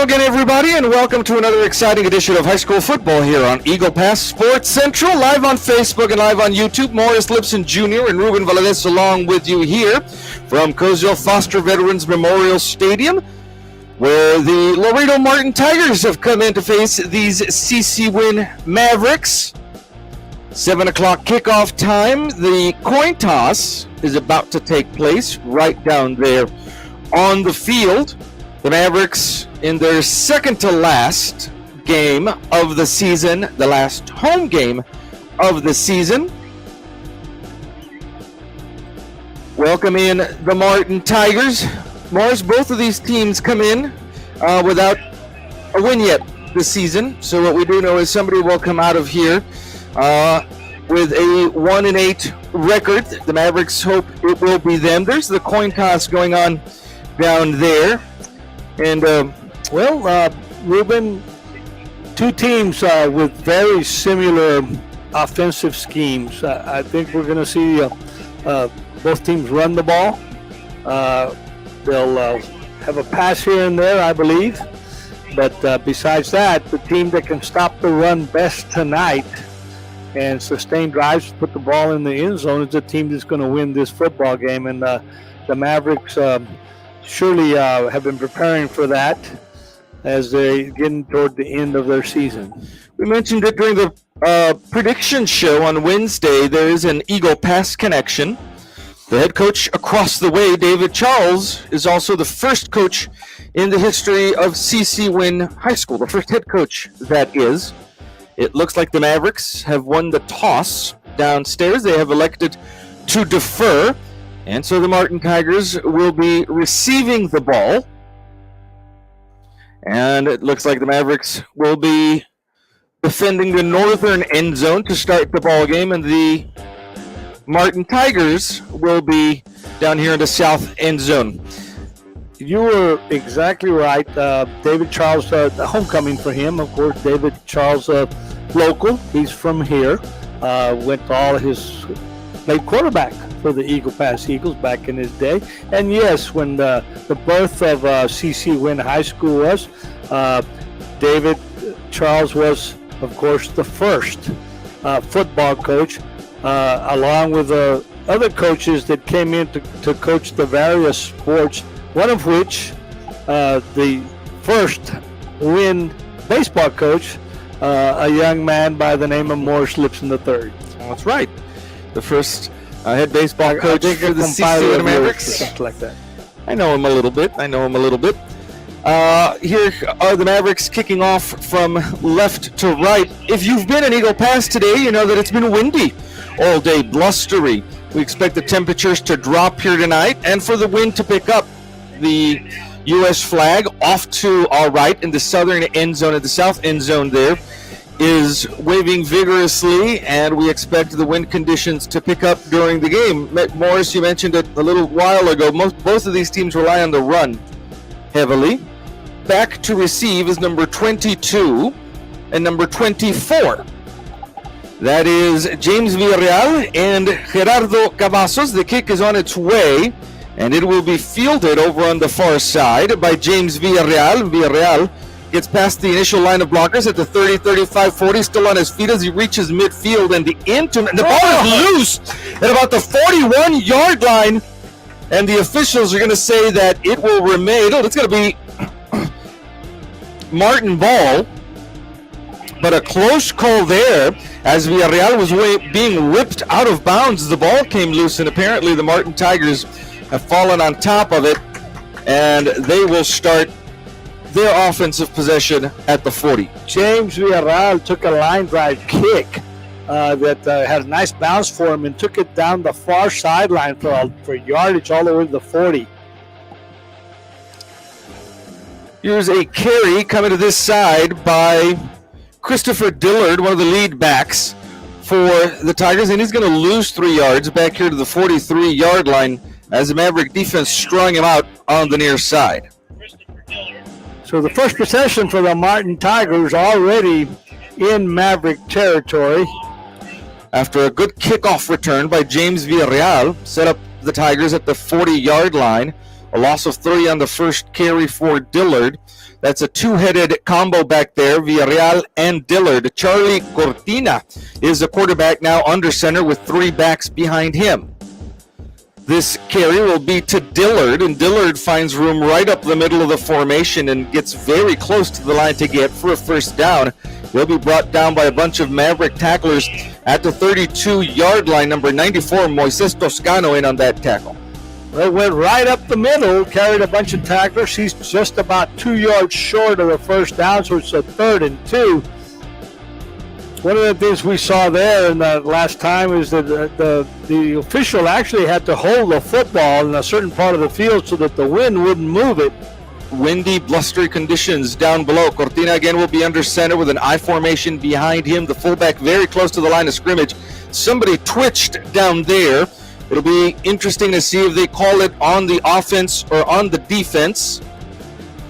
Hello again, everybody, and welcome to another exciting edition of high school football here on Eagle Pass Sports Central, live on Facebook and live on YouTube. Morris Lipson Jr. and Ruben Valadez along with you here from Cozumel Foster Veterans Memorial Stadium, where the Laredo Martin Tigers have come in to face these CC Winn Mavericks. 7 o'clock kickoff time. The coin toss is about to take place right down there on the field. The Mavericks in their second to last game of the season, the last home game of the season. Welcome in the Martin Tigers. Morris, both of these teams come in without a win yet this season. So what we do know is somebody will come out of here with a 1-8 record. The Mavericks hope it will be them. There's the coin toss going on down there. And, Ruben, two teams with very similar offensive schemes. I think we're going to see both teams run the ball. They'll have a pass here and there, I believe. But besides that, the team that can stop the run best tonight and sustain drives, put the ball in the end zone, is the team that's going to win this football game. And the Mavericks surely have been preparing for that as they're getting toward the end of their season. We mentioned it during the prediction show on Wednesday. There is an Eagle Pass connection. The head coach across the way, David Charles, is also the first coach in the history of CC Winn High School, the first head coach, that is. It looks like the Mavericks have won the toss downstairs. They have elected to defer. And so the Martin Tigers will be receiving the ball. And it looks like the Mavericks will be defending the northern end zone to start the ball game. And the Martin Tigers will be down here in the south end zone. You were exactly right. David Charles, the homecoming for him. Of course, David Charles, local. He's from here. Went to all his played quarterback for the Eagle Pass Eagles back in his day. And yes, when the birth of CC Winn High School was, David Charles was, of course, the first football coach, along with other coaches that came in to coach the various sports, one of which, the first Winn baseball coach, a young man by the name of Morris Lipson III. That's right. The first head baseball coach for the CC Winn Mavericks. Something like that. I know him a little bit. Here are the Mavericks kicking off from left to right. If you've been in Eagle Pass today, you know that it's been windy all day, blustery. We expect the temperatures to drop here tonight and for the wind to pick up. The U.S. flag off to our right in the southern end zone, at the south end zone there, is waving vigorously, and we expect the wind conditions to pick up during the game. Morris, you mentioned it a little while ago. Both of these teams rely on the run heavily. Back to receive is number 22 and number 24. That is James Villarreal and Gerardo Cavazos. The kick is on its way, and it will be fielded over on the far side by James Villarreal. Villarreal gets past the initial line of blockers at the 30, 35, 40, still on his feet as he reaches midfield, and the ball is loose at about the 41-yard line, and the officials are going to say that it will remain. It's going to be Martin ball, but a close call there as Villarreal was being whipped out of bounds. The ball came loose, and apparently the Martin Tigers have fallen on top of it, and they will start their offensive possession at the 40. James Villarreal took a line drive kick that had a nice bounce for him and took it down the far sideline for yardage all the way to the 40. Here's a carry coming to this side by Christopher Dillard, one of the lead backs for the Tigers, and he's going to lose 3 yards back here to the 43-yard line as the Maverick defense strung him out on the near side. So the first possession for the Martin Tigers already in Maverick territory. After a good kickoff return by James Villarreal, set up the Tigers at the 40-yard line. A loss of 3 on the first carry for Dillard. That's a two-headed combo back there, Villarreal and Dillard. Charlie Cortina is the quarterback now under center with three backs behind him. This carry will be to Dillard, and Dillard finds room right up the middle of the formation and gets very close to the line to get for a first down. He'll be brought down by a bunch of Maverick tacklers at the 32-yard line. Number 94, Moises Toscano, in on that tackle. Well, went right up the middle, carried a bunch of tacklers. He's just about 2 yards short of the first down, so it's a 3rd and 2. One of the things we saw there in the last time is that the official actually had to hold the football in a certain part of the field so that the wind wouldn't move it. Windy, blustery conditions down below. Cortina again will be under center with an I formation behind him. The fullback very close to the line of scrimmage. Somebody twitched down there. It'll be interesting to see if they call it on the offense or on the defense.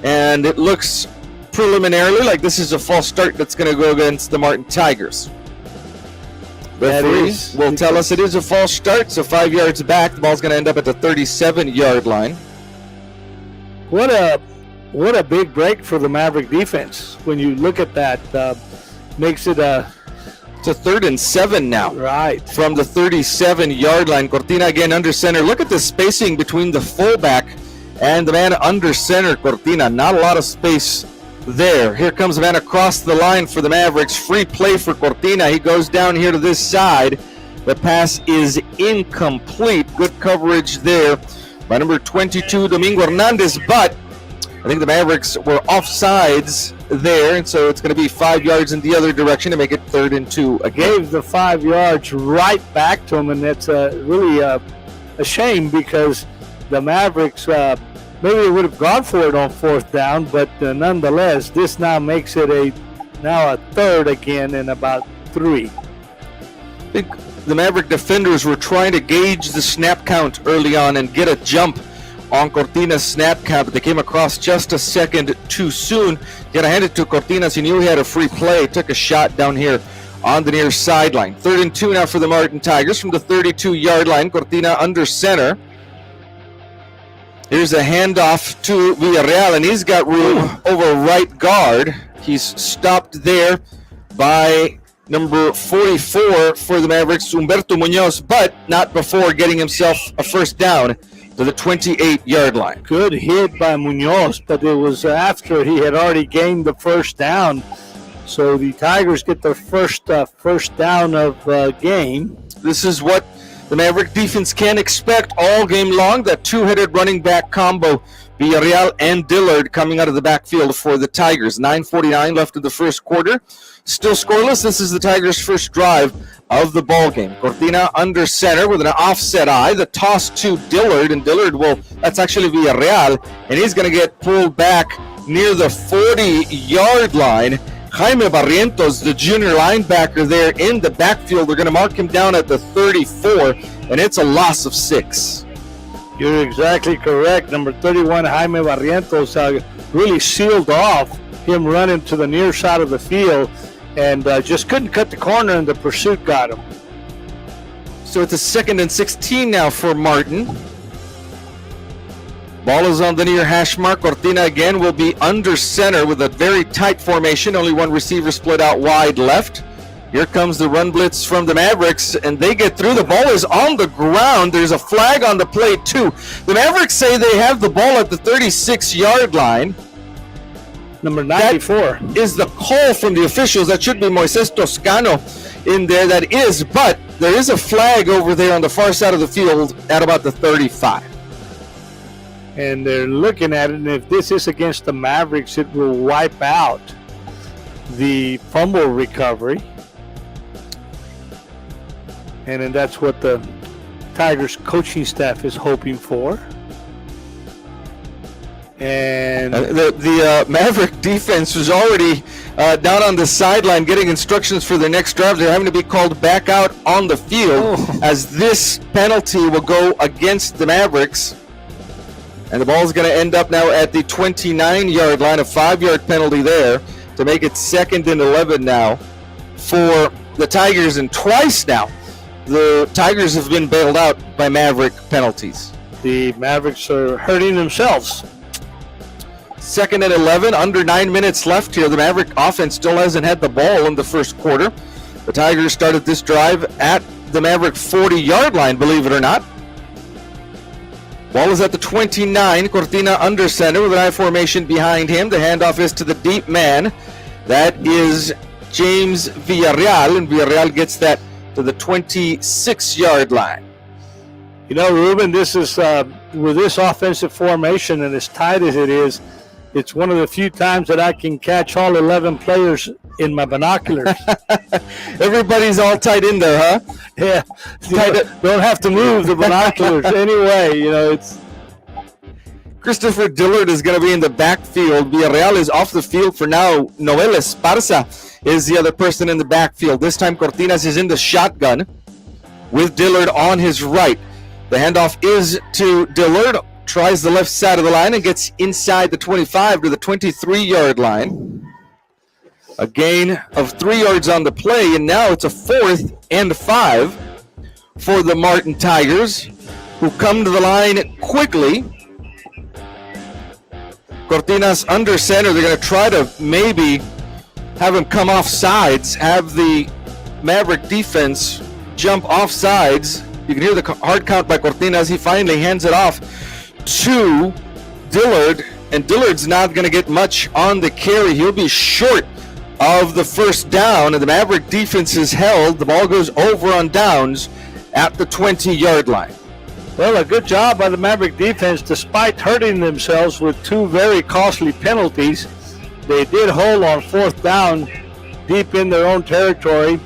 And it looks preliminarily like this is a false start that's going to go against the Martin Tigers. Referee will tell us it is a false start, so 5 yards back. The ball's going to end up at the 37-yard line. What a big break for the Maverick defense. When you look at that, makes it it's a 3rd and 7 now. Right. From the 37-yard line. Cortina again under center. Look at the spacing between the fullback and the man under center, Cortina. Not a lot of space there. Here comes the man across the line for the Mavericks. Free play for Cortina. He goes down here to this side. The pass is incomplete. Good coverage there by number 22, Domingo Hernandez, but I think the Mavericks were offsides there, and so it's going to be 5 yards in the other direction to make it 3rd and 2 again. Gave the 5 yards right back to him, and that's really a shame because the Mavericks maybe would have gone for it on 4th down, but nonetheless, this now makes it a 3rd again and about 3. I think the Maverick defenders were trying to gauge the snap count early on and get a jump on Cortina's snap count, but they came across just a second too soon. Got to hand it to Cortina. He knew he had a free play. Took a shot down here on the near sideline. 3rd and 2 now for the Martin Tigers from the 32-yard line. Cortina under center. Here's a handoff to Villarreal, and he's got room over right guard. He's stopped there by number 44 for the Mavericks, Humberto Munoz, but not before getting himself a first down to the 28-yard line. Good hit by Munoz, but it was after he had already gained the first down. So the Tigers get their first down of game. This is what the Maverick defense can expect all game long, that two-headed running back combo, Villarreal and Dillard coming out of the backfield for the Tigers. 9:49 left in the first quarter. Still scoreless. This is the Tigers' first drive of the ball game. Cortina under center with an offset eye. The toss to Dillard, and Dillard that's actually Villarreal, and he's going to get pulled back near the 40-yard line. Jaime Barrientos, the junior linebacker there in the backfield. They're going to mark him down at the 34, and it's a loss of 6. You're exactly correct. Number 31, Jaime Barrientos, really sealed off him running to the near side of the field and just couldn't cut the corner, and the pursuit got him. So it's a 2nd and 16 now for Martin. Ball is on the near hash mark. Cortina again will be under center with a very tight formation. Only one receiver split out wide left. Here comes the run blitz from the Mavericks, and they get through. The ball is on the ground. There's a flag on the play, too. The Mavericks say they have the ball at the 36-yard line. Number 94. That is the call from the officials. That should be Moises Toscano in there. That is, but there is a flag over there on the far side of the field at about the 35. And they're looking at it, and if this is against the Mavericks, it will wipe out the fumble recovery. And then that's what the Tigers coaching staff is hoping for. And the Maverick defense was already down on the sideline getting instructions for their next drive. They're having to be called back out on the field as this penalty will go against the Mavericks. And the ball is going to end up now at the 29-yard line, a 5-yard penalty there to make it 2nd and 11 now for the Tigers. And twice now, the Tigers have been bailed out by Maverick penalties. The Mavericks are hurting themselves. 2nd and 11, under 9 minutes left here. The Maverick offense still hasn't had the ball in the first quarter. The Tigers started this drive at the Maverick 40-yard line, believe it or not. Ball is at the 29. Cortina under center with an I formation behind him. The handoff is to the deep man. That is James Villarreal, and Villarreal gets that to the 26-yard line. You know, Ruben, this is with this offensive formation and as tight as it is, it's one of the few times that I can catch all 11 players in my binoculars. Everybody's all tight in there, huh? Yeah. Don't have to move the binoculars anyway. You know, it's. Christopher Dillard is going to be in the backfield. Villarreal is off the field for now. Noel Esparza is the other person in the backfield. This time Cortinas is in the shotgun with Dillard on his right. The handoff is to Dillard. Tries the left side of the line and gets inside the 25 to the 23-yard line. A gain of 3 yards on the play, and now it's a 4th and 5 for the Martin Tigers, who come to the line quickly. Cortinas under center. They're going to try to maybe have him come off sides, have the Maverick defense jump off sides. You can hear the hard count by Cortinas. He finally hands it off to Dillard, and Dillard's not going to get much on the carry. He'll be short of the first down, and the Maverick defense is held. The ball goes over on downs at the 20-yard line. Well, a good job by the Maverick defense, despite hurting themselves with 2 very costly penalties. They did hold on 4th down deep in their own territory,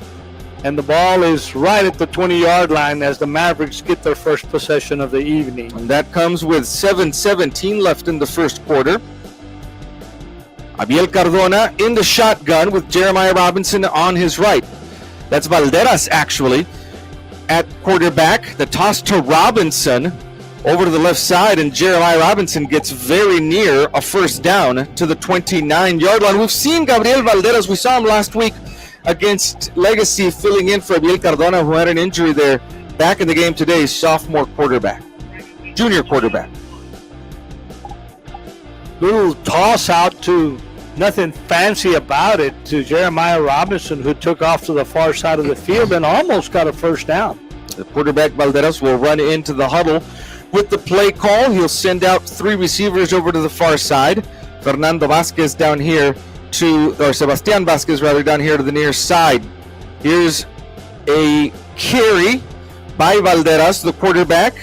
and the ball is right at the 20-yard line as the Mavericks get their first possession of the evening. And that comes with 7:17 left in the first quarter. Abiel Cardona in the shotgun with Jeremiah Robinson on his right. That's Valderas, actually, at quarterback. The toss to Robinson over to the left side, and Jeremiah Robinson gets very near a first down to the 29-yard line. We've seen Gabriel Valderas. We saw him last week against Legacy, filling in for Abiel Cardona, who had an injury there. Back in the game today, sophomore quarterback, junior quarterback. Little toss out to nothing fancy about it to Jeremiah Robinson, who took off to the far side of the field and almost got a first down. The quarterback Valderas will run into the huddle with the play call. He'll send out 3 receivers over to the far side. Fernando Vasquez down here Sebastian Vasquez down here to the near side. Here's a carry by Valderas, the quarterback,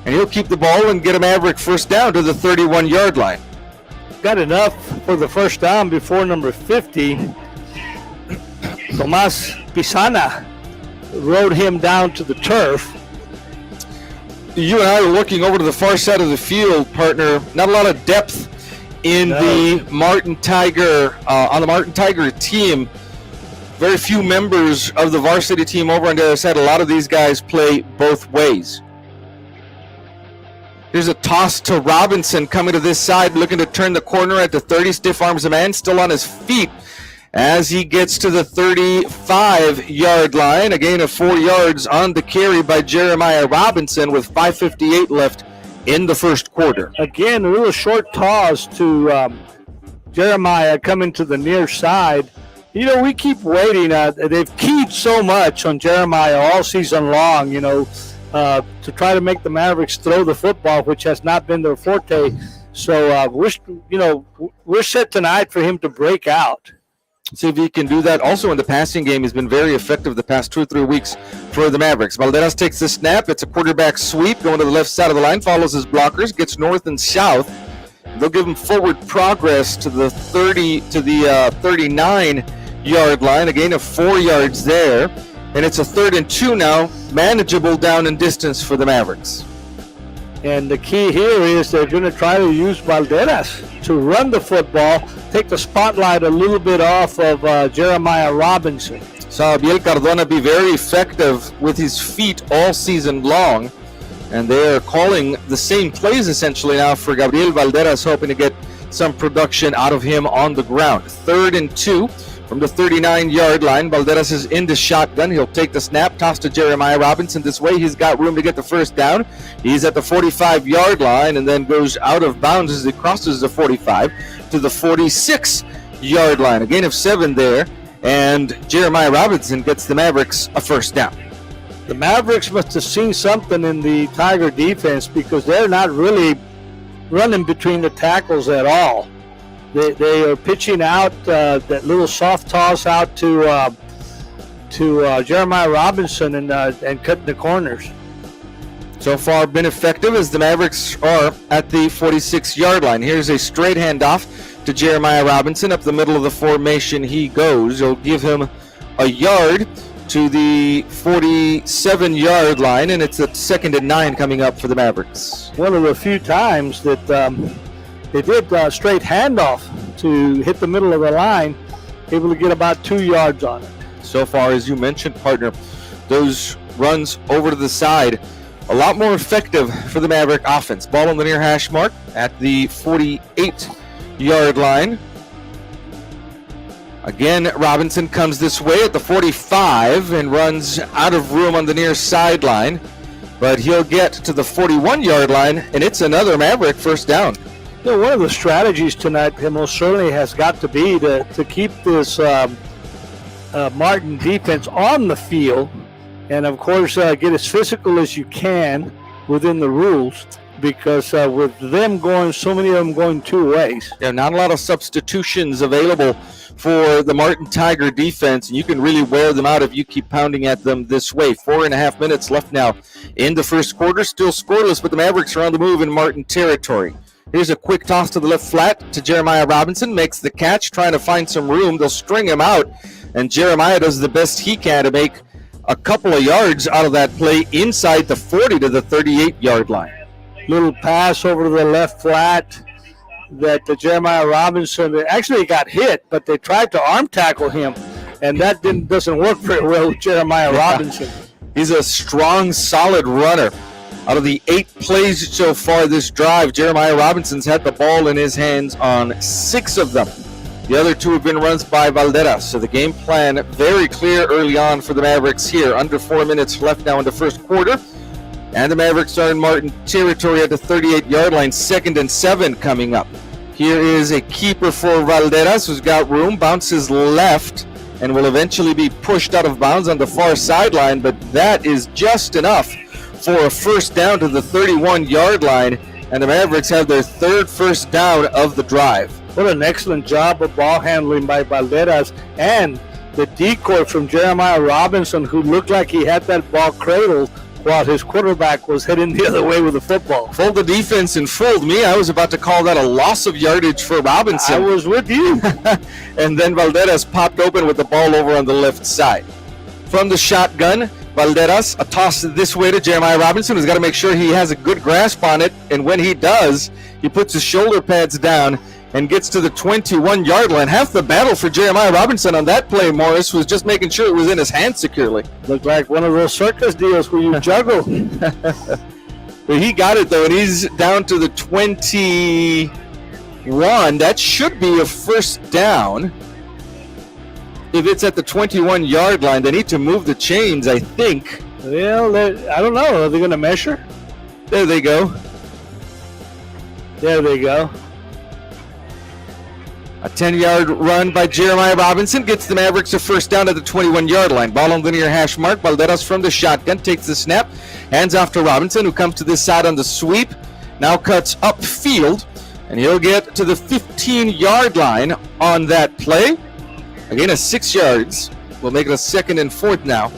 and he'll keep the ball and get a Maverick first down to the 31-yard line. Got enough for the first down before number 50. Tomas Pisana rode him down to the turf. You and I are looking over to the far side of the field, partner. Not a lot of depth in the Martin Tiger, on the Martin Tiger team. Very few members of the varsity team over on the other side. A lot of these guys play both ways. Here's a toss to Robinson coming to this side, looking to turn the corner at the 30. Stiff arms a man, still on his feet as he gets to the 35-yard line. A gain of 4 yards on the carry by Jeremiah Robinson with 5:58 left in the first quarter. Again, a little short toss to Jeremiah coming to the near side. You know, we keep waiting. They've keyed so much on Jeremiah all season long, to try to make the Mavericks throw the football, which has not been their forte. So, we're set tonight for him to break out. See if he can do that. Also in the passing game, he's been very effective the past 2 or 3 weeks for the Mavericks. Valderas takes the snap. It's a quarterback sweep going to the left side of the line, follows his blockers, gets north and south. They'll give him forward progress to the 39-yard line, a gain of 4 yards there. And it's a 3rd and 2 now, manageable down in distance for the Mavericks. And the key here is they're going to try to use Valderas to run the football, take the spotlight a little bit off of Jeremiah Robinson. Saw Abiel Cardona be very effective with his feet all season long. And they are calling the same plays essentially now for Gabriel Valderas, hoping to get some production out of him on the ground. 3rd and 2 From the 39-yard line, Valderas is in the shotgun. He'll take the snap, toss to Jeremiah Robinson. This way, he's got room to get the first down. He's at the 45-yard line and then goes out of bounds as he crosses the 45 to the 46-yard line. A gain of 7 there, and Jeremiah Robinson gets the Mavericks a first down. The Mavericks must have seen something in the Tiger defense because they're not really running between the tackles at all. They are pitching out that little soft toss out to Jeremiah Robinson and cutting the corners. So far been effective as the Mavericks are at the 46-yard line. Here's a straight handoff to Jeremiah Robinson. Up the middle of the formation he goes. He'll give him a yard to the 47-yard line, and it's a 2nd and 9 coming up for the Mavericks. One of the few times that they did a straight handoff to hit the middle of the line, able to get about 2 yards on it. So far, as you mentioned, partner, those runs over to the side, a lot more effective for the Maverick offense. Ball on the near hash mark at the 48-yard line. Again, Robinson comes this way at the 45 and runs out of room on the near sideline, but he'll get to the 41-yard line, and it's another Maverick first down. You know, one of the strategies tonight most certainly has got to be to keep this Martin defense on the field and, of course, get as physical as you can within the rules because with them going, so many of them going 2 ways. Yeah, not a lot of substitutions available for the Martin Tiger defense, and you can really wear them out if you keep pounding at them this way. 4.5 minutes left now in the first quarter. Still scoreless, but the Mavericks are on the move in Martin territory. Here's a quick toss to the left flat to Jeremiah Robinson. Makes the catch, trying to find some room. They'll string him out, and Jeremiah does the best he can to make a couple of yards out of that play inside the 40 to the 38-yard line. Little pass over to the left flat that Jeremiah Robinson actually got hit, but they tried to arm tackle him, and that doesn't work very well with Jeremiah Robinson. He's a strong, solid runner. Out of the 8 plays so far this drive, Jeremiah Robinson's had the ball in his hands on 6 of them. The other 2 have been runs by Valderas. So the game plan very clear early on for the Mavericks here. Under 4 minutes left now in the first quarter. And the Mavericks are in Martin territory at the 38-yard line. 2nd and 7 coming up. Here is a keeper for Valderas who's got room. Bounces left and will eventually be pushed out of bounds on the far sideline. But that is just enough for a first down to the 31-yard line, and the Mavericks have their 3rd first down of the drive. What an excellent job of ball handling by Valderas, and the decoy from Jeremiah Robinson, who looked like he had that ball cradled while his quarterback was heading the other way with the football. Fooled the defense and fooled me. I was about to call that a loss of yardage for Robinson. I was with you. And then Valderas popped open with the ball over on the left side. From the shotgun, Valderas, a toss this way to Jeremiah Robinson, who's got to make sure he has a good grasp on it, and when he does, he puts his shoulder pads down and gets to the 21-yard line. Half the battle for Jeremiah Robinson on that play, Morris, was just making sure it was in his hand securely. Looked like one of those circus deals where you juggle. But he got it, though, and he's down to the 21. That should be a first down. If it's at the 21-yard line, they need to move the chains, I think. Well, I don't know. Are they going to measure? There they go. There they go. A 10-yard run by Jeremiah Robinson gets the Mavericks a first down at the 21-yard line. Ball on the near hash mark. Valderas from the shotgun takes the snap. Hands off to Robinson, who comes to this side on the sweep. Now cuts upfield, and he'll get to the 15-yard line on that play. Again, a 6 yards. We'll make it a 2nd and 4 now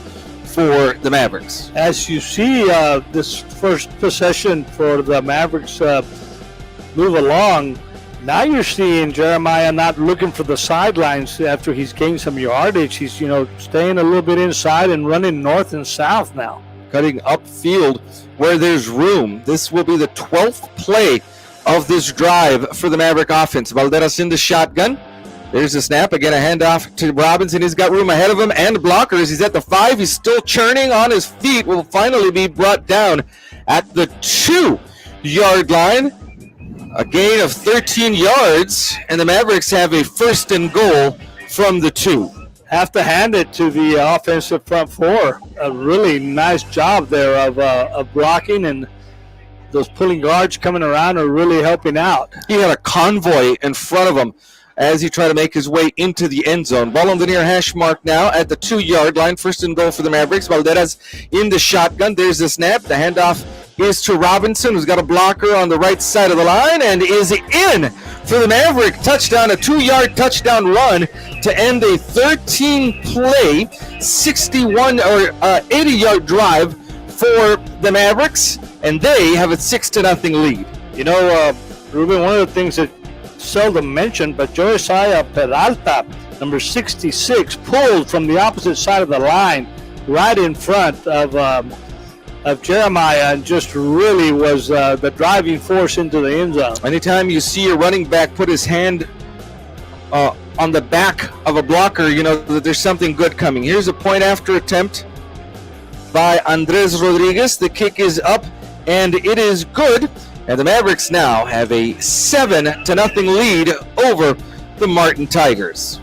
for the Mavericks. As you see this first possession for the Mavericks move along, now you're seeing Jeremiah not looking for the sidelines after he's gained some yardage. He's, staying a little bit inside and running north and south now. Cutting upfield where there's room. This will be the 12th play of this drive for the Maverick offense. Valderas in the shotgun. There's the snap. Again, a handoff to Robinson. He's got room ahead of him and blockers. He's at the 5. He's still churning on his feet. Will finally be brought down at the 2-yard line. A gain of 13 yards, and the Mavericks have a 1st and goal from the 2. Have to hand it to the offensive front four. A really nice job there of blocking, and those pulling guards coming around are really helping out. He had a convoy in front of him as he tried to make his way into the end zone. Ball on the near hash mark now at the 2-yard line. First and goal for the Mavericks. Valderas in the shotgun. There's the snap. The handoff is to Robinson, who's got a blocker on the right side of the line and is in for the Maverick touchdown, a 2-yard touchdown run to end a 13-play, 61 or 80-yard drive for the Mavericks, and they have a 6-0 lead. You know, Ruben, one of the things that seldom mentioned, but Josiah Peralta, number 66, pulled from the opposite side of the line right in front of Jeremiah, and just really was the driving force into the end zone. Anytime you see a running back put his hand on the back of a blocker, you know that there's something good coming. Here's a point after attempt by Andres Rodriguez. The kick is up, and it is good. And the Mavericks now have a 7-0 lead over the Martin Tigers.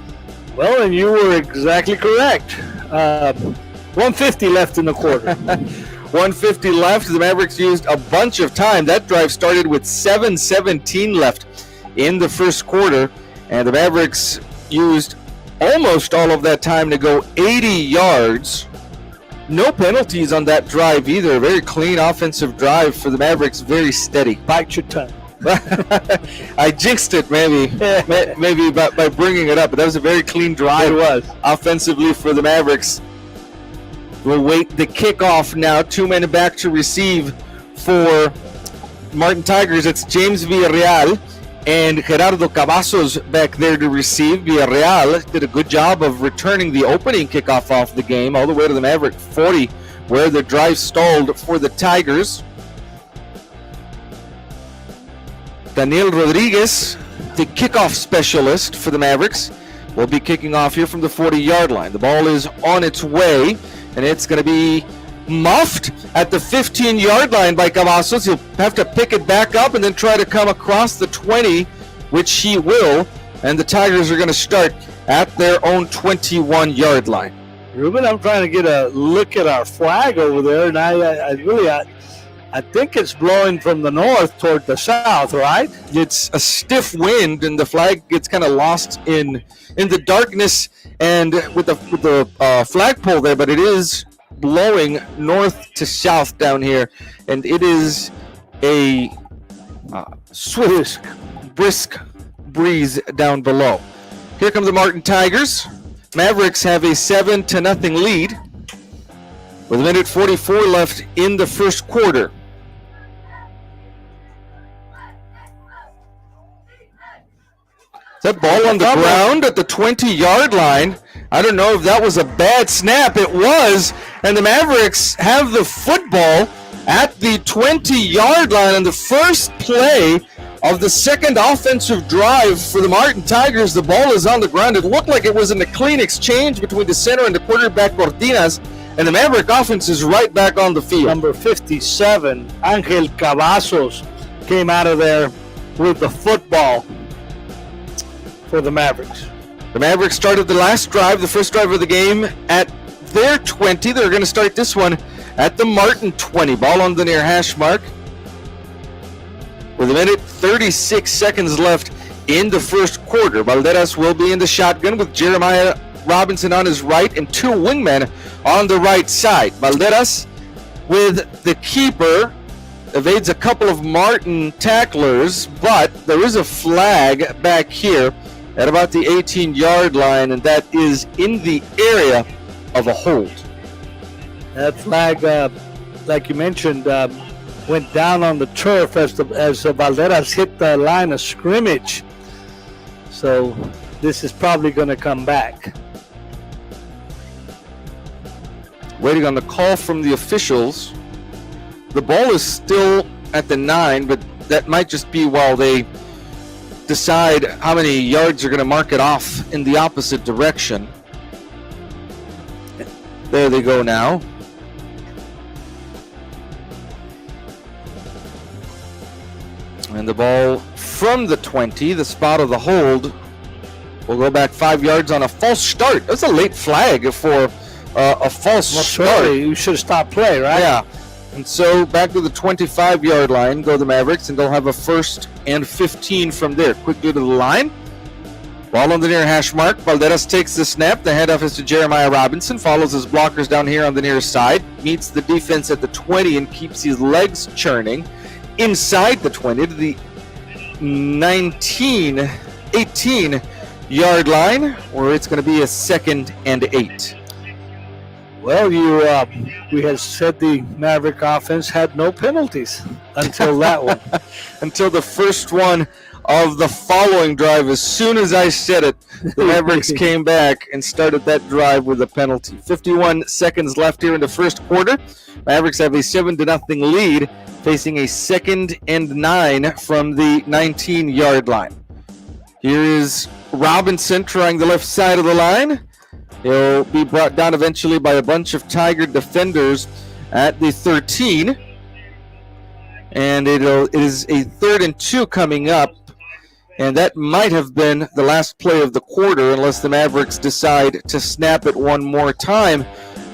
Well, and you were exactly correct. 150 left in the quarter. 150 left. The Mavericks used a bunch of time. That drive started with 7:17 left in the first quarter, and the Mavericks used almost all of that time to go 80 yards. No penalties on that drive either. Very clean offensive drive for the Mavericks. Very steady. Bite your tongue. I jinxed it maybe by bringing it up, but that was a very clean drive. It was. Offensively for the Mavericks. We'll wait the kickoff now. 2 men back to receive for Martin Tigers. It's James Villarreal and Gerardo Cavazos back there to receive. Villarreal did a good job of returning the opening kickoff off the game all the way to the Maverick 40, where the drive stalled for the Tigers. Daniel Rodriguez, the kickoff specialist for the Mavericks, will be kicking off here from the 40-yard line. The ball is on its way, and it's going to be muffed at the 15-yard line by Cavazos. He'll have to pick it back up and then try to come across the 20, which he will, and the Tigers are going to start at their own 21-yard line. Ruben, I'm trying to get a look at our flag over there, and I think it's blowing from the north toward the south, right? It's a stiff wind, and the flag gets kind of lost in the darkness and with the flagpole there, but it is blowing north to south down here, and it is a swift, brisk breeze down below. Here come the Martin Tigers. Mavericks have a 7-0 lead with a minute 44 left in the first quarter. That ball on the ground at the 20-yard line. I don't know if that was a bad snap. It was. And the Mavericks have the football at the 20-yard line on the first play of the second offensive drive for the Martin Tigers. The ball is on the ground. It looked like it was in a clean exchange between the center and the quarterback Cortinas. And the Maverick offense is right back on the field. Number 57, Angel Cavazos, came out of there with the football for the Mavericks. The Mavericks started the last drive, the first drive of the game, at their 20. They're going to start this one at the Martin 20. Ball on the near hash mark. With a minute 36 seconds left in the first quarter. Valderas will be in the shotgun with Jeremiah Robinson on his right and two wingmen on the right side. Valderas with the keeper evades a couple of Martin tacklers, but there is a flag back here at about the 18-yard line, and that is in the area of a hold. That flag, like you mentioned, went down on the turf as Valderas hit the line of scrimmage. So this is probably going to come back. Waiting on the call from the officials. The ball is still at the 9, but that might just be while they decide how many yards are going to mark it off in the opposite direction. There they go now. And the ball from the 20, the spot of the hold, will go back 5 yards on a false start. That's a late flag for a false start. You should have stopped play, right? Yeah. And so back to the 25-yard line go the Mavericks, and they'll have a 1st and 15 from there. Quickly to the line. Ball on the near hash mark. Valderas takes the snap. The handoff is to Jeremiah Robinson. Follows his blockers down here on the near side. Meets the defense at the 20 and keeps his legs churning. Inside the 20 to the 18-yard line, where it's going to be a 2nd and 8. Well, we had said the Maverick offense had no penalties until that one. Until the first one of the following drive. As soon as I said it, the Mavericks came back and started that drive with a penalty. 51 seconds left here in the first quarter. Mavericks have a 7-0 lead, facing a 2nd and 9 from the 19-yard line. Here is Robinson trying the left side of the line. He'll be brought down eventually by a bunch of Tiger defenders at the 13. And it is a 3rd and 2 coming up. And that might have been the last play of the quarter, unless the Mavericks decide to snap it one more time.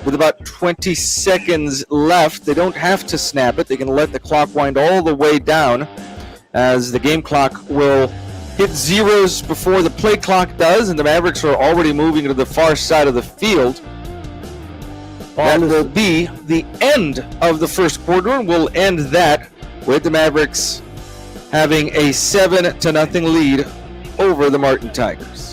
With about 20 seconds left, they don't have to snap it. They can let the clock wind all the way down, as the game clock will hit zeros before the play clock does, and the Mavericks are already moving to the far side of the field. That will be the end of the first quarter, and we'll end that with the Mavericks having a 7-0 lead over the Martin Tigers.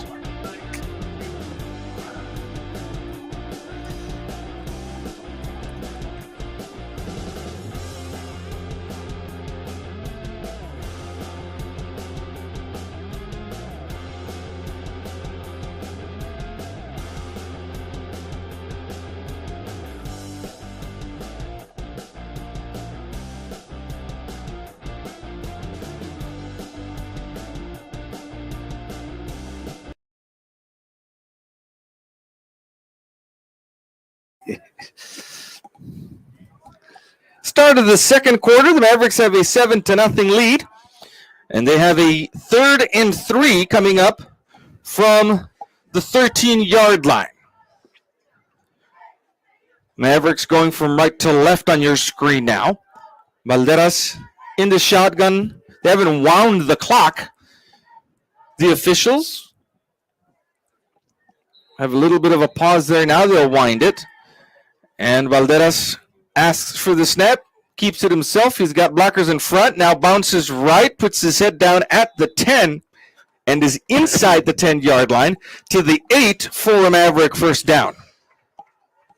Start of the second quarter, the Mavericks have a 7-0 lead, and they have a 3rd and 3 coming up from the 13-yard line. Mavericks going from right to left on your screen now. Valderas in the shotgun. They haven't wound the clock. The officials have a little bit of a pause there. Now they'll wind it. And Valderas asks for the snap, keeps it himself. He's got blockers in front, now bounces right, puts his head down at the 10, and is inside the 10-yard line to the 8 for a Maverick first down.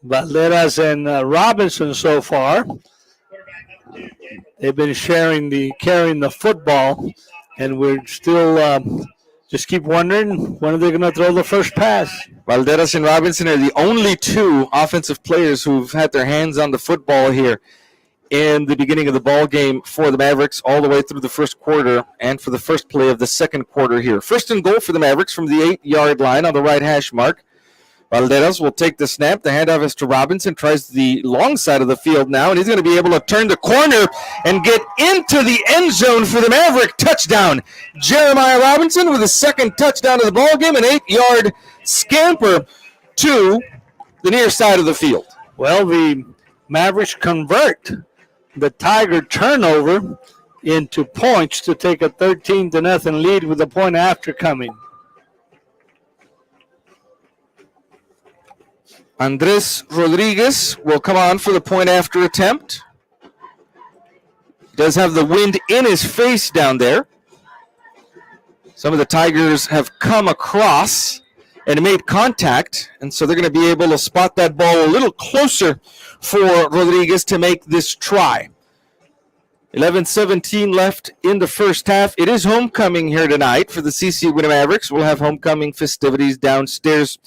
Valderas and Robinson so far, they've been carrying the football, and we're still just keep wondering, when are they going to throw the first pass? Valderas and Robinson are the only 2 offensive players who've had their hands on the football here in the beginning of the ball game for the Mavericks, all the way through the first quarter and for the first play of the second quarter here. 1st and goal for the Mavericks from the 8-yard line on the right hash mark. Valderas will take the snap. The handoff is to Robinson. Tries the long side of the field now, and he's going to be able to turn the corner and get into the end zone for the Maverick touchdown. Jeremiah Robinson with his 2nd touchdown of the ball game, an 8-yard scamper to the near side of the field. Well, the Mavericks convert the Tiger turnover into points to take a 13-0 lead with the point after coming. Andres Rodriguez will come on for the point after attempt. Does have the wind in his face down there. Some of the Tigers have come across and made contact, and so they're going to be able to spot that ball a little closer for Rodriguez to make this try. 11:17 left in the first half. It is homecoming here tonight for the CC Winn Mavericks. We'll have homecoming festivities downstairs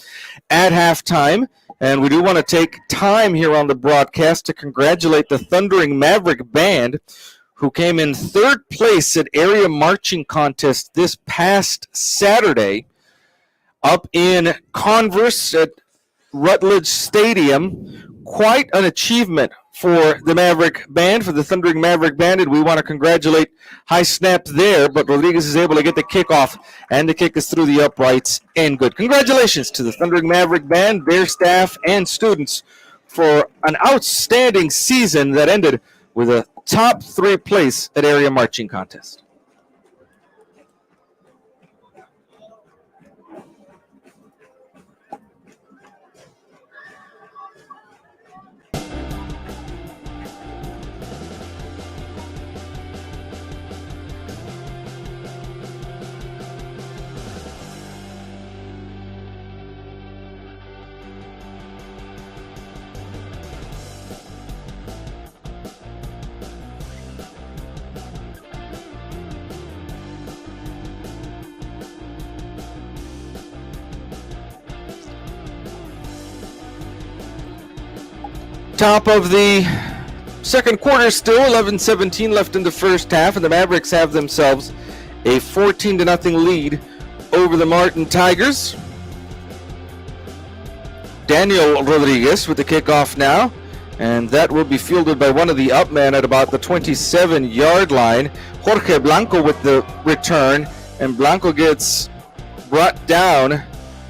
at halftime. And we do want to take time here on the broadcast to congratulate the Thundering Maverick Band, who came in 3rd place at area marching contest this past Saturday up in Converse at Rutledge Stadium. Quite an achievement for the Maverick band, for the Thundering Maverick band, and we want to congratulate high snap there, but Rodriguez is able to get the kickoff and the kick is through the uprights and good. Congratulations to the Thundering Maverick band, their staff, and students for an outstanding season that ended with a top 3 place at area marching contest. Top of the second quarter still, 11-17 left in the first half, and the Mavericks have themselves a 14-0 lead over the Martin Tigers. Daniel Rodriguez with the kickoff now, and that will be fielded by one of the up men at about the 27-yard line. Jorge Blanco with the return, and Blanco gets brought down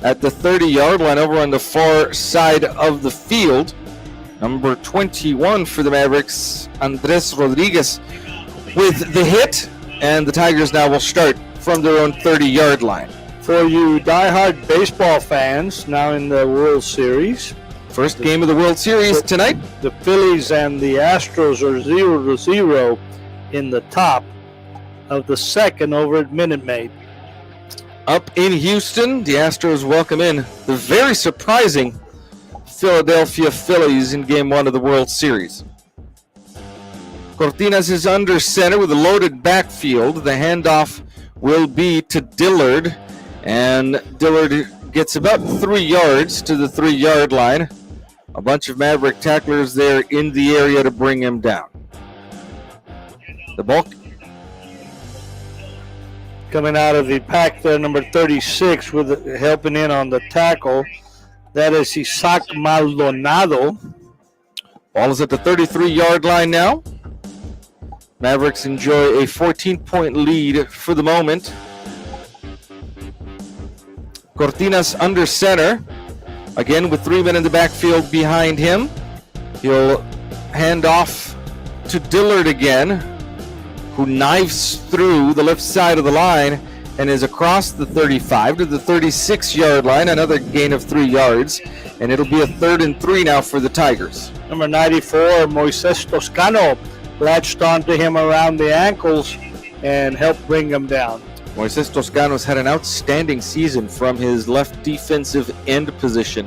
at the 30-yard line over on the far side of the field. Number 21 for the Mavericks, Andres Rodriguez with the hit, and the Tigers now will start from their own 30-yard line. For you diehard baseball fans, now in the World Series. First game of the World Series tonight. The Phillies and the Astros are 0-0 in the top of the second over at Minute Maid. Up in Houston, the Astros welcome in the very surprising Philadelphia Phillies in Game 1 of the World Series. Cortinas is under center with a loaded backfield. The handoff will be to Dillard, and Dillard gets about 3 yards to the 3-yard line. A bunch of Maverick tacklers there in the area to bring him down. The ball coming out of the pack there, number 36, with helping in on the tackle. That is Isaac Maldonado. Ball is at the 33-yard line now. Mavericks enjoy a 14-point lead for the moment. Cortinas under center. Again with 3 men in the backfield behind him. He'll hand off to Dillard again, who knives through the left side of the line and is across the 35 to the 36-yard line, another gain of 3 yards, and it'll be a 3rd and 3 now for the Tigers. Number 94, Moises Toscano, latched onto him around the ankles and helped bring him down. Moises Toscano's had an outstanding season from his left defensive end position,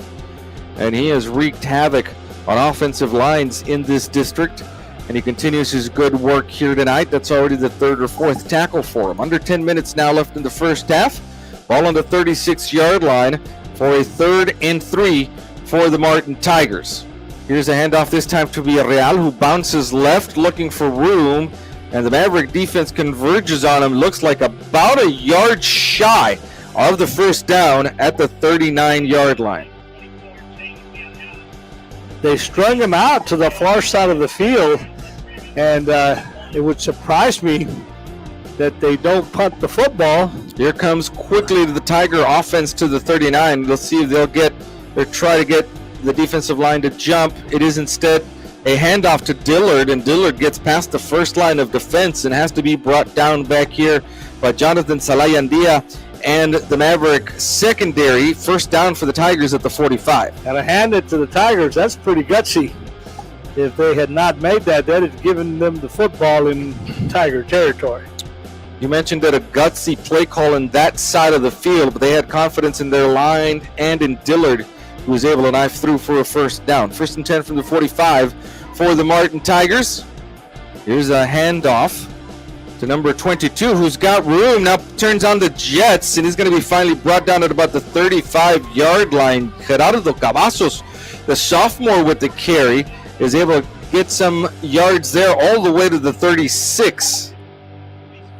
and he has wreaked havoc on offensive lines in this district. And he continues his good work here tonight. That's already the 3rd or 4th tackle for him. Under 10 minutes now left in the first half. Ball on the 36-yard line for a 3rd and 3 for the Martin Tigers. Here's a handoff this time to Villarreal, who bounces left looking for room. And the Maverick defense converges on him. Looks like about a yard shy of the first down at the 39-yard line. They strung him out to the far side of the field, and it would surprise me that they don't punt the football. Here comes quickly to the Tiger offense to the 39. We'll see if they'll try to get the defensive line to jump. It is instead a handoff to Dillard, and Dillard gets past the first line of defense and has to be brought down back here by Jonathan Salayandia and the Maverick secondary. First down for the Tigers at the 45. Gotta hand it to the Tigers. That's pretty gutsy. If they had not made that, that had given them the football in Tiger territory. You mentioned that a gutsy play call in that side of the field, but they had confidence in their line and in Dillard, who was able to knife through for a first down. 1st and 10 from the 45 for the Martin Tigers. Here's a handoff to number 22, who's got room, now turns on the jets, and he's going to be finally brought down at about the 35-yard line. Gerardo Cavazos, the sophomore with the carry, is able to get some yards there all the way to the 36.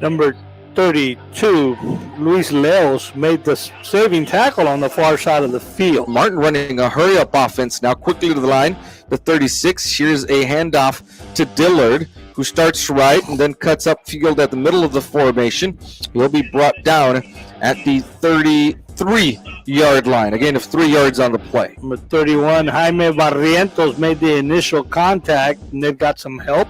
Number 32, Luis Leos, made the saving tackle on the far side of the field. Martin running a hurry-up offense now quickly to the line the 36. Here's a handoff to Dillard, who starts right and then cuts upfield at the middle of the formation. He'll be brought down at the 33-yard line. Again, of 3 yards on the play. Number 31, Jaime Barrientos made the initial contact, and they've got some help.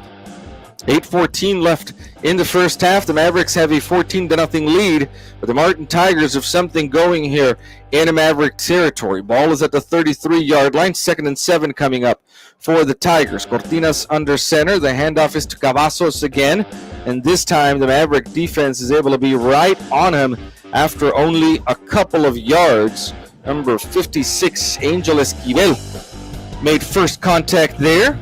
8:14 left in the first half. The Mavericks have a 14-0 lead, but the Martin Tigers have something going here in Maverick territory. Ball is at the 33-yard line. 2nd and 7 coming up for the Tigers. Cortinas under center. The handoff is to Cavazos again, and this time the Maverick defense is able to be right on him after only a couple of yards. Number 56, Angel Esquivel, made first contact there.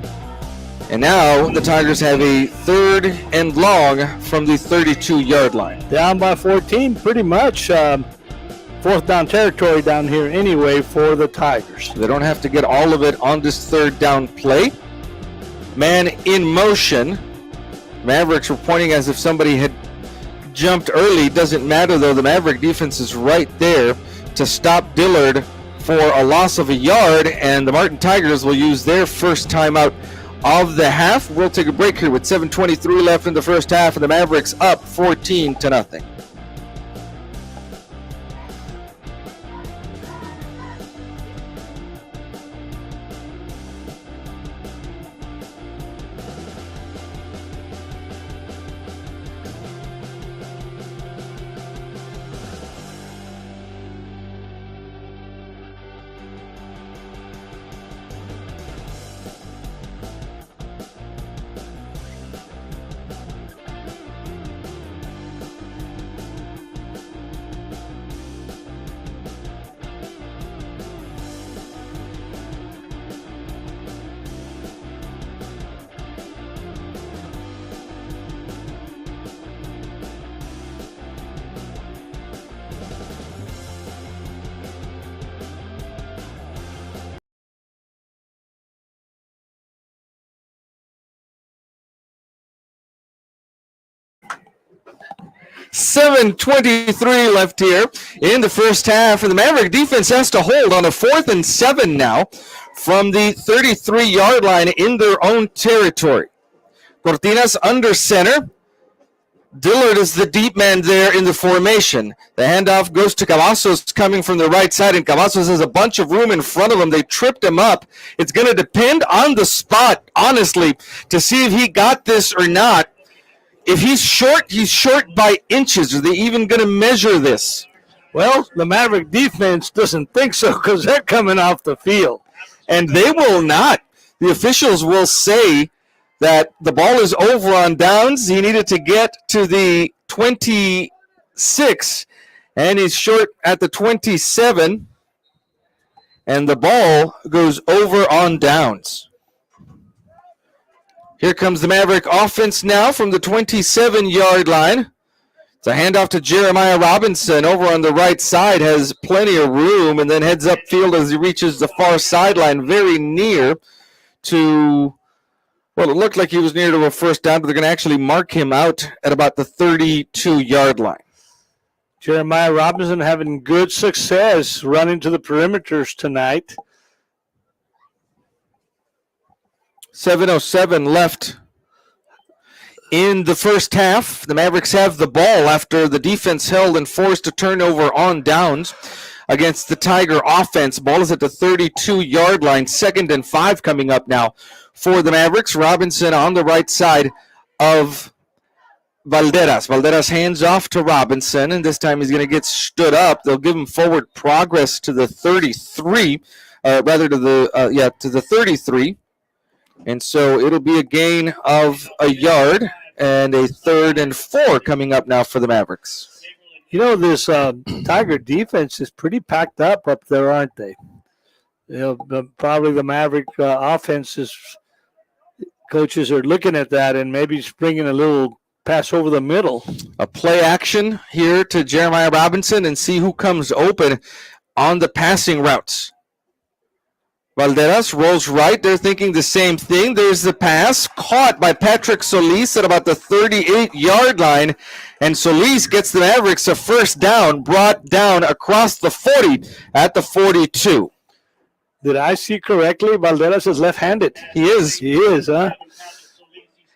And now the Tigers have a 3rd and long from the 32-yard line. Down by 14, pretty much. 4th down territory down here anyway for the Tigers. They don't have to get all of it on this 3rd down play. Man in motion. Mavericks were pointing as if somebody had jumped early. Doesn't matter, though. The Maverick defense is right there to stop Dillard for a loss of a yard, and the Martin Tigers will use their first timeout of the half. We'll take a break here with 7:23 left in the first half, and the Mavericks up 14-0. $7:23 left here in the first half, and the Maverick defense has to hold on a 4th and 7 now from the 33-yard line in their own territory. Cortinas under center. Dillard is the deep man there in the formation. The handoff goes to Cavazos coming from the right side, and Cavazos has a bunch of room in front of him. They tripped him up. It's going to depend on the spot, honestly, to see if he got this or not. If he's short by inches. Are they even going to measure this? Well, the Maverick defense doesn't think so because they're coming off the field. And they will not. The officials will say that the ball is over on downs. He needed to get to the 26, and he's short at the 27. And the ball goes over on downs. Here comes the Maverick offense now from the 27-yard line. It's a handoff to Jeremiah Robinson over on the right side, has plenty of room, and then heads upfield as he reaches the far sideline, very near to, well, it looked like he was near to a first down, but they're going to actually mark him out at about the 32-yard line. Jeremiah Robinson having good success running to the perimeters tonight. 7:07 left in the first half. The Mavericks have the ball after the defense held and forced a turnover on downs against the Tiger offense. Ball is at the 32-yard line. 2nd and 5 coming up now for the Mavericks. Robinson on the right side of Valderas. Valderas hands off to Robinson, and this time he's going to get stood up. They'll give him forward progress to the 33, to the 33. And so it'll be a gain of a yard and a 3rd and 4 coming up now for the Mavericks. You know, this Tiger defense is pretty packed up there, aren't they? You know, probably the Maverick offenses coaches are looking at that and maybe springing a little pass over the middle. A play action here to Jeremiah Robinson and see who comes open on the passing routes. Valderas rolls right. They're thinking the same thing. There's the pass caught by Patrick Solis at about the 38-yard line. And Solis gets the Mavericks a first down, brought down across the 40 at the 42. Did I see correctly? Valderas is left-handed. He is. He is, huh?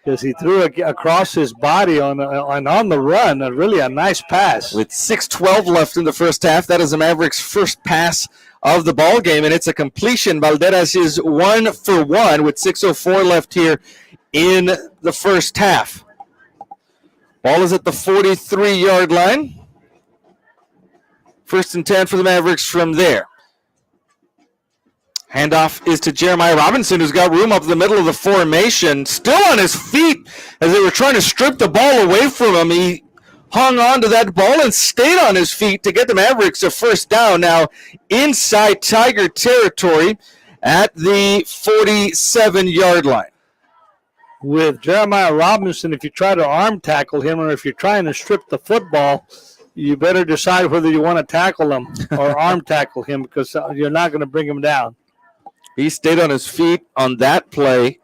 Because he threw it across his body on the run. Really a nice pass. With 6:12 left in the first half, that is the Mavericks' first pass of the ball game, and it's a completion. Valderas is 1 for 1 with 6:04 left here in the first half. Ball is at the 43-yard line. First and 10 for the Mavericks from there. Handoff is to Jeremiah Robinson, who's got room up the middle of the formation. Still on his feet as they were trying to strip the ball away from him. He hung on to that ball and stayed on his feet to get the Mavericks a first down. Now inside Tiger territory at the 47-yard line. With Jeremiah Robinson, if you try to arm tackle him or if you're trying to strip the football, you better decide whether you want to tackle him or arm tackle him, because you're not going to bring him down. He stayed on his feet on that play,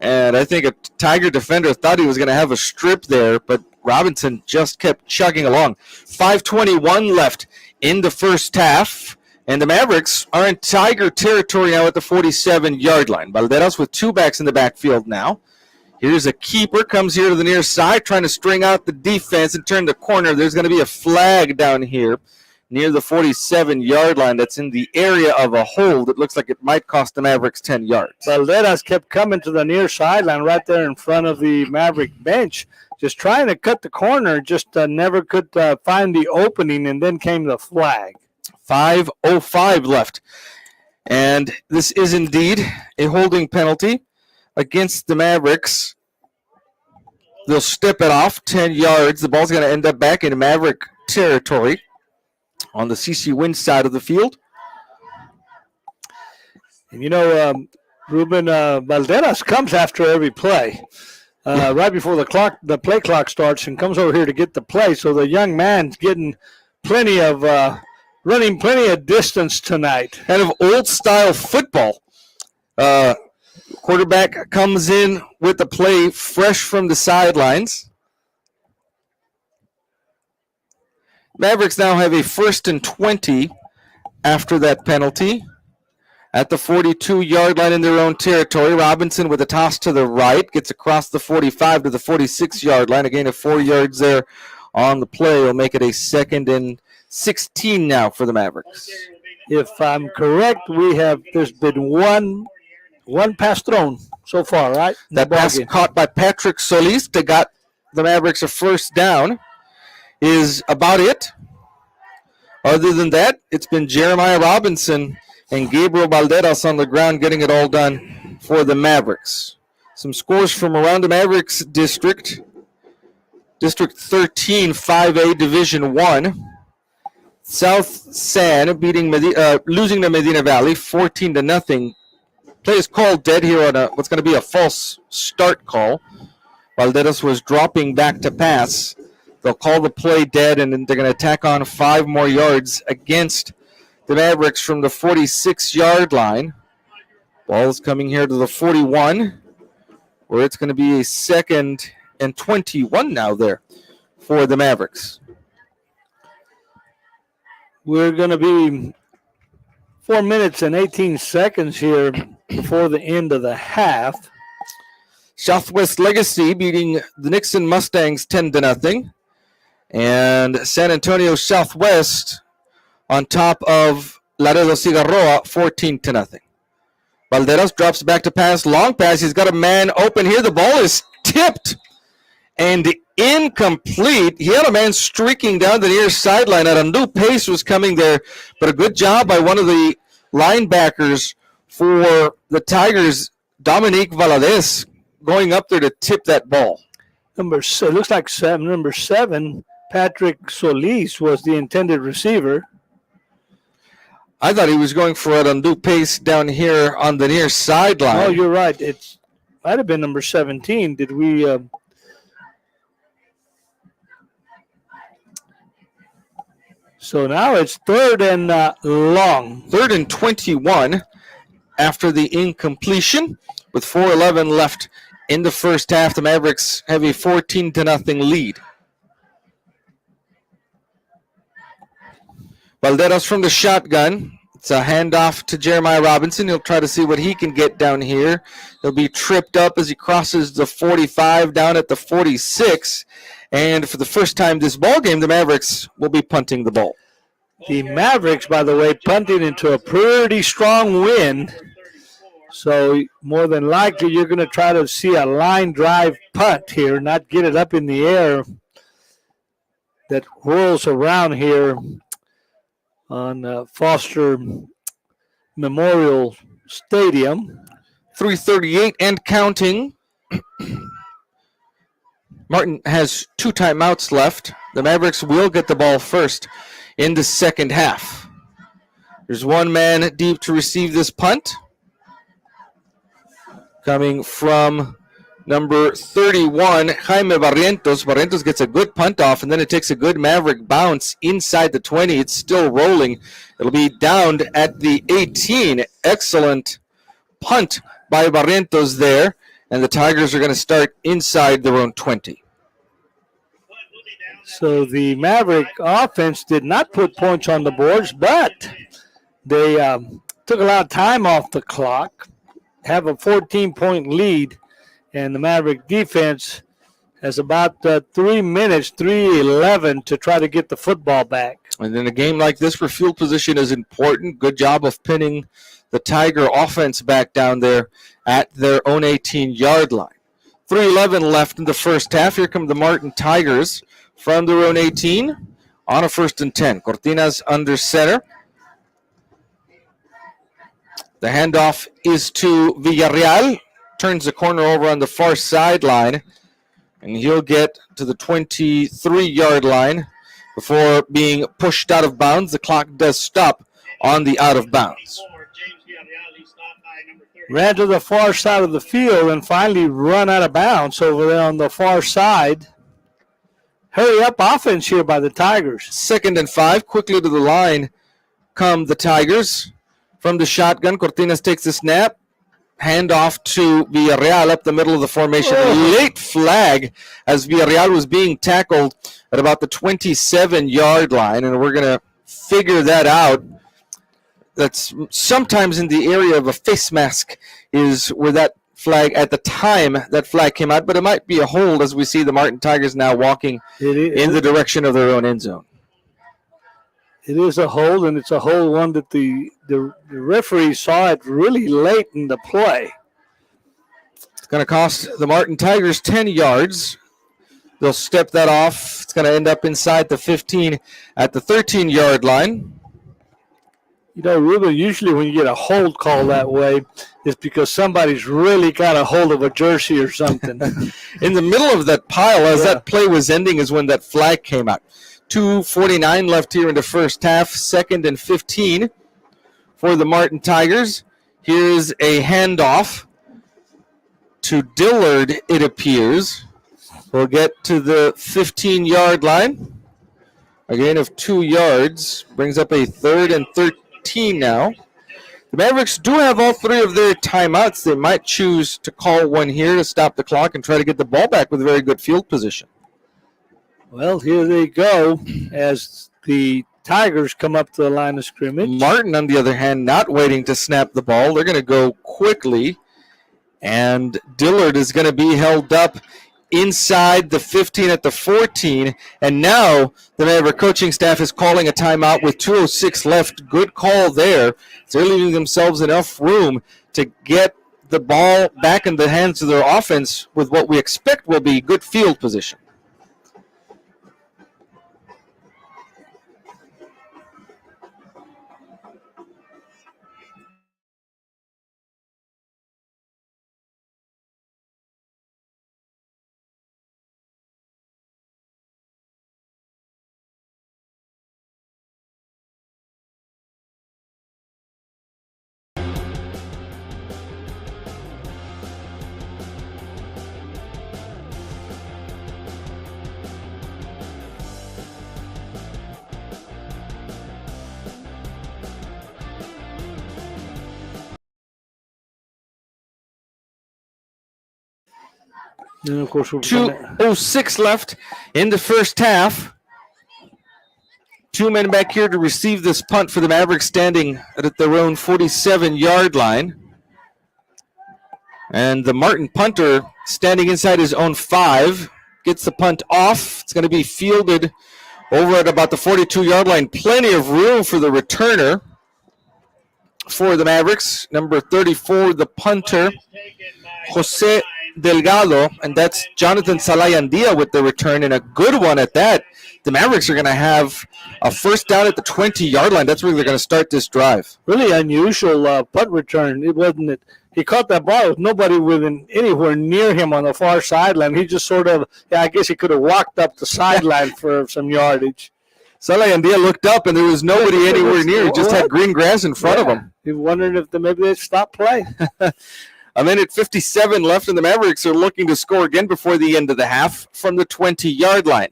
and I think a Tiger defender thought he was going to have a strip there, but Robinson just kept chugging along. 5:21 left in the first half, and the Mavericks are in Tiger territory now at the 47-yard line. Valderas with two backs in the backfield now. Here's a keeper, comes here to the near side, trying to string out the defense and turn the corner. There's going to be a flag down here near the 47-yard line that's in the area of a hold. It looks like it might cost the Mavericks 10 yards. Valderas kept coming to the near sideline right there in front of the Maverick bench, just trying to cut the corner, just never could find the opening, and then came the flag. 5:05 left. And this is indeed a holding penalty against the Mavericks. They'll step it off 10 yards. The ball's going to end up back in Maverick territory on the CC Winn side of the field. And Ruben Valderas comes after every play. Right before the play clock starts, and comes over here to get the play. So the young man's getting running plenty of distance tonight. Kind of old-style football. Quarterback comes in with the play fresh from the sidelines. Mavericks now have a 1st and 20 after that penalty at the 42-yard line in their own territory. Robinson with a toss to the right, gets across the 45 to the 46-yard line. A gain of 4 yards there on the play will make it a 2nd and 16 now for the Mavericks. If I'm correct, there's been one pass thrown so far, right? That pass caught by Patrick Solis that got the Mavericks a first down is about it. Other than that, it's been Jeremiah Robinson and Gabriel Valderas on the ground getting it all done for the Mavericks. Some scores from around the Mavericks district. District 13, 5A Division 1. South San losing to Medina Valley 14-0. Play is called dead here on what's going to be a false start call. Valderas was dropping back to pass. They'll call the play dead, and then they're going to tack on 5 more yards against the Mavericks from the 46-yard line. Ball is coming here to the 41, where it's going to be a 2nd and 21 now there for the Mavericks. We're going to be 4 minutes and 18 seconds here before the end of the half. Southwest Legacy beating the Nixon Mustangs 10-0. And San Antonio Southwest on top of Laredo Cigarroa 14-0. Valderas drops back to pass. Long pass. He's got a man open here. The ball is tipped and incomplete. He had a man streaking down the near sideline. At undue pace was coming there, but a good job by one of the linebackers for the Tigers, Dominique Valadez, going up there to tip that ball. It looks like number 7, Patrick Solis, was the intended receiver. I thought he was going for an undue pace down here on the near sideline. Oh, you're right. It might have been number 17. Did we... So now it's 3rd and long. 3rd and 21 after the incompletion with 4:11 left in the first half. The Mavericks have a 14-0 lead. Valderas from the shotgun It's a handoff to Jeremiah Robinson. He'll try to see what he can get down here. He'll be tripped up as he crosses the 45 down at the 46. And for the first time this ball game, the Mavericks will be punting the ball. The Mavericks, by the way, punting into a pretty strong wind. So more than likely you're going to try to see a line drive punt here, not get it up in the air that whirls around here on Foster Memorial Stadium. 3:38 and counting. Martin has 2 timeouts left. The Mavericks will get the ball first in the second half. There's one man deep to receive this punt. Coming from number 31, Jaime Barrientos. Barrientos gets a good punt off, and then it takes a good Maverick bounce inside the 20. It's still rolling. It'll be downed at the 18. Excellent punt by Barrientos there, and the Tigers are going to start inside their own 20. So the Maverick offense did not put points on the boards, but they took a lot of time off the clock, have a 14-point lead, and the Maverick defense has about 3 minutes, 3:11 to try to get the football back. And in a game like this where field position is important, good job of pinning the Tiger offense back down there at their own 18-yard line. 3:11 left in the first half. Here come the Martin Tigers from their own 18 on a 1st and 10. Cortinas under center. The handoff is to Villarreal. Turns the corner over on the far sideline, and he'll get to the 23-yard line before being pushed out of bounds. The clock does stop on the out of bounds. Ran to the far side of the field and finally run out of bounds over there on the far side. Hurry up offense here by the Tigers. 2nd and 5. Quickly to the line come the Tigers. From the shotgun, Cortinas takes the snap. Hand off to Villarreal up the middle of the formation. Late flag as Villarreal was being tackled at about the 27-yard line, and we're going to figure that out. That's sometimes in the area of a face mask is where that flag, at the time that flag came out, but it might be a hold as we see the Martin Tigers now walking in the direction of their own end zone. It is a hold, and it's a hold one that the referee saw it really late in the play. It's going to cost the Martin Tigers 10 yards. They'll step that off. It's going to end up inside the 15 at the 13-yard line. You know, Ruben, usually when you get a hold call that way, it's because somebody's really got a hold of a jersey or something. In the middle of that pile, as that play was ending, is when that flag came out. 2:49 left here in the first half. 2nd and 15 for the Martin Tigers. Here's a handoff to Dillard, it appears. We'll get to the 15-yard line. A gain of 2 yards. Brings up a 3rd and 13 now. The Mavericks do have all 3 of their timeouts. They might choose to call one here to stop the clock and try to get the ball back with very good field position. Well, here they go as the Tigers come up to the line of scrimmage. Martin, on the other hand, not waiting to snap the ball. They're going to go quickly, and Dillard is going to be held up inside the 15 at the 14, and now the Maverick coaching staff is calling a timeout with 2:06 left. Good call there. They're leaving themselves enough room to get the ball back in the hands of their offense with what we expect will be good field position. And of course, 2:06 left in the first half. 2 men back here to receive this punt for the Mavericks, standing at their own 47-yard line. And the Martin punter standing inside his own 5 gets the punt off. It's going to be fielded over at about the 42-yard line. Plenty of room for the returner for the Mavericks. Number 34, the punter, Jose Delgado, and that's Jonathan Salayandia with the return, and a good one at that. The Mavericks are going to have a first down at the 20-yard line. That's where they're going to start this drive. Really unusual punt return. It wasn't it. He caught that ball with nobody anywhere near him on the far sideline. He just sort of, I guess he could have walked up the sideline for some yardage. Salayandia looked up, and there was nobody anywhere near. He just had green grass in front of him. He wondered if maybe they'd stop play. A minute 57 left, and the Mavericks are looking to score again before the end of the half from the 20-yard line.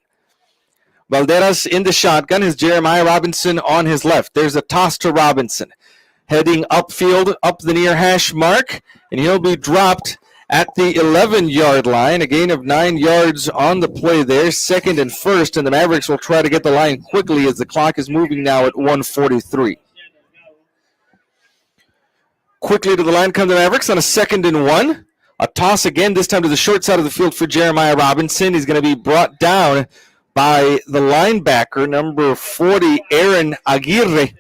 Valderas in the shotgun has Jeremiah Robinson on his left. There's a toss to Robinson. Heading upfield, up the near hash mark, and he'll be dropped at the 11-yard line. A gain of 9 yards on the play there, second and first, and the Mavericks will try to get the line quickly as the clock is moving now at 1:43. Quickly to the line come the Mavericks on a 2nd and 1. A toss again, this time to the short side of the field for Jeremiah Robinson. He's going to be brought down by the linebacker, number 40, Aaron Aguirre.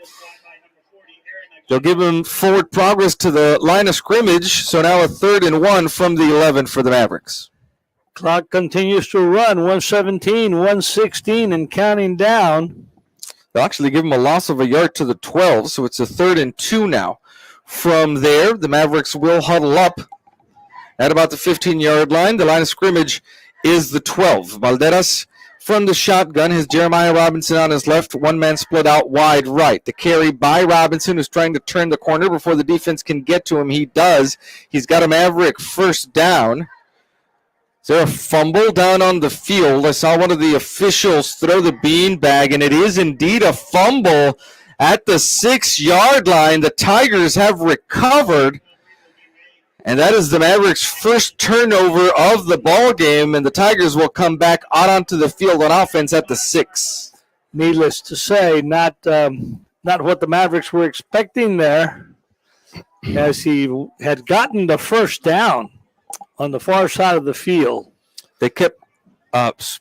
They'll give him forward progress to the line of scrimmage, so now a 3rd and 1 from the 11 for the Mavericks. Clock continues to run, 1:17, 1:16, and counting down. They'll actually give him a loss of a yard to the 12, so it's a 3rd and 2 now. From there, the Mavericks will huddle up at about the 15-yard line. The line of scrimmage is the 12. Valderas from the shotgun has Jeremiah Robinson on his left. One man split out wide right. The carry by Robinson, who's trying to turn the corner before the defense can get to him. He does. He's got a Maverick first down. Is there a fumble down on the field? I saw one of the officials throw the beanbag, and it is indeed a fumble at the 6-yard line. The Tigers have recovered, and that is the Mavericks' first turnover of the ball game, and the Tigers will come back out onto the field on offense at the 6. Needless to say, not what the Mavericks were expecting there, as he had gotten the first down on the far side of the field. They kept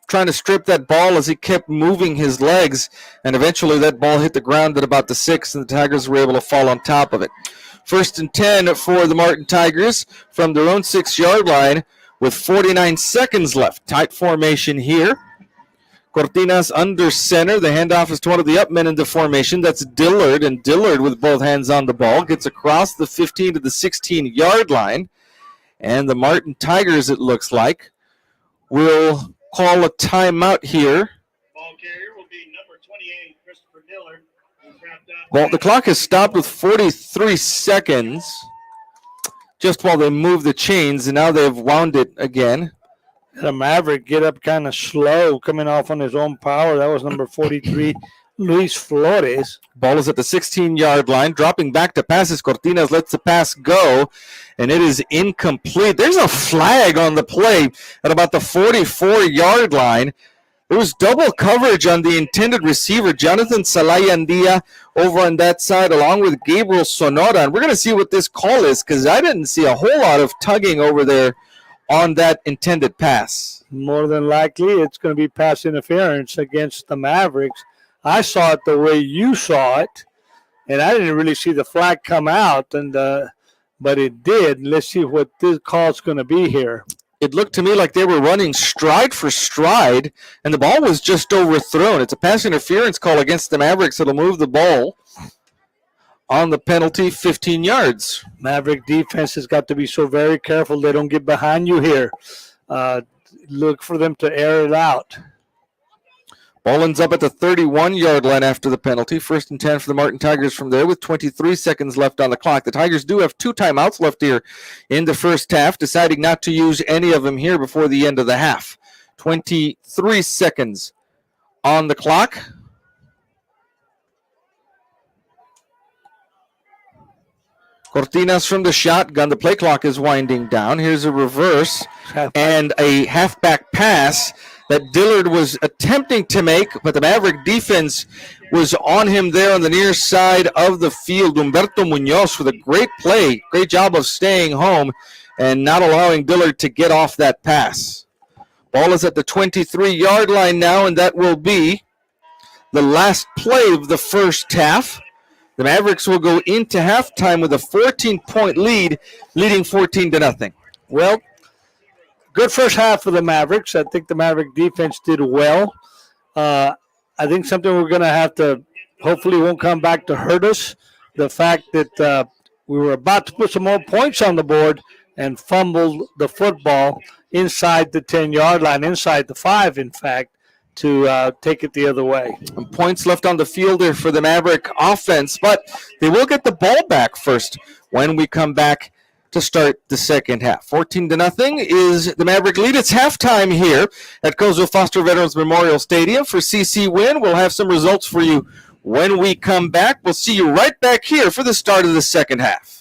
trying to strip that ball as he kept moving his legs, and eventually that ball hit the ground at about the 6, and the Tigers were able to fall on top of it. 1st and 10 for the Martin Tigers from their own 6-yard line with 49 seconds left. Tight formation here. Cortinas under center. The handoff is to one of the up men in the formation. That's Dillard, and Dillard with both hands on the ball gets across the 15 to the 16-yard line. And the Martin Tigers, it looks like, will call a timeout here. Ball carrier will be number 28, Christopher Dillard. Well, the clock has stopped with 43 seconds just while they move the chains, and now they've wound it again. The Maverick get up kind of slow, coming off on his own power. That was number 43, Luis Flores. Ball is at the 16-yard line, dropping back to passes. Cortinas lets the pass go, and it is incomplete. There's a flag on the play at about the 44-yard line. There was double coverage on the intended receiver, Jonathan Salayandia, over on that side, along with Gabriel Sonora. And we're going to see what this call is, because I didn't see a whole lot of tugging over there on that intended pass. More than likely, it's going to be pass interference against the Mavericks. I saw it the way you saw it, and I didn't really see the flag come out, but it did. Let's see what this call is going to be here. It looked to me like they were running stride for stride, and the ball was just overthrown. It's a pass interference call against the Mavericks. It'll move the ball on the penalty 15 yards. Maverick defense has got to be so very careful they don't get behind you here. Look for them to air it out. Ball ends up at the 31-yard line after the penalty. 1st and 10 for the Martin Tigers from there with 23 seconds left on the clock. The Tigers do have 2 timeouts left here in the first half, deciding not to use any of them here before the end of the half. 23 seconds on the clock. Cortinas from the shotgun. The play clock is winding down. Here's a reverse and a halfback pass that Dillard was attempting to make, but the Maverick defense was on him there on the near side of the field. Humberto Munoz with a great play, great job of staying home and not allowing Dillard to get off that pass. Ball is at the 23-yard line now, and that will be the last play of the first half. The Mavericks will go into halftime with a 14-point lead, leading 14-0. Well, good first half for the Mavericks. I think the Maverick defense did well. I think something we're going to have to hopefully won't come back to hurt us. The fact that we were about to put some more points on the board and fumbled the football inside the 10-yard line, inside the 5, in fact, to take it the other way. And points left on the field there for the Maverick offense, but they will get the ball back first when we come back to start the second half. 14-0 is the Maverick lead. It's halftime here at Coastal Foster Veterans Memorial Stadium for CC Winn. We'll have some results for you when we come back. We'll see you right back here for the start of the second half.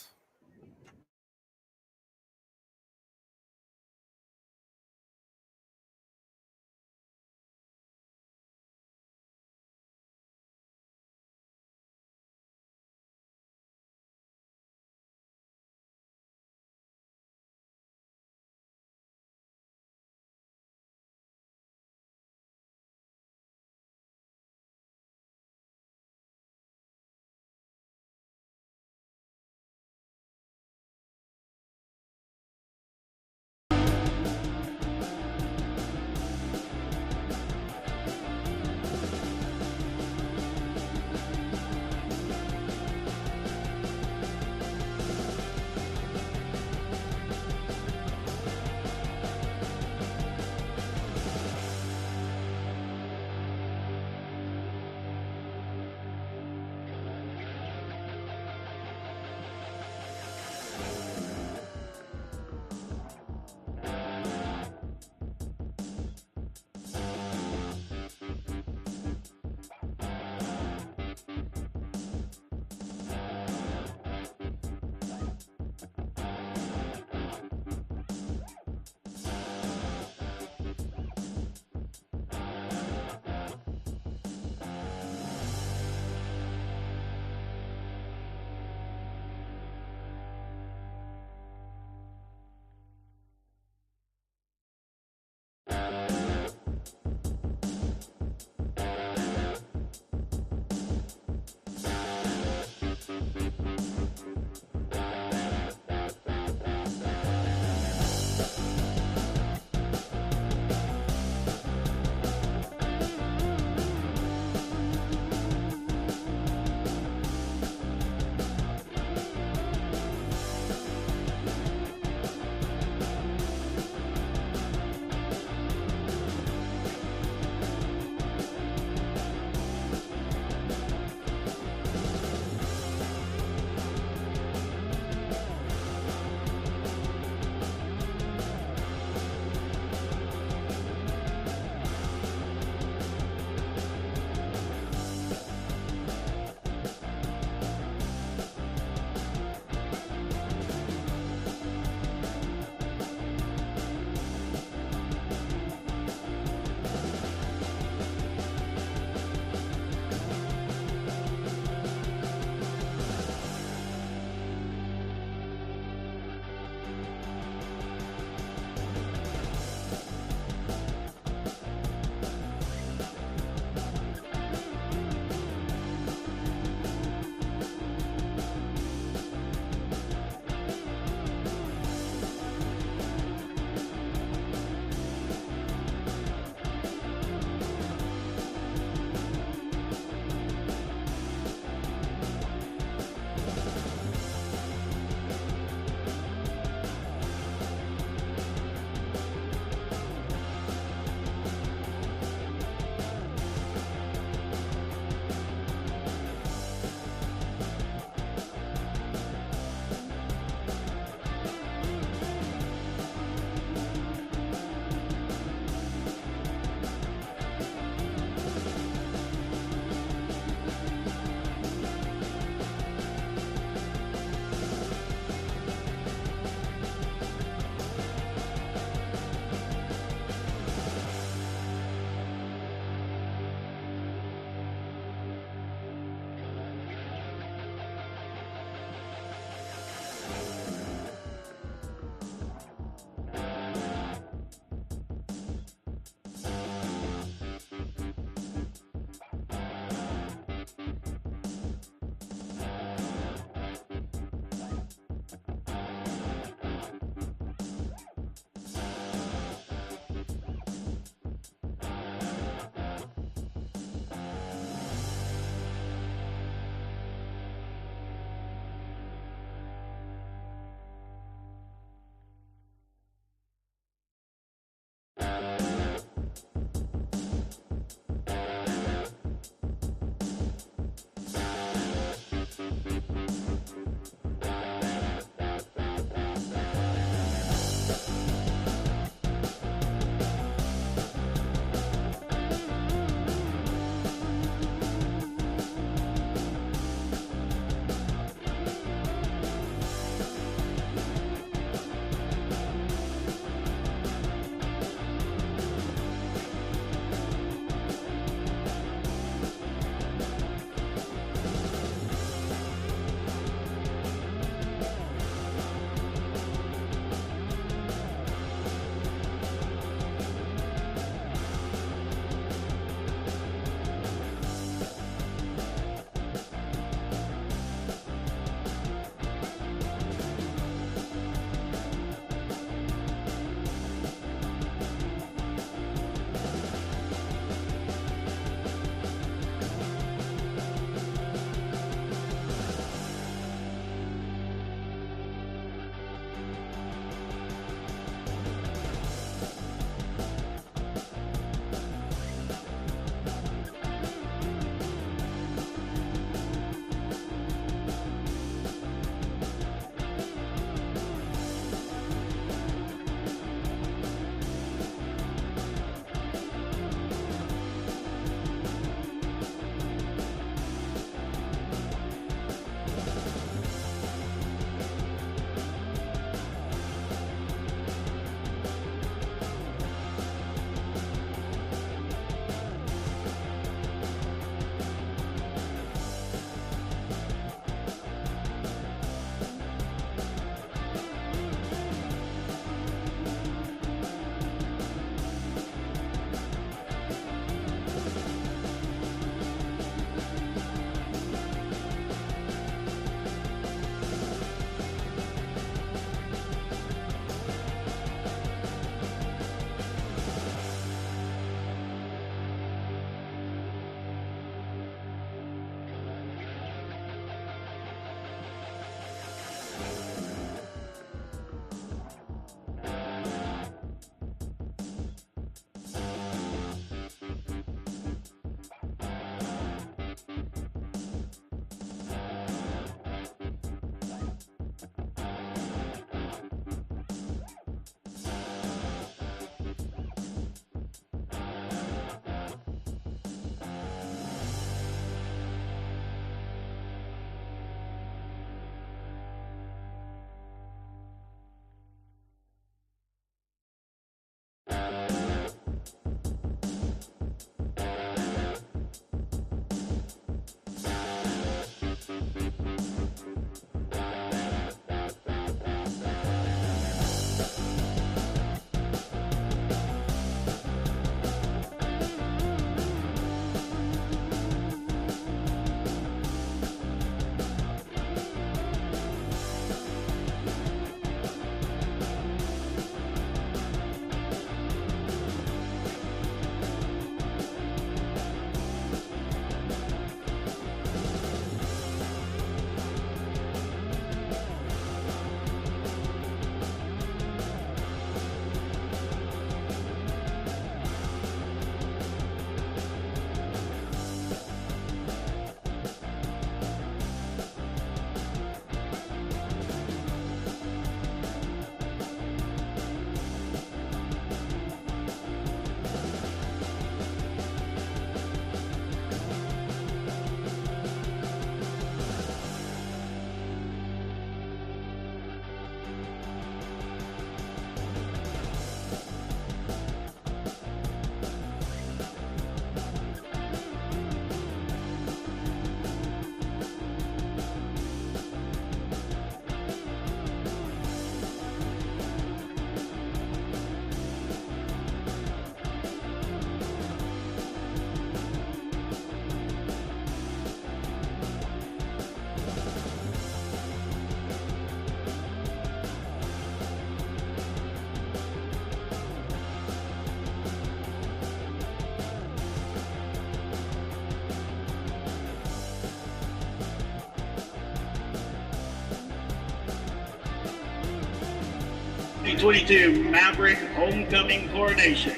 2022 Maverick Homecoming Coronation.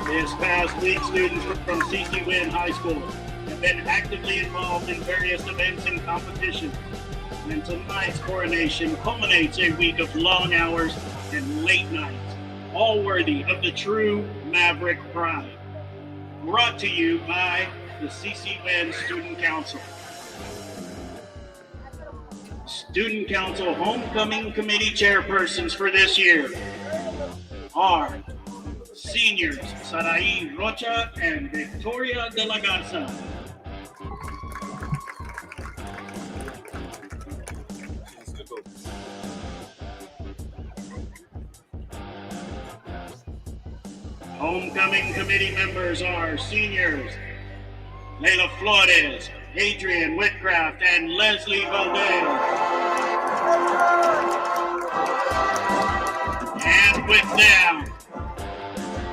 This past week, students from CC Winn High School have been actively involved in various events and competitions. And tonight's coronation culminates a week of long hours and late nights, all worthy of the true Maverick pride. Brought to you by the CC Winn Student Council. Student Council Homecoming Committee chairpersons for this year are seniors Sarai Rocha and Victoria de la Garza. Homecoming Committee members are seniors Leila Flores, Adrian Whitcraft, and Leslie Valdez. And with them,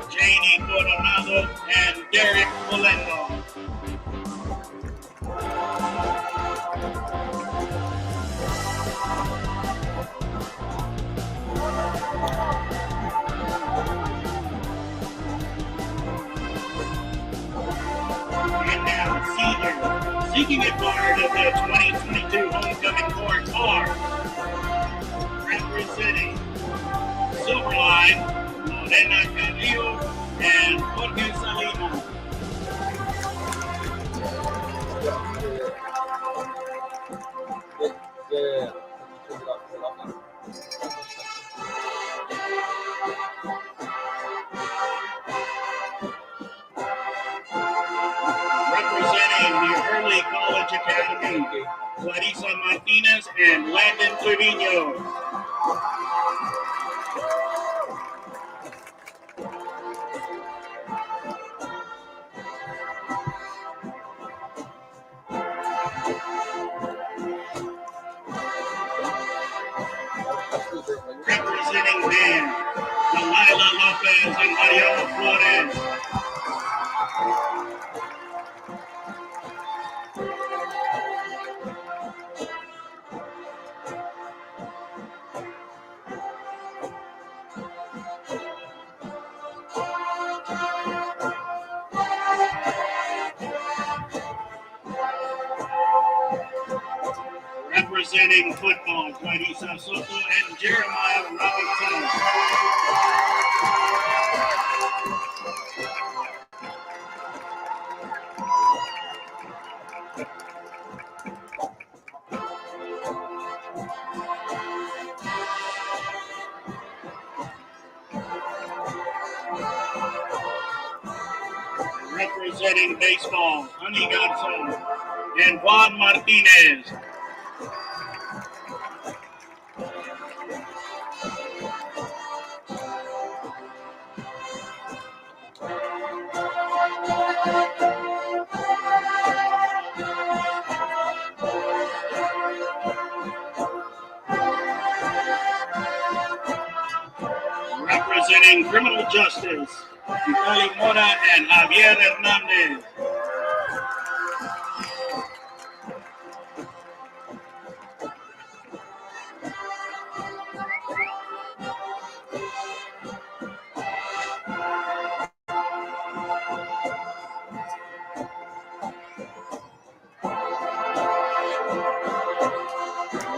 Janie Coronado and Derek Polendo. And now, seniors seeking a part of the 2022 Homecoming Courts are representing Silverline, Lorena Carrillo, and Jorge Salinas. Representing the Early College Academy, Clarissa Martinez and Landon Trevino. Representing men, Delilah Lopez and Mariano Flores. Representing football, Clarissa Soto and Jeremiah Robinson. Representing baseball, Honey Gonzalez and Juan Martinez. Representing criminal justice, Vitali Mora and Javier Hernandez.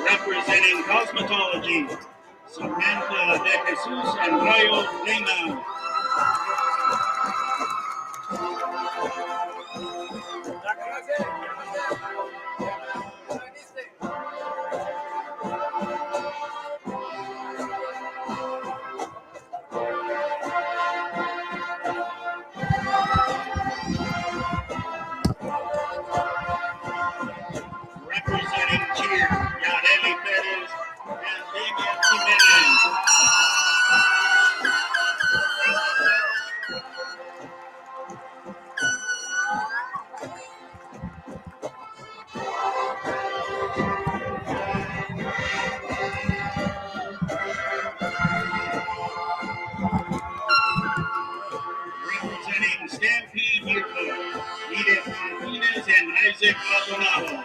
Representing cosmetology, Samantha de Jesus and Rayo Reina. Representing Stampede Yearbook, Edith Martinez and Isaac Maldonado.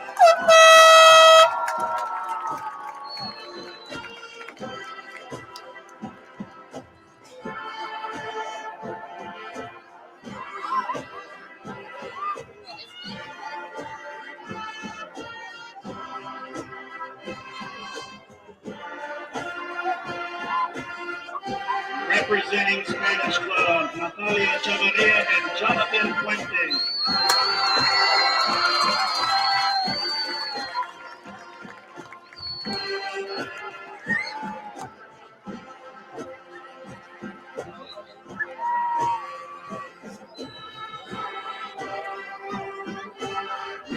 Representing Spanish Club, Natalia Chavarria and Jonathan Fuentes.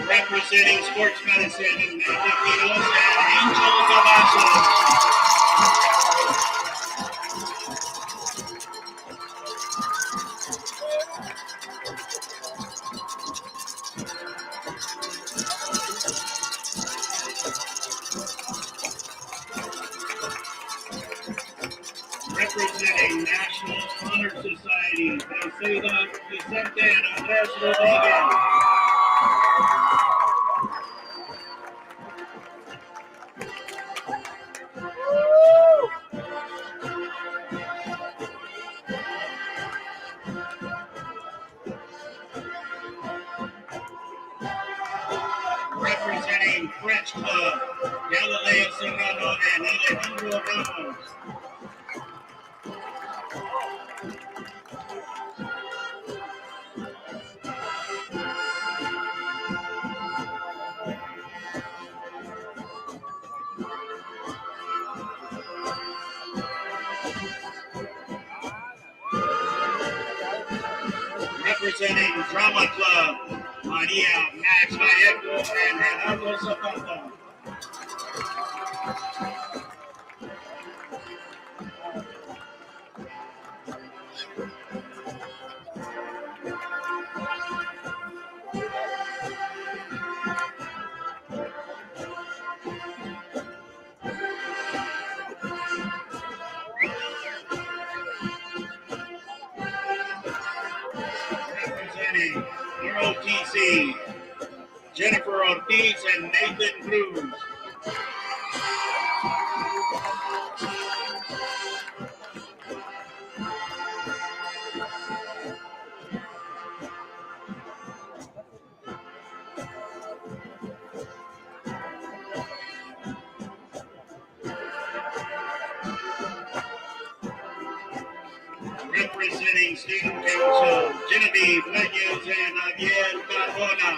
Representing Sports Medicine, Amanda Quiros and Angel Cavazos. Representing National Honor Society, Presida Vicente and Andres Rodriguez. Representing French Club, Galileo Serrano and Alejandro Ramos. Representing Drama Club, Maria Max Vallejo and Gerardo Zapata. Representing ROTC, Jennifer Ortiz and Nathan Cruz. Representing Student Council, Genevieve Reyes and Javier Cardona.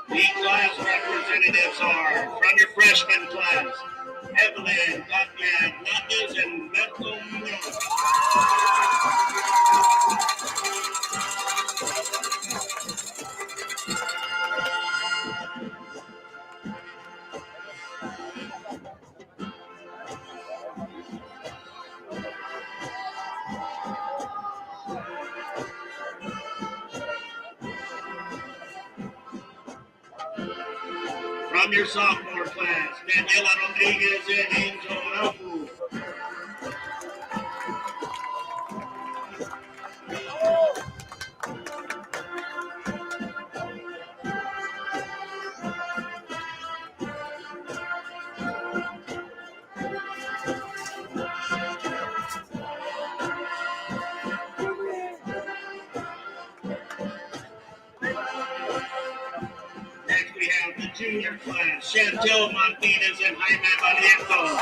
The class representatives are from your freshman class, Evelyn Tatiana Hernandez and Beto Munoz. From your sophomore class, Daniela Rodriguez and Angel Rafu. Next we have the junior class, Chantel Martinez and Jaime Barrientos.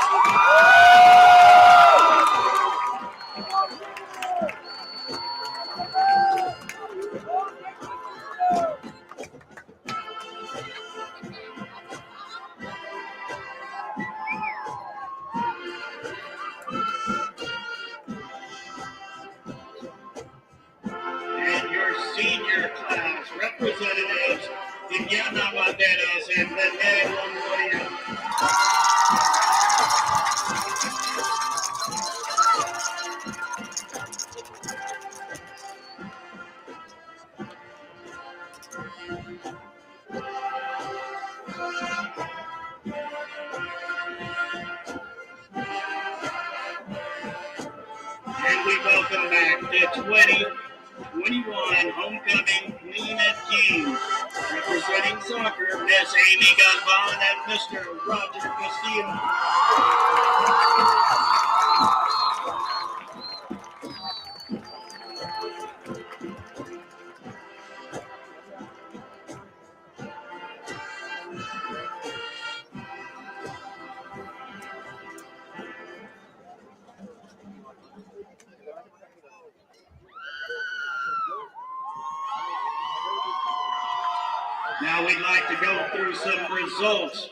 And your senior class, class representatives, Indiana Banderas and René Longoria. And we welcome back the 2021 homecoming Queen and King. Representing soccer, Miss Amy Galvan and Mr. Roger Castillo. Now we'd like to go through some results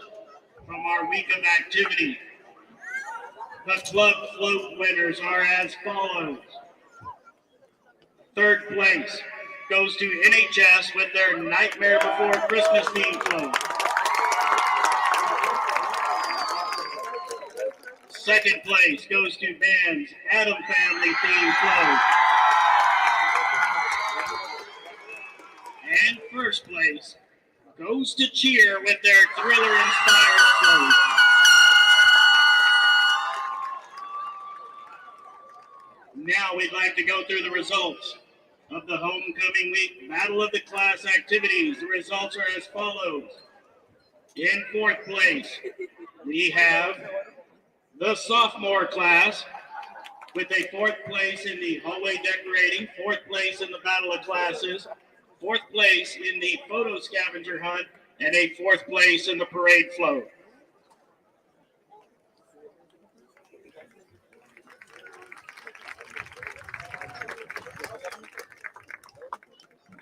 from our week of activity. The club float winners are as follows. Third place goes to NHS with their Nightmare Before Christmas theme float. Second place goes to Van's Adam Family theme float. And first place goes to Cheer with their Thriller-inspired float. Now we'd like to go through the results of the Homecoming Week Battle of the Class activities. The results are as follows. In fourth place, we have the sophomore class with a fourth place in the hallway decorating, fourth place in the Battle of Classes, fourth place in the photo scavenger hunt, and a fourth place in the parade float.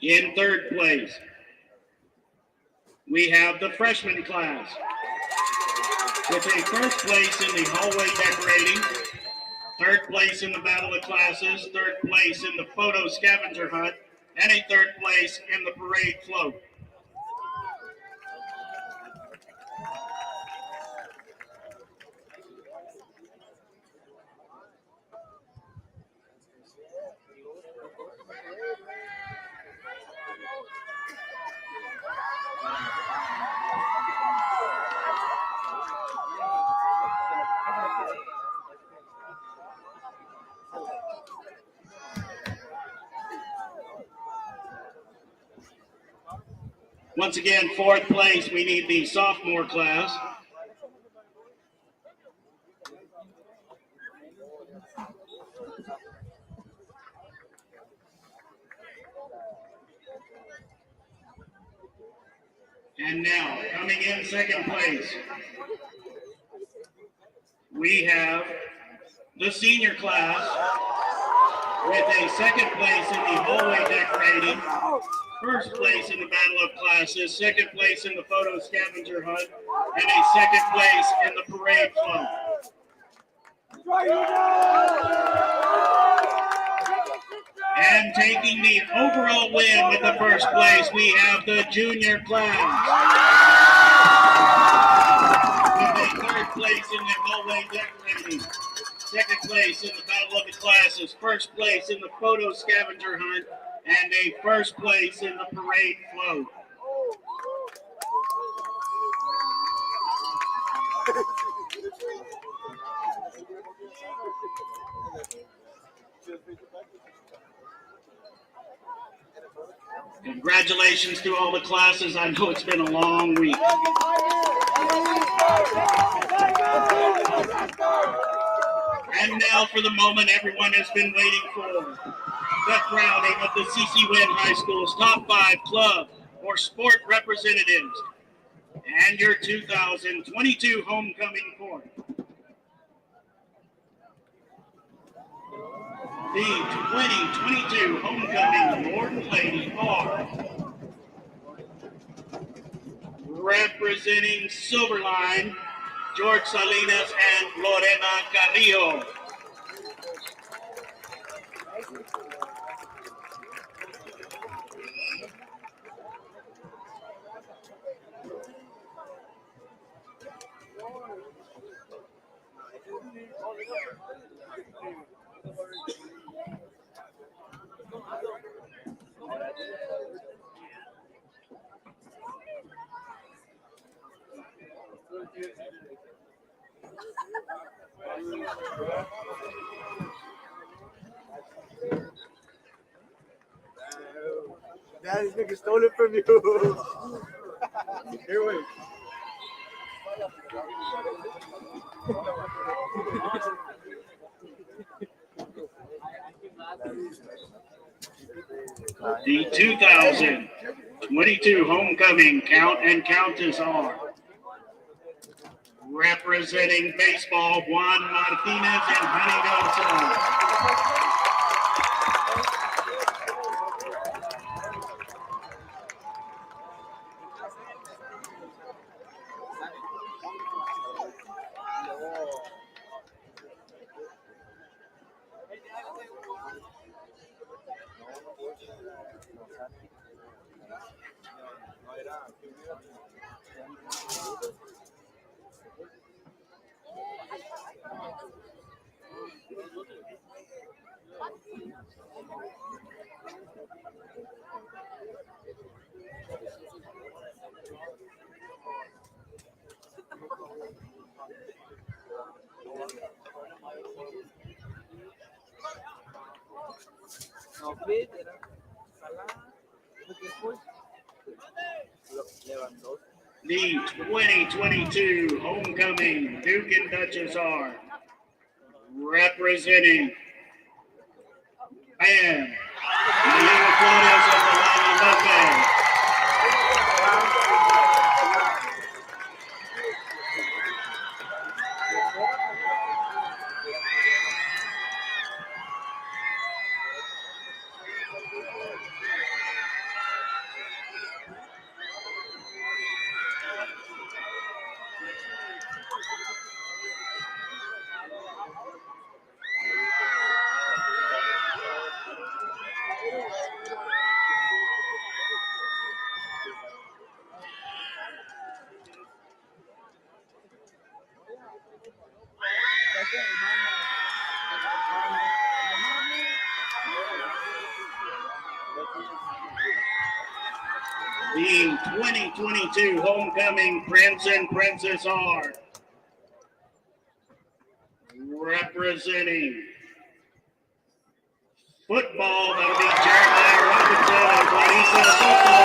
In third place, we have the freshman class with a first place in the hallway decorating, third place in the Battle of Classes, third place in the photo scavenger hunt, and a third place in the parade float. Once again, fourth place, we need the sophomore class. And now, coming in second place, we have the senior class with a second place in the hallway decorating, first place in the Battle of Classes, second place in the photo scavenger hunt, and a second place in the parade float. And taking the overall win with the first place, we have the junior class. With a third place in the hallway decorating, second place in the Battle of the Classes, first place in the photo scavenger hunt, and a first place in the parade float. Congratulations to all the classes. I know it's been a long week. And now for the moment everyone has been waiting for. The crowning of the CC Winn High School's top 5 club or sport representatives and your 2022 homecoming court. The 2022 homecoming Lord and Lady are representing Silverline, George Salinas and Lorena Carrillo. Dad, this nigga stole it from you. Here, wait. The 2022 homecoming count and countess are representing baseball, Juan Martinez and Honey Gonzalez. The 2022 homecoming Duke and Duchess are representing Bam, the young Floridas of the Lady Buffet. The 2022 homecoming Prince and Princess are representing football. That'll be Jeremiah Robinson and Clarissa Soto.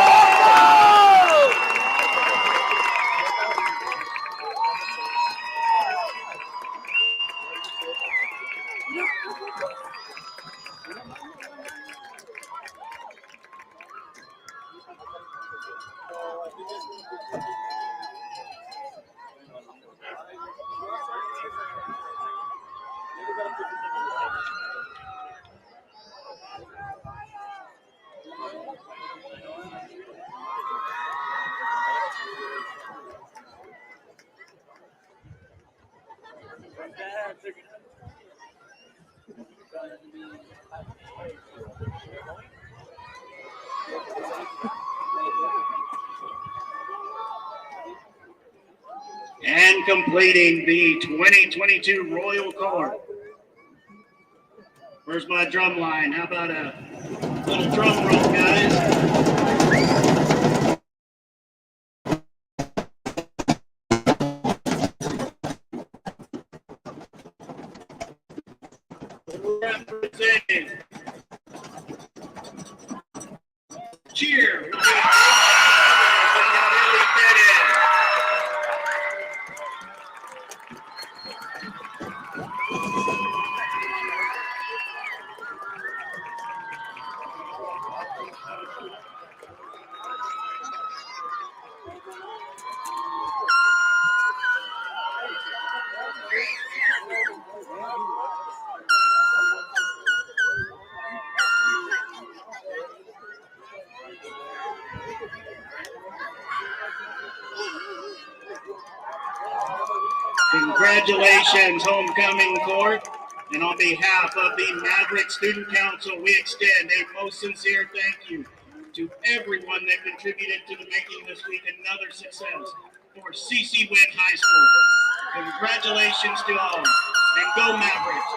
And completing the 2022 Royal Court. Where's my drum line? How about a little drum roll, guys? Representing. Cheer. Congratulations, homecoming court. And on behalf of the Mavericks Student Council, we extend a most sincere thank you to everyone that contributed to the making this week another success for CC Winn High School. Congratulations to all, and go Mavericks.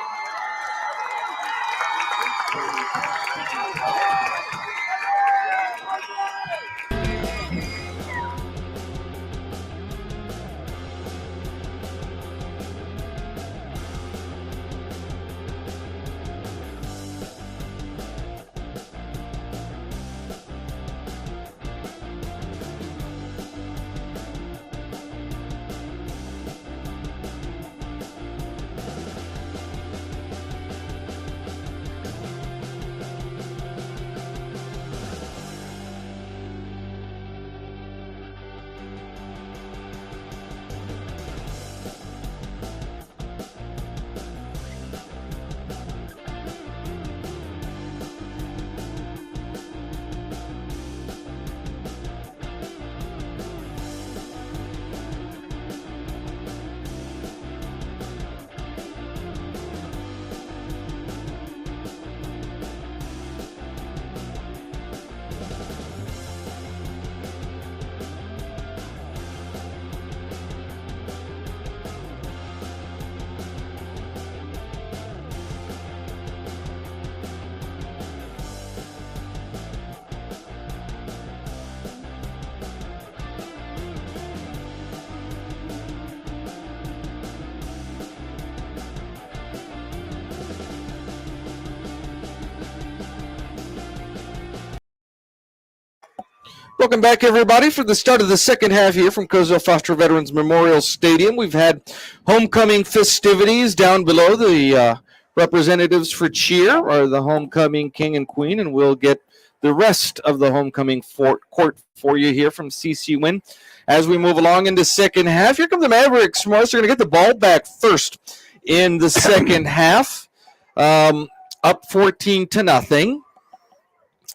Welcome back, everybody, for the start of the second half here from Cozumel Foster Veterans Memorial Stadium. We've had homecoming festivities down below. The representatives for cheer are the homecoming king and queen, and we'll get the rest of the homecoming court for you here from CC Winn. As we move along into second half, here come the Mavericks. Morris are going to get the ball back first in the second half, up 14-0.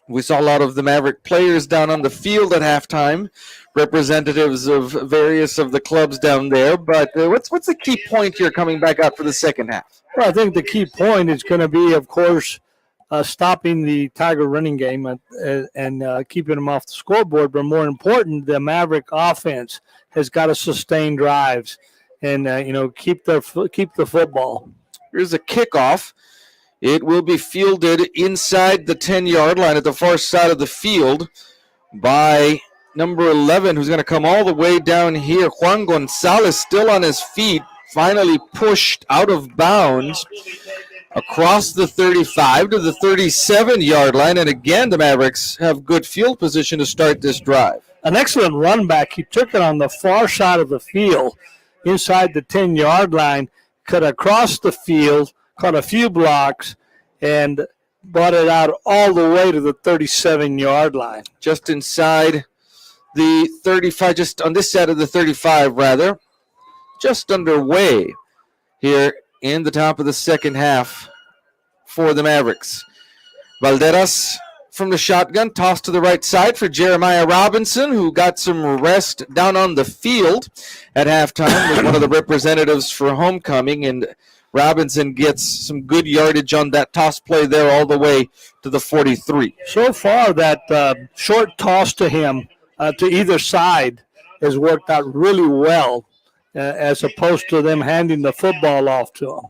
We saw a lot of the Maverick players down on the field at halftime, representatives of various of the clubs down there. But what's the key point here coming back out for the second half? Well, I think the key point is going to be, of course, stopping the Tiger running game and keeping them off the scoreboard. But more important, the Maverick offense has got to sustain drives and keep the football. Here's a kickoff. It will be fielded inside the 10-yard line at the far side of the field by number 11, who's going to come all the way down here. Juan Gonzalez still on his feet, finally pushed out of bounds across the 35 to the 37-yard line. And again, the Mavericks have good field position to start this drive. An excellent run back. He took it on the far side of the field, inside the 10-yard line, cut across the field, caught a few blocks, and brought it out all the way to the 37-yard line. Just inside the 35, just on this side of the 35, rather. Just underway here in the top of the second half for the Mavericks. Valderas from the shotgun, tossed to the right side for Jeremiah Robinson, who got some rest down on the field at halftime with one of the representatives for homecoming, and Robinson gets some good yardage on that toss play there all the way to the 43. So far, that short toss to him to either side has worked out really well as opposed to them handing the football off to him.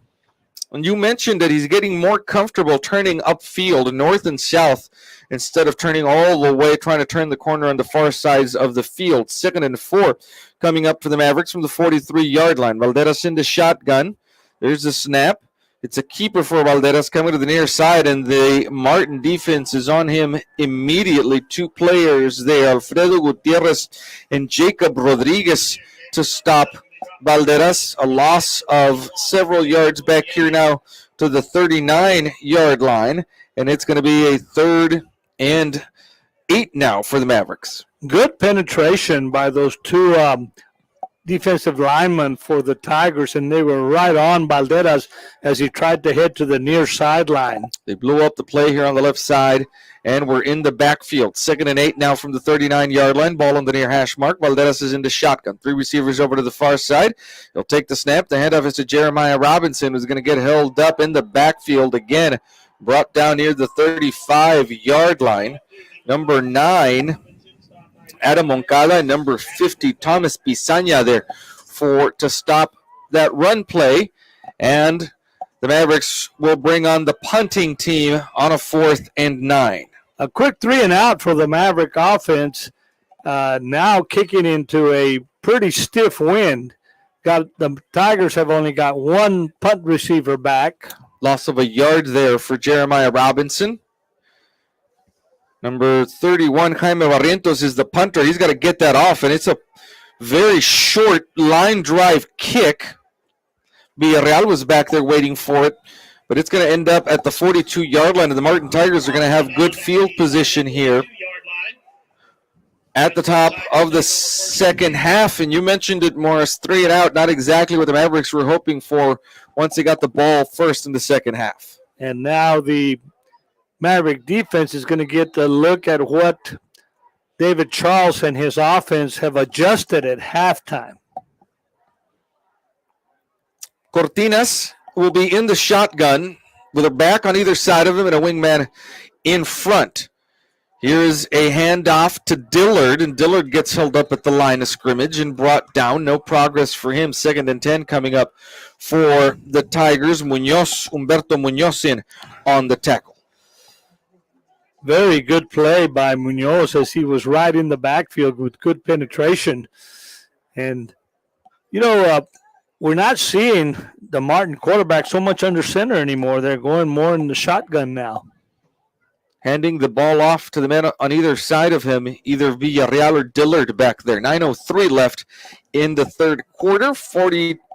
And you mentioned that he's getting more comfortable turning upfield, north and south, instead of turning all the way, trying to turn the corner on the far sides of the field. 2nd and 4 coming up for the Mavericks from the 43-yard line. Valderas in the shotgun. There's the snap. It's a keeper for Valderas coming to the near side, and the Martin defense is on him immediately. 2 players there, Alfredo Gutierrez and Jacob Rodriguez, to stop Valderas. A loss of several yards back here now to the 39-yard line, and it's going to be a 3rd and 8 now for the Mavericks. Good penetration by those 2 defensive linemen for the Tigers, and they were right on Valderas as he tried to head to the near sideline. They blew up the play here on the left side, and we're in the backfield. 2nd and 8 now from the 39-yard line. Ball on the near hash mark. Valderas is into shotgun. 3 receivers over to the far side. He'll take the snap. The handoff is to Jeremiah Robinson, who's going to get held up in the backfield again. Brought down near the 35-yard line. Number 9, Adam Moncada, and number 50, Thomas Pisagna there to stop that run play. And the Mavericks will bring on the punting team on a 4th and 9. A quick 3 and out for the Maverick offense. Now kicking into a pretty stiff wind. The Tigers have only got 1 punt receiver back. Loss of a yard there for Jeremiah Robinson. Number 31, Jaime Barrientos, is the punter. He's got to get that off, and it's a very short line drive kick. Villarreal was back there waiting for it, but it's going to end up at the 42-yard line, and the Martin Tigers are going to have good field position here. at the top of the second half. And you mentioned it, Morris, 3 and out, not exactly what the Mavericks were hoping for once they got the ball first in the second half. And now the Maverick defense is going to get a look at what David Charles and his offense have adjusted at halftime. Cortinas will be in the shotgun with a back on either side of him and a wingman in front. Here's a handoff to Dillard, and Dillard gets held up at the line of scrimmage and brought down. No progress for him. 2nd and 10 coming up for the Tigers. Humberto Munoz in on the tackle. Very good play by Munoz as he was right in the backfield with good penetration. And, we're not seeing the Martin quarterback so much under center anymore. They're going more in the shotgun now. Handing the ball off to the man on either side of him, either Villarreal or Dillard back there. 9:03 left in the third quarter.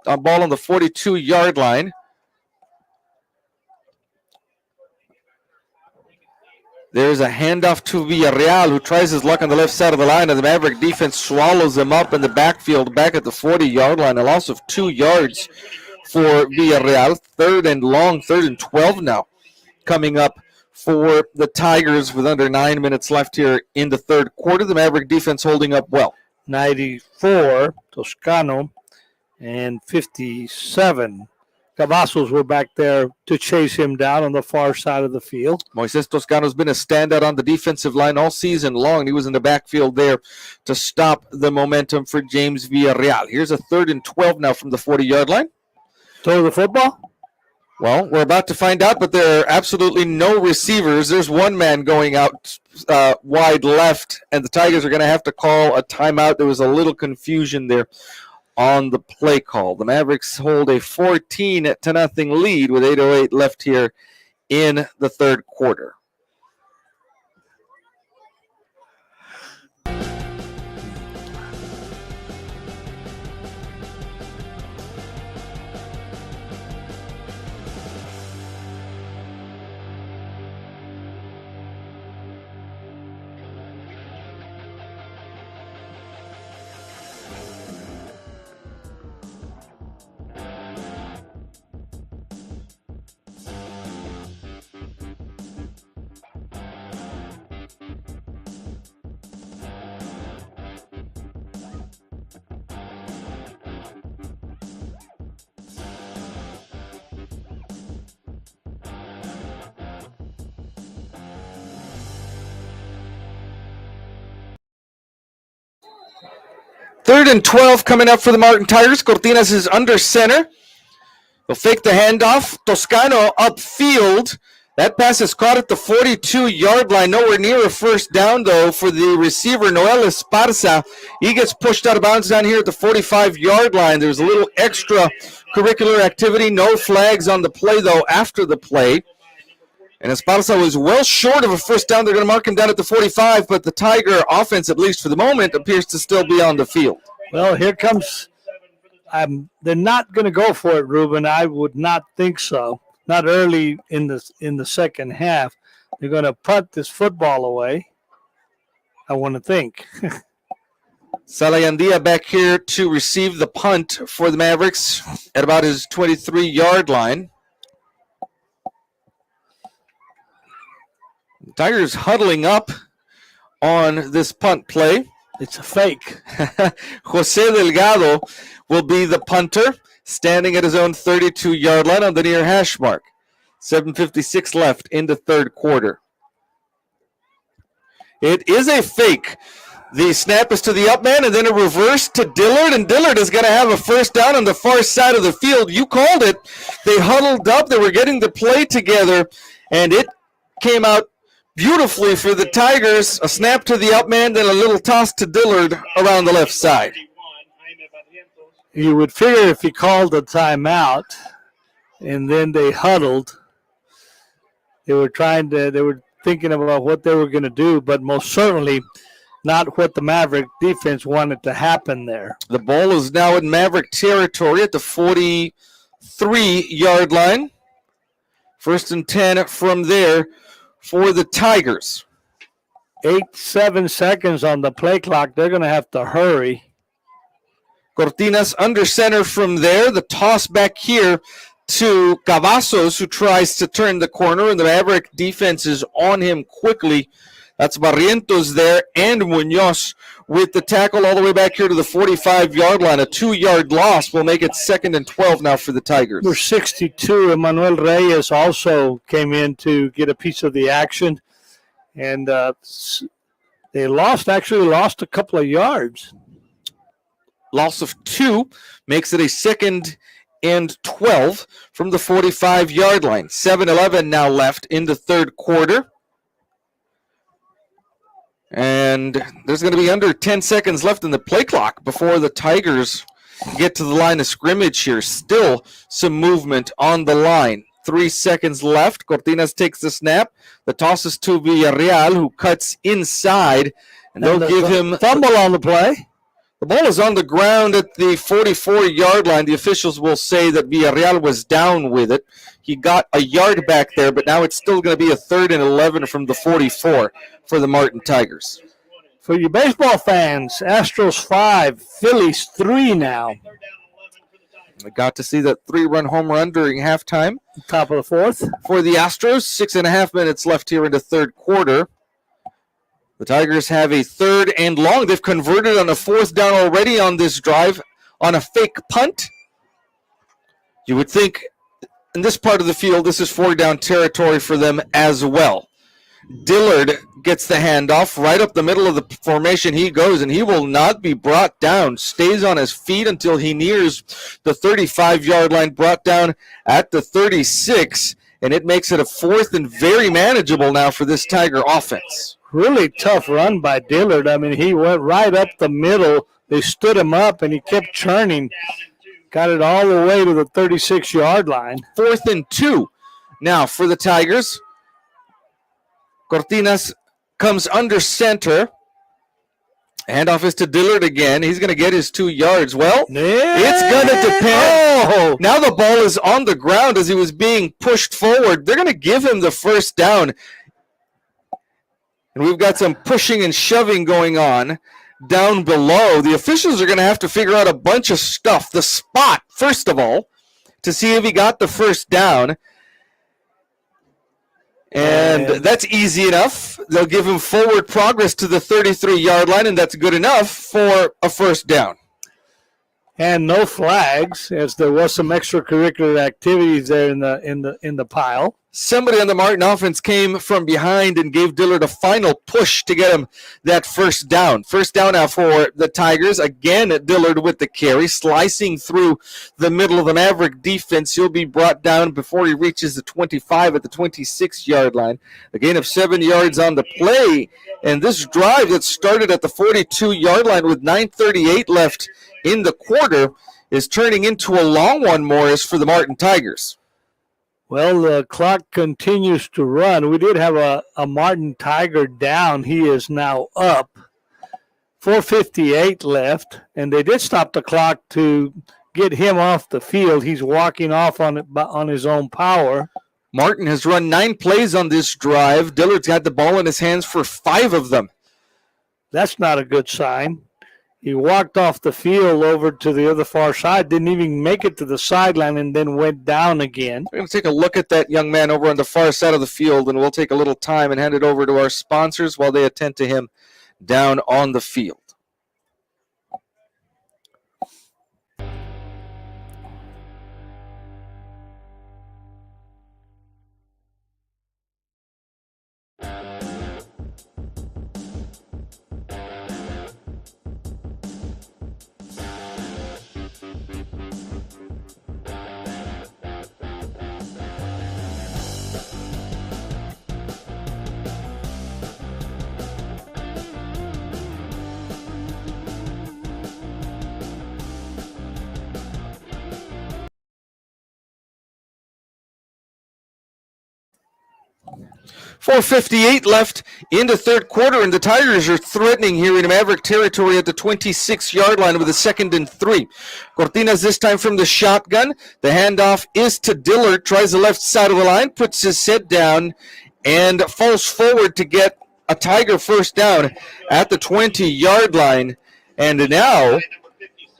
Ball on the 42-yard line. There's a handoff to Villarreal, who tries his luck on the left side of the line, and the Maverick defense swallows him up in the backfield back at the 40-yard line. A loss of 2 yards for Villarreal. 3rd and long, 3rd and 12 now coming up for the Tigers with under 9 minutes left here in the third quarter. The Maverick defense holding up well. 94, Toscano, and 57. Cavazos were back there to chase him down on the far side of the field. Moises Toscano's been a standout on the defensive line all season long. He was in the backfield there to stop the momentum for James Villarreal. Here's a 3rd and 12 now from the 40-yard line. Throw the football? Well, we're about to find out, but there are absolutely no receivers. There's one man going out wide left, and the Tigers are going to have to call a timeout. There was a little confusion there on the play call. The Mavericks hold a 14-0 lead with 8:08 left here in the third quarter. Third and 12 coming up for the Martin Tigers. Cortinas is under center. They'll fake the handoff. Toscano upfield. That pass is caught at the 42-yard line. Nowhere near a first down, though, for the receiver, Noel Esparza. He gets pushed out of bounds down here at the 45-yard line. There's a little extra curricular activity. No flags on the play, though, after the play. And Esparza was well short of a first down. They're going to mark him down at the 45, but the Tiger offense, at least for the moment, appears to still be on the field. Well, here comes they're not going to go for it, Ruben. I would not think so. Not early in the second half. They're going to punt this football away, I want to think. Salayandia back here to receive the punt for the Mavericks at about his 23-yard line. Tigers huddling up on this punt play. It's a fake. Jose Delgado will be the punter, standing at his own 32-yard line on the near hash mark. 7:56 left in the third quarter. It is a fake. The snap is to the up man, and then a reverse to Dillard, and Dillard is going to have a first down on the far side of the field. You called it. They huddled up. They were getting the play together, and it came out beautifully for the Tigers. A snap to the up man, then a little toss to Dillard around the left side. You would figure if he called a timeout and then they huddled, they were thinking about what they were going to do, but most certainly not what the Maverick defense wanted to happen there. The ball is now in Maverick territory at the 43-yard line. 1st and 10 from there for the Tigers. 7 seconds on the play clock. They're going to have to hurry. Cortinas under center from there. The toss back here to Cavazos, who tries to turn the corner, and the Maverick defense is on him quickly. That's Barrientos there and Munoz with the tackle all the way back here to the 45-yard line. A 2-yard loss will make it 2nd and 12 now for the Tigers. Number 62, Emmanuel Reyes also came in to get a piece of the action. And they lost a couple of yards. Loss of 2 makes it a 2nd and 12 from the 45-yard line. 7-11 now left in the third quarter. And there's going to be under 10 seconds left in the play clock before the Tigers get to the line of scrimmage here. Still some movement on the line. 3 seconds left. Cortinas takes the snap. The toss is to Villarreal, who cuts inside. And they'll give him fumble on the play. The ball is on the ground at the 44-yard line. The officials will say that Villarreal was down with it. He got a yard back there, but now it's still going to be a 3rd and 11 from the 44 for the Martin Tigers. For you baseball fans, Astros 5, Phillies 3 now. I got to see that 3-run home run during halftime. Top of the 4th. For the Astros, 6.5 minutes left here in the third quarter. The Tigers have a 3rd and long. They've converted on a 4th down already on this drive on a fake punt. You would think in this part of the field, this is 4-down territory for them as well. Dillard gets the handoff right up the middle of the formation. He goes, and he will not be brought down. Stays on his feet until he nears the 35-yard line, brought down at the 36, and it makes it a 4th and very manageable now for this Tiger offense. Really tough run by Dillard. I mean, he went right up the middle. They stood him up, and he kept churning. Got it all the way to the 36-yard line. 4th and 2 now for the Tigers. Cortinas comes under center. Handoff is to Dillard again. He's going to get his 2 yards. Well, it's going to depend. Oh. Now the ball is on the ground as he was being pushed forward. They're going to give him the 1st down. And we've got some pushing and shoving going on down below. The officials are going to have to figure out a bunch of stuff. The spot, first of all, to see if he got the 1st down. And that's easy enough. They'll give him forward progress to the 33-yard line, and that's good enough for a 1st down. And no flags, as there was some extracurricular activities there in the pile. Somebody on the Martin offense came from behind and gave Dillard a final push to get him that 1st down. 1st down now for the Tigers. Again, Dillard with the carry, slicing through the middle of the Maverick defense. He'll be brought down before he reaches the 25 at the 26-yard line. A gain of 7 yards on the play. And this drive that started at the 42-yard line with 9:38 left in the quarter is turning into a long one, Morris, for the Martin Tigers. Well, the clock continues to run. We did have a Martin Tiger down. He is now up. 4:58 left, and they did stop the clock to get him off the field. He's walking off on his own power. Martin has run 9 plays on this drive. Dillard's got the ball in his hands for 5 of them. That's not a good sign. He walked off the field over to the other far side, didn't even make it to the sideline, and then went down again. We're going to take a look at that young man over on the far side of the field, and we'll take a little time and hand it over to our sponsors while they attend to him down on the field. .458 left in the third quarter, and the Tigers are threatening here in Maverick territory at the 26-yard line with a 2nd and 3. Cortinas this time from the shotgun. The handoff is to Dillard, tries the left side of the line, puts his head down, and falls forward to get a Tiger first down at the 20-yard line. And now,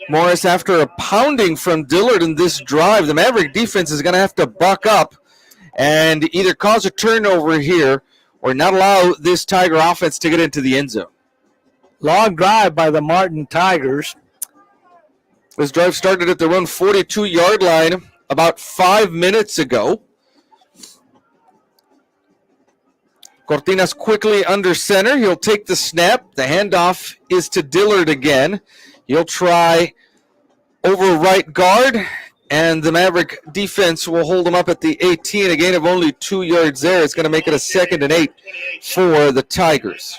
Morris, after a pounding from Dillard in this drive, the Maverick defense is going to have to buck up and either cause a turnover here or not allow this Tiger offense to get into the end zone. Long drive by the Martin Tigers. This drive started at their own 42-yard line about 5 minutes ago. Cortinas quickly under center. He'll take the snap. The handoff is to Dillard again. He'll try over right guard, and the Maverick defense will hold him up at the 18. A gain of only 2 yards there. It's going to make it a 2nd and 8 for the Tigers.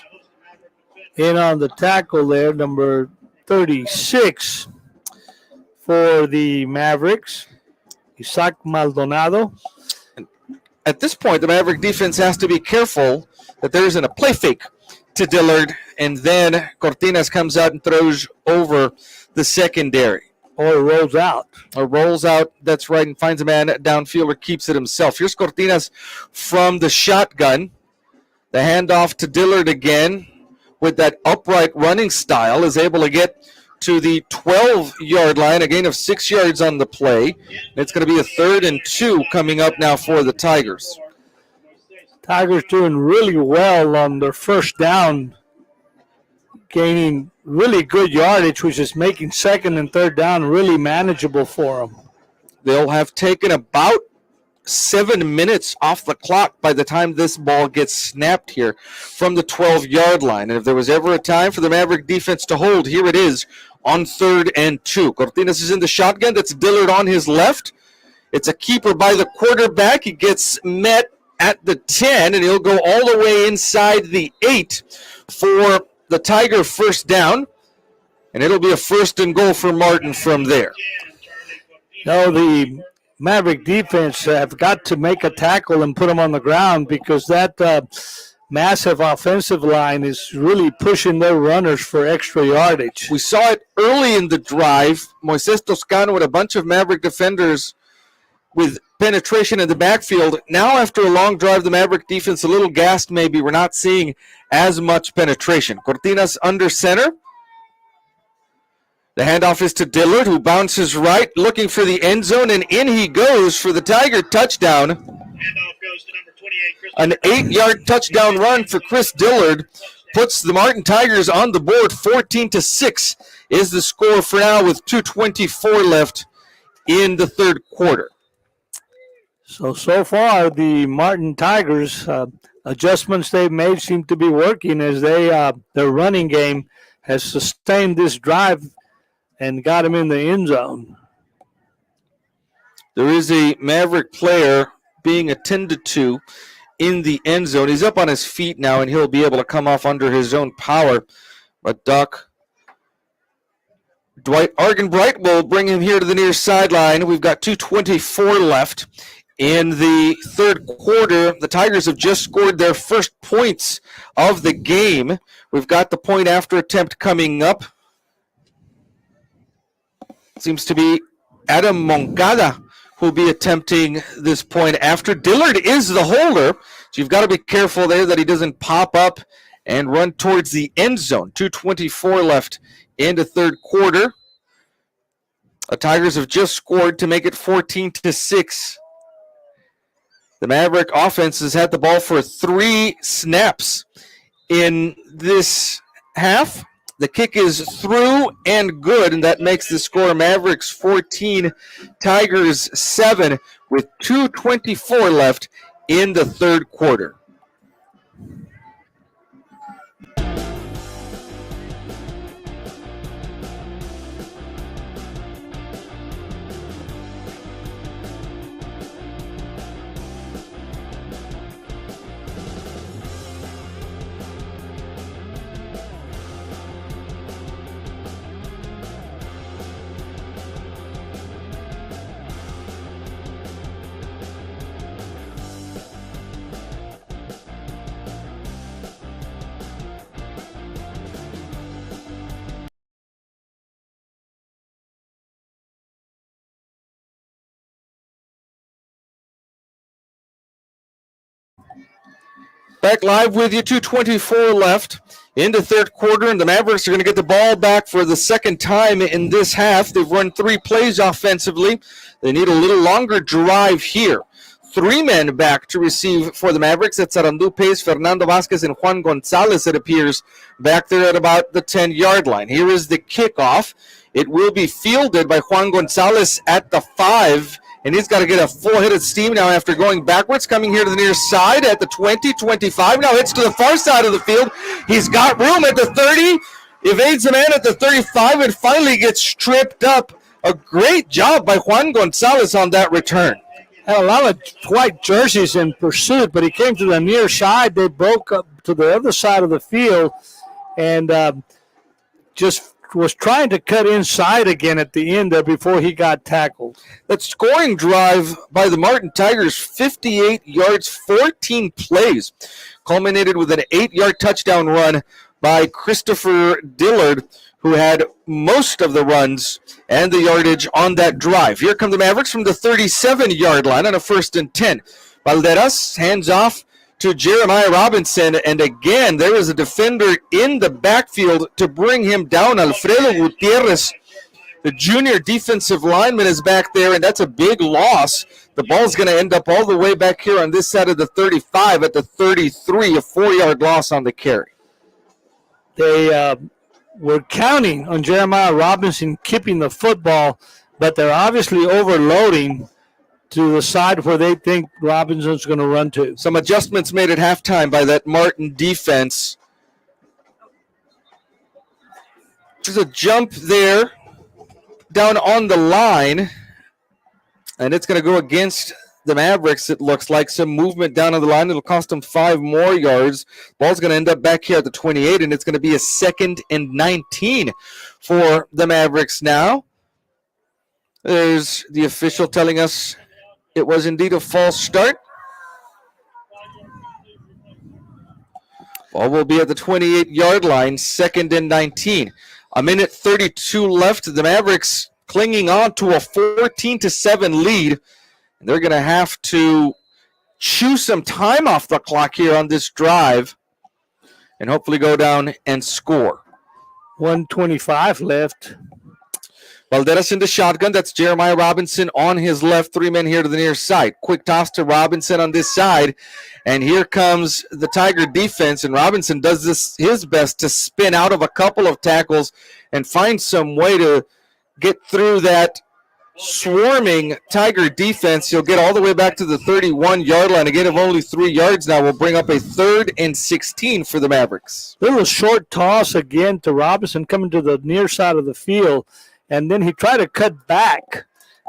In on the tackle there, number 36 for the Mavericks, Isaac Maldonado. At this point, the Maverick defense has to be careful that there isn't a play fake to Dillard, and then Cortinas comes out and throws over the secondary. Or rolls out. Or rolls out, that's right, and finds a man downfield or keeps it himself. Here's Cortinas from the shotgun. The handoff to Dillard again with that upright running style is able to get to the 12-yard line, a gain of 6 yards on the play. It's going to be a 3rd and 2 coming up now for the Tigers. Tigers doing really well on their first down, gaining really good yardage, which is making 2nd and 3rd down really manageable for them. They'll have taken about 7 minutes off the clock by the time this ball gets snapped here from the 12-yard line. And if there was ever a time for the Maverick defense to hold, here it is on 3rd and 2. Cortinas is in the shotgun. That's Dillard on his left. It's a keeper by the quarterback. He gets met at the 10, and he'll go all the way inside the 8 for the Tiger first down. And it'll be a 1st and goal for Martin from there. No, the Maverick defense have got to make a tackle and put them on the ground because that massive offensive line is really pushing their runners for extra yardage. We saw it early in the drive. Moises Toscano with a bunch of Maverick defenders with penetration in the backfield. Now after a long drive, the Maverick defense a little gassed maybe. We're not seeing as much penetration. Cortinas under center. The handoff is to Dillard, who bounces right, looking for the end zone, and in he goes for the Tiger touchdown. Handoff goes to number 28, Chris. An 8-yard touchdown run for Chris Dillard puts the Martin Tigers on the board. 14-6 is the score for now with 2:24 left in the 3rd quarter. So far, the Martin Tigers adjustments they've made seem to be working as their running game has sustained this drive and got him in the end zone. There is a Maverick player being attended to in the end zone. He's up on his feet now, and he'll be able to come off under his own power. But Dwight Argenbright will bring him here to the near sideline. We've got 2:24 left in the 3rd quarter. The Tigers have just scored their first points of the game. We've got the point after attempt coming up. Seems to be Adam Moncada who'll be attempting this point after. Dillard is the holder, so you've got to be careful there that he doesn't pop up and run towards the end zone. 2:24 left in the 3rd quarter. The Tigers have just scored to make it 14-6. The Maverick offense has had the ball for 3 snaps in this half. The kick is through and good, and that makes the score Mavericks 14, Tigers 7, with 2:24 left in the 3rd quarter. Back live with you, 2:24 left in the third quarter, and the Mavericks are going to get the ball back for the second time in this half. They've run 3 plays offensively. They need a little longer drive here. 3 men back to receive for the Mavericks. That's Arandu Pace, Fernando Vasquez, and Juan Gonzalez, it appears, back there at about the 10-yard line. Here is the kickoff. It will be fielded by Juan Gonzalez at the 5, and he's got to get a full hit of steam now after going backwards, coming here to the near side at the 20, 25. Now hits to the far side of the field. He's got room at the 30, evades the man at the 35, and finally gets tripped up. A great job by Juan Gonzalez on that return. Had a lot of white jerseys in pursuit, but he came to the near side. They broke up to the other side of the field and just was trying to cut inside again at the end there before he got tackled. That scoring drive by the Martin Tigers, 58 yards, 14 plays, culminated with an 8-yard touchdown run by Christopher Dillard, who had most of the runs and the yardage on that drive. Here come the Mavericks from the 37-yard line on a 1st and 10. Valderas hands off to Jeremiah Robinson, and again, there is a defender in the backfield to bring him down. Alfredo Gutierrez, the junior defensive lineman, is back there, and that's a big loss. The ball's going to end up all the way back here on this side of the 35 at the 33, a 4-yard loss on the carry. They were counting on Jeremiah Robinson keeping the football, but they're obviously overloading to the side where they think Robinson's going to run to. Some adjustments made at halftime by that Martin defense. There's a jump there down on the line, and it's going to go against the Mavericks. It looks like some movement down on the line. It'll cost them 5 more yards. Ball's going to end up back here at the 28, and it's going to be a 2nd and 19 for the Mavericks now. There's the official telling us it was indeed a false start. Ball will be at the 28-yard line, 2nd and 19. A minute 32 left. The Mavericks clinging on to a 14-7 lead. And they're going to have to chew some time off the clock here on this drive and hopefully go down and score. 1:25 left. Valderas in the shotgun. That's Jeremiah Robinson on his left. 3 men here to the near side. Quick toss to Robinson on this side. And here comes the Tiger defense. And Robinson does this his best to spin out of a couple of tackles and find some way to get through that swarming Tiger defense. He'll get all the way back to the 31-yard line. Again, of only 3 yards now, will bring up a 3rd and 16 for the Mavericks. Little short toss again to Robinson coming to the near side of the field. And then he tried to cut back,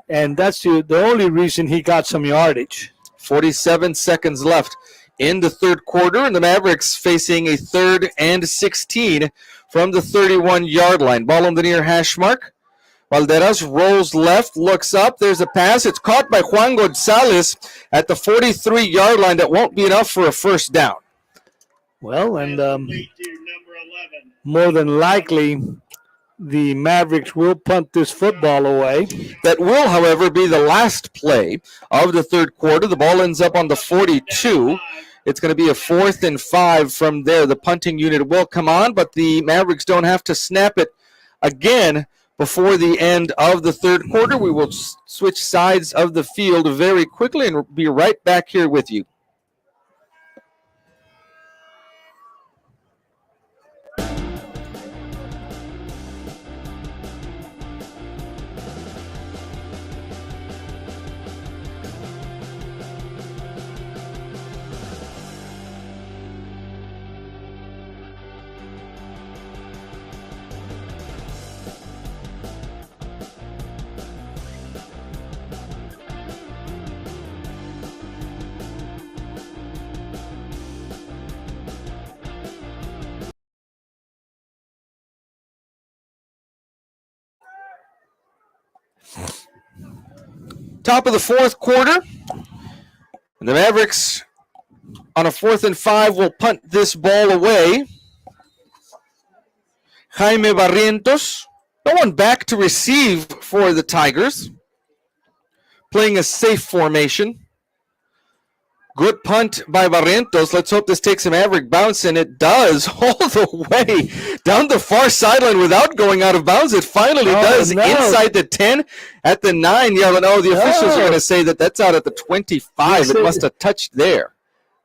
and that's the only reason he got some yardage. 47 seconds left in the third quarter, and the Mavericks facing a 3rd and 16 from the 31-yard line. Ball on the near hash mark. Valderas rolls left, looks up. There's a pass. It's caught by Juan Gonzalez at the 43-yard line. That won't be enough for a 1st down. Well, and more than likely, the Mavericks will punt this football away. That will, however, be the last play of the third quarter. The ball ends up on the 42. It's going to be a 4th and 5 from there. The punting unit will come on, but the Mavericks don't have to snap it again before the end of the third quarter. We will switch sides of the field very quickly and be right back here with you. Top of the fourth quarter. And the Mavericks on a 4th and 5 will punt this ball away. Jaime Barrientos, no one back to receive for the Tigers. Playing a safe formation. Good punt by Barrientos. Let's hope this takes a Maverick bounce, and it does all the way down the far sideline without going out of bounds. It finally does inside the 10 at the 9-yard line. Oh, the officials are going to say that that's out at the 25. It must have touched there.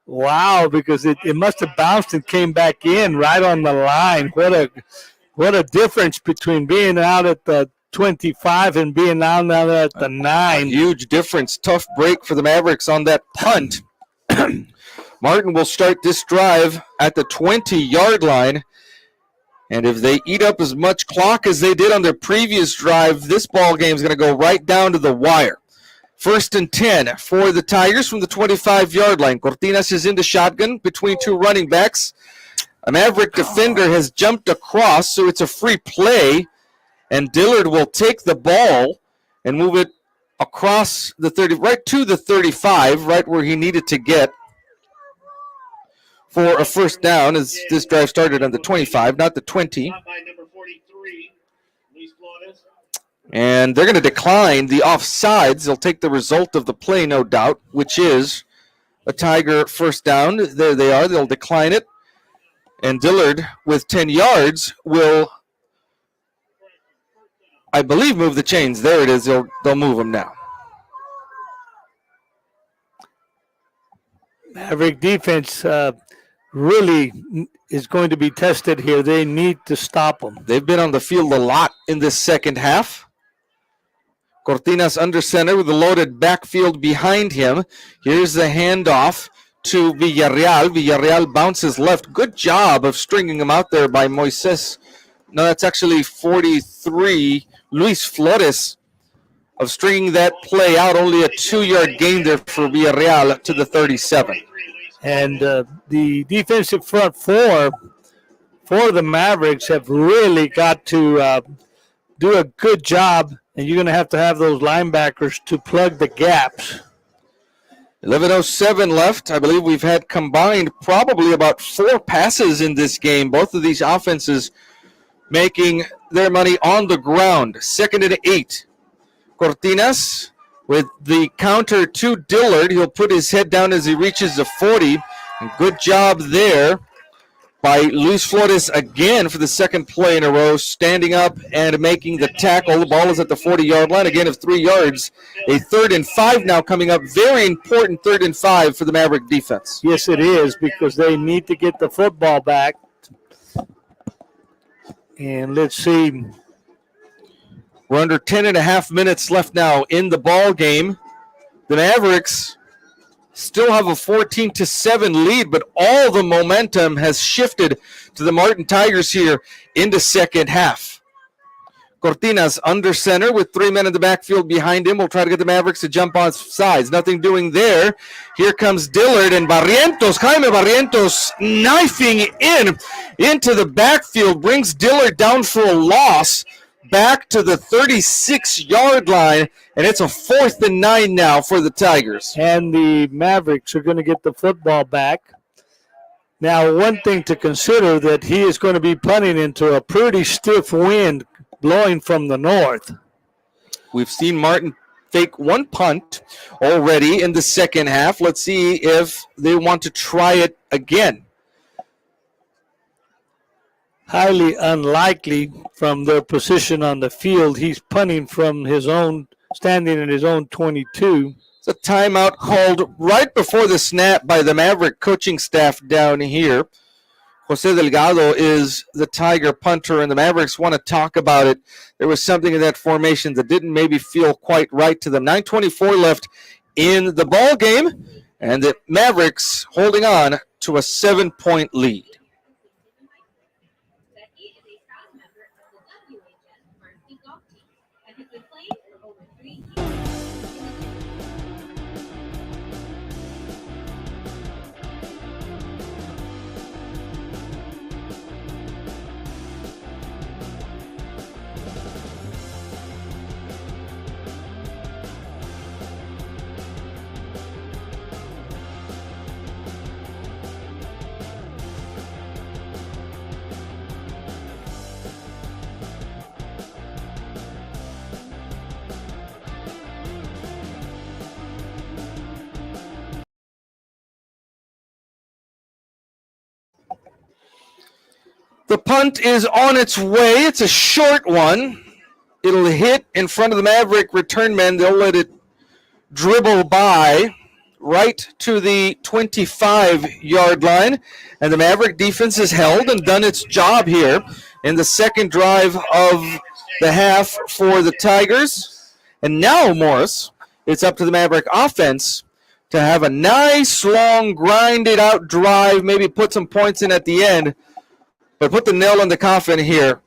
Wow, because it must have bounced and came back in right on the line. What a difference between being out at the 25 and being out at the 9. Huge difference. Tough break for the Mavericks on that punt. Martin will start this drive at the 20-yard line. And if they eat up as much clock as they did on their previous drive, this ball game is going to go right down to the wire. 1st and 10 for the Tigers from the 25-yard line. Cortinas is in the shotgun between two running backs. A Maverick defender has jumped across, so it's a free play. And Dillard will take the ball and move it across the 30, right to the 35, right where he needed to get for a first down, as this drive started on the 25, not the 20. And they're going to decline the offsides. They'll take the result of the play, no doubt, which is a Tiger first down. There they are. They'll decline it. And Dillard, with 10 yards, will, I believe, move the chains. There it is. They'll move them now. Maverick defense really is going to be tested here. They need to stop them. They've been on the field a lot in this second half. Cortinas under center with a loaded backfield behind him. Here's the handoff to Villarreal. Villarreal bounces left. Good job of stringing him out there by Moises. No, that's actually 43. Luis Flores of stringing that play out. Only a 2-yard gain there for Villarreal to the 37. And the defensive front four for the Mavericks have really got to do a good job, and you're going to have those linebackers to plug the gaps. 11:07 left. I believe we've had combined probably about 4 passes in this game. Both of these offenses making their money on the ground. 2nd and 8. Cortinas with the counter to Dillard. He'll put his head down as he reaches the 40. And good job there by Luis Flores again for the second play in a row, standing up and making the tackle. The ball is at the 40-yard line, again of 3 yards. A 3rd and 5 now coming up. Very important 3rd and 5 for the Maverick defense. Yes, it is, because they need to get the football back. And let's see. We're under 10 and a half minutes left now in the ball game. The Mavericks still have a 14-7 lead, but all the momentum has shifted to the Martin Tigers here in the second half. Cortinas under center with 3 men in the backfield behind him. We'll try to get the Mavericks to jump on sides. Nothing doing there. Here comes Dillard and Barrientos. Jaime Barrientos knifing into the backfield. Brings Dillard down for a loss. Back to the 36-yard line, and it's a 4th and 9 now for the Tigers. And the Mavericks are going to get the football back. Now, one thing to consider, that he is going to be punting into a pretty stiff wind blowing from the north. We've seen Martin fake one punt already in the second half. Let's see if they want to try it again. Highly unlikely from their position on the field. He's punting from his own, standing in his own 22. It's a timeout called right before the snap by the Maverick coaching staff down here. Jose Delgado is the Tiger punter, and the Mavericks want to talk about it. There was something in that formation that didn't maybe feel quite right to them. 9:24 left in the ball game, and the Mavericks holding on to a 7-point lead. The punt is on its way. It's a short one. It'll hit in front of the Maverick return men. They'll let it dribble by right to the 25-yard line. And the Maverick defense has held and done its job here in the second drive of the half for the Tigers. And now, Morris, it's up to the Maverick offense to have a nice, long, grinded-out drive, maybe put some points in at the end, but put the nail in the coffin here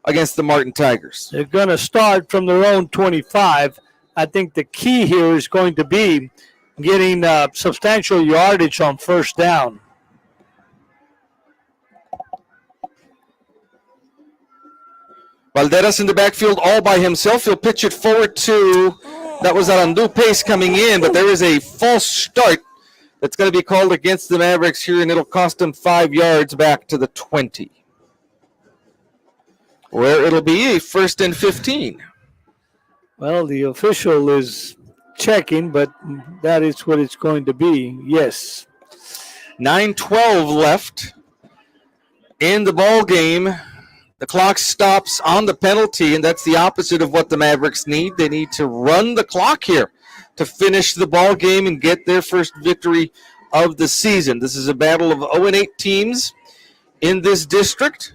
against the Martin Tigers. They're going to start from their own 25. I think the key here is going to be getting substantial yardage on first down. Valderas in the backfield all by himself. He'll pitch it forward to, that was Arandu Pace coming in, but there is a false start that's going to be called against the Mavericks here, and it'll cost them 5 yards back to the 20. Where it'll be a 1st and 15. Well, the official is checking, but that is what it's going to be. Yes. 9:12 left in the ball game. The clock stops on the penalty, and that's the opposite of what the Mavericks need. They need to run the clock here to finish the ball game and get their first victory of the season. This is a battle of 0-8 teams in this district.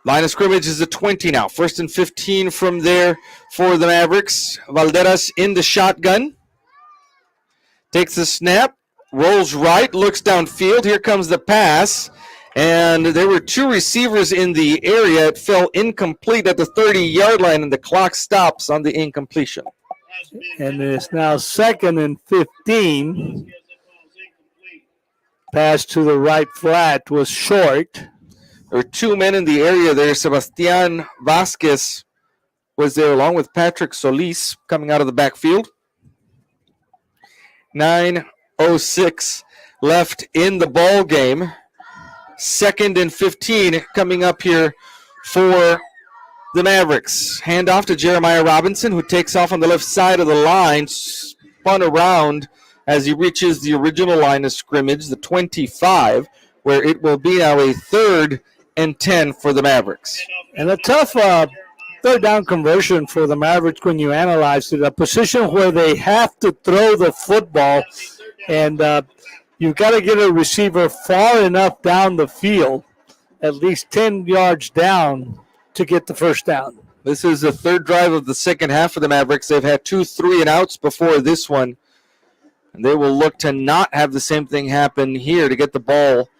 Line of scrimmage is the 20 now. 1st and 15 from there for the Mavericks. Valderas in the shotgun. Takes the snap. Rolls right. Looks downfield. Here comes the pass. And there were 2 receivers in the area. It fell incomplete at the 30-yard line, and the clock stops on the incompletion. And it's now 2nd and 15. Pass to the right flat was short. There were 2 men in the area there. Sebastian Vasquez was there along with Patrick Solis coming out of the backfield. 9:06 left in the ball game. 2nd and 15 coming up here for the Mavericks. Hand off to Jeremiah Robinson, who takes off on the left side of the line, spun around as he reaches the original line of scrimmage, the 25, where it will be now a 3rd and 10 for the Mavericks. And a tough third down conversion for the Mavericks when you analyze it. A position where they have to throw the football, and you've got to get a receiver far enough down the field, at least 10 yards down, to get the first down. This is the 3rd drive of the second half for the Mavericks. They've had 2 3-and-outs before this one, and they will look to not have the same thing happen here to get the ball,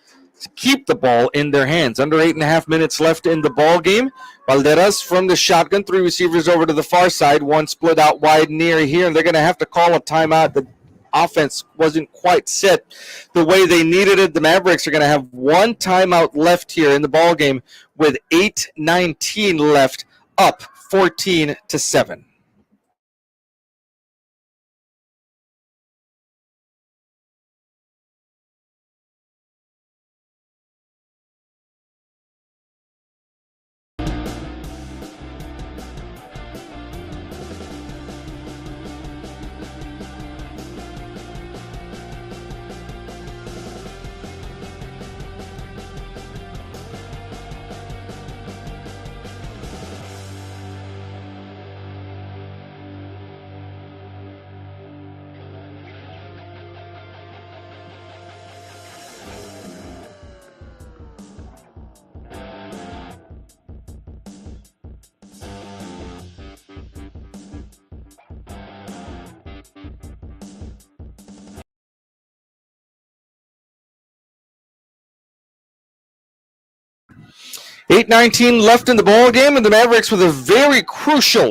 to keep the ball in their hands. Under 8.5 minutes left in the ball game. Valderas from the shotgun, 3 receivers over to the far side, 1 split out wide near here, and they're going to have to call a timeout. The offense wasn't quite set the way they needed it. The Mavericks are going to have 1 timeout left here in the ball game with 8:19 left, up 14-7. $8:19 left in the ball game, and the Mavericks with a very crucial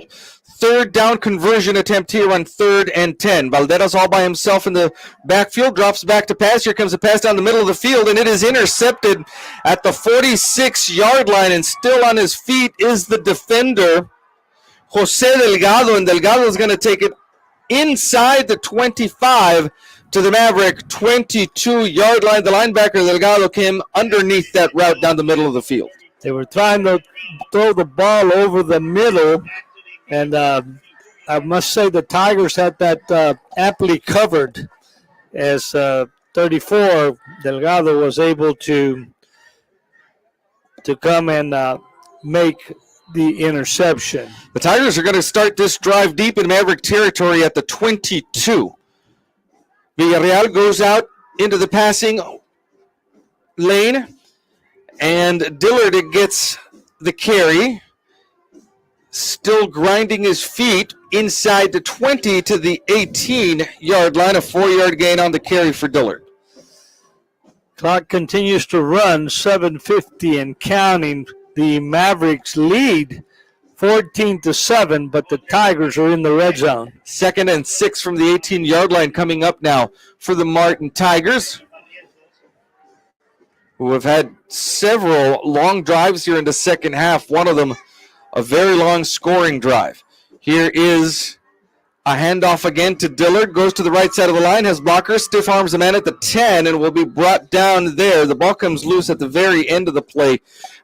3rd down conversion attempt here on 3rd and 10. Valderas all by himself in the backfield, drops back to pass. Here comes a pass down the middle of the field, and it is intercepted at the 46-yard line, and still on his feet is the defender, Jose Delgado, and Delgado is going to take it inside the 25 to the Maverick 22-yard line. The linebacker, Delgado, came underneath that route down the middle of the field. They were trying to throw the ball over the middle, and I must say the Tigers had that aptly covered as 34, Delgado was able to come and make the interception. The Tigers are going to start this drive deep in Maverick territory at the 22. Villarreal goes out into the passing lane, and Dillard gets the carry. Still grinding his feet inside the 20 to the 18-yard line. A 4-yard gain on the carry for Dillard. Clock continues to run, 7:50 and counting. The Mavericks lead 14-7, but the Tigers are in the red zone. 2nd and 6 from the 18-yard line coming up now for the Martin Tigers, who have had several long drives here in the second half. One of them a very long scoring drive. Here is a handoff again to Dillard. Goes to the right side of the line, has blockers, stiff arms a man at the 10, and will be brought down there. The ball comes loose at the very end of the play,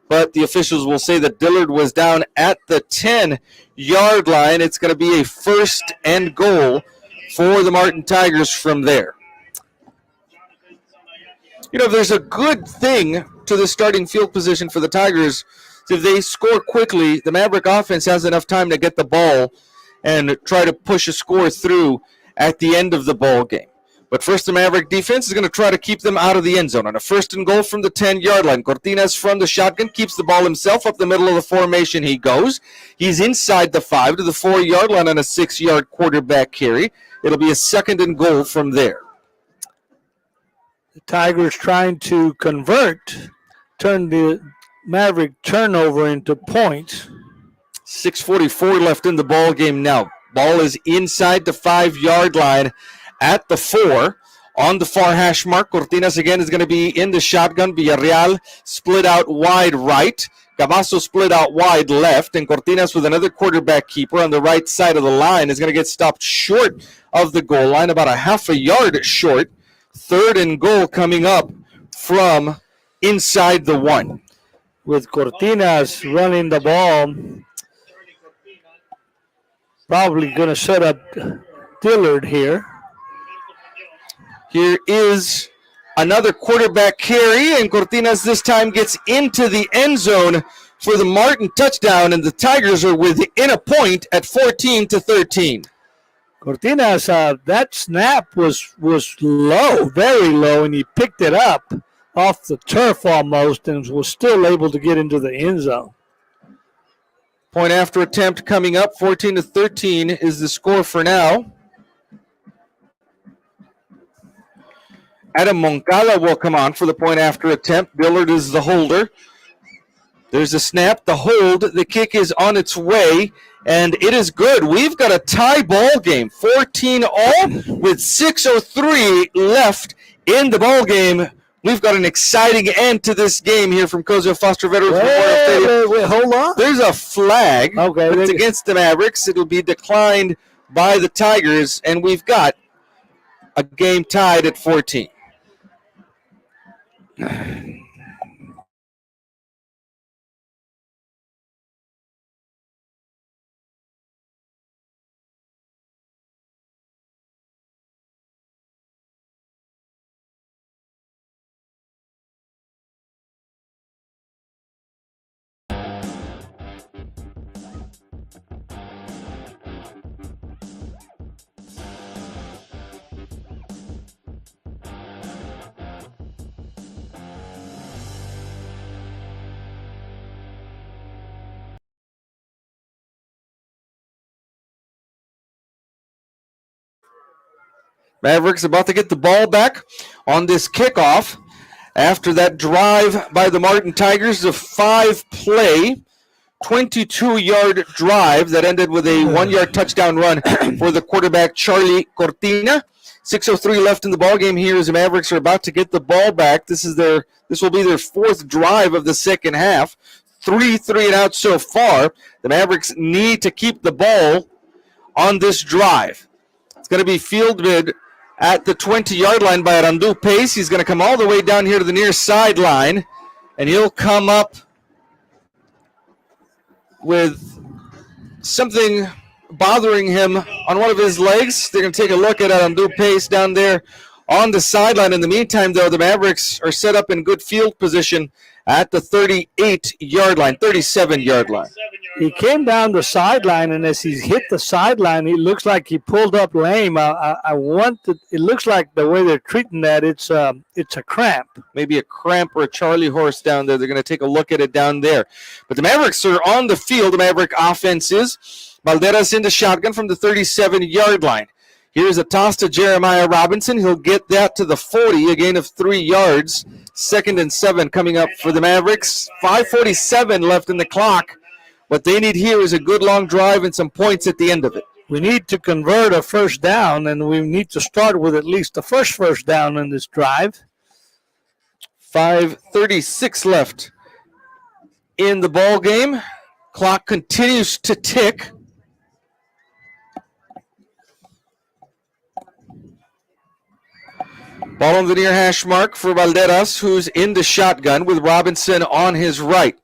but the officials will say that Dillard was down at the 10-yard line. It's going to be a 1st and goal for the Martin Tigers from there. You know, if there's a good thing to the starting field position for the Tigers, if they score quickly, the Maverick offense has enough time to get the ball and try to push a score through at the end of the ball game. But first, the Maverick defense is going to try to keep them out of the end zone. On a 1st and goal from the 10-yard line, Cortinas from the shotgun keeps the ball himself. Up the middle of the formation he goes. He's inside the 5 to the 4-yard line on a 6-yard quarterback carry. It'll be a 2nd and goal from there. The Tigers trying to turn the Maverick turnover into points. 6:44 left in the ball game now. Ball is inside the 5-yard line at the 4. On the far hash mark, Cortinas again is going to be in the shotgun. Villarreal split out wide right. Cavasso split out wide left. And Cortinas with another quarterback keeper on the right side of the line is going to get stopped short of the goal line, about a half a yard short. 3rd and goal coming up from inside the 1. With Cortinas running the ball, probably going to set up Dillard here. Here is another quarterback carry, and Cortinas this time gets into the end zone for the Martin touchdown, and the Tigers are within a point at 14-13. Cortinas, that snap was low, very low, and he picked it up off the turf almost and was still able to get into the end zone. Point after attempt coming up, 14-13 is the score for now. Adam Moncala will come on for the point after attempt. Dillard is the holder. There's a snap, the hold, the kick is on its way, and it is good. We've got a tie ball game, 14-all with 6:03 left in the ball game. We've got an exciting end to this game here from Cozumel Foster Veterans Memorial Stadium. Wait, hold on. There's a flag. Okay, it's against the Mavericks. It'll be declined by the Tigers, and we've got a game tied at 14. Mavericks about to get the ball back on this kickoff after that drive by the Martin Tigers, a 5-play, 22-yard drive that ended with a 1-yard touchdown run for the quarterback, Charlie Cortina. 6:03 left in the ball game here as the Mavericks are about to get the ball back. This will be their 4th drive of the second half. 3 and out so far. The Mavericks need to keep the ball on this drive. It's going to be fielded at the 20-yard line by Randu Pace. He's going to come all the way down here to the near sideline, and he'll come up with something bothering him on one of his legs. They're going to take a look at Randu Pace down there on the sideline. In the meantime, though, the Mavericks are set up in good field position at the 38-yard line, 37-yard line. He came down the sideline, and as he hit the sideline, it looks like he pulled up lame. It looks like the way they're treating that, it's a cramp. Maybe a cramp or a Charlie horse down there. They're going to take a look at it down there. But the Mavericks are on the field. The Maverick offense is. Valderas into shotgun from the 37-yard line. Here's a toss to Jeremiah Robinson. He'll get that to the 40, a gain of 3 yards. 2nd and 7 coming up for the Mavericks. 5:47 left in the clock. What they need here is a good long drive and some points at the end of it. We need to convert a first down, and we need to start with at least the first down in this drive. 5:36 left in the ball game. Clock continues to tick. Ball on the near hash mark for Valderas, who's in the shotgun with Robinson on his right.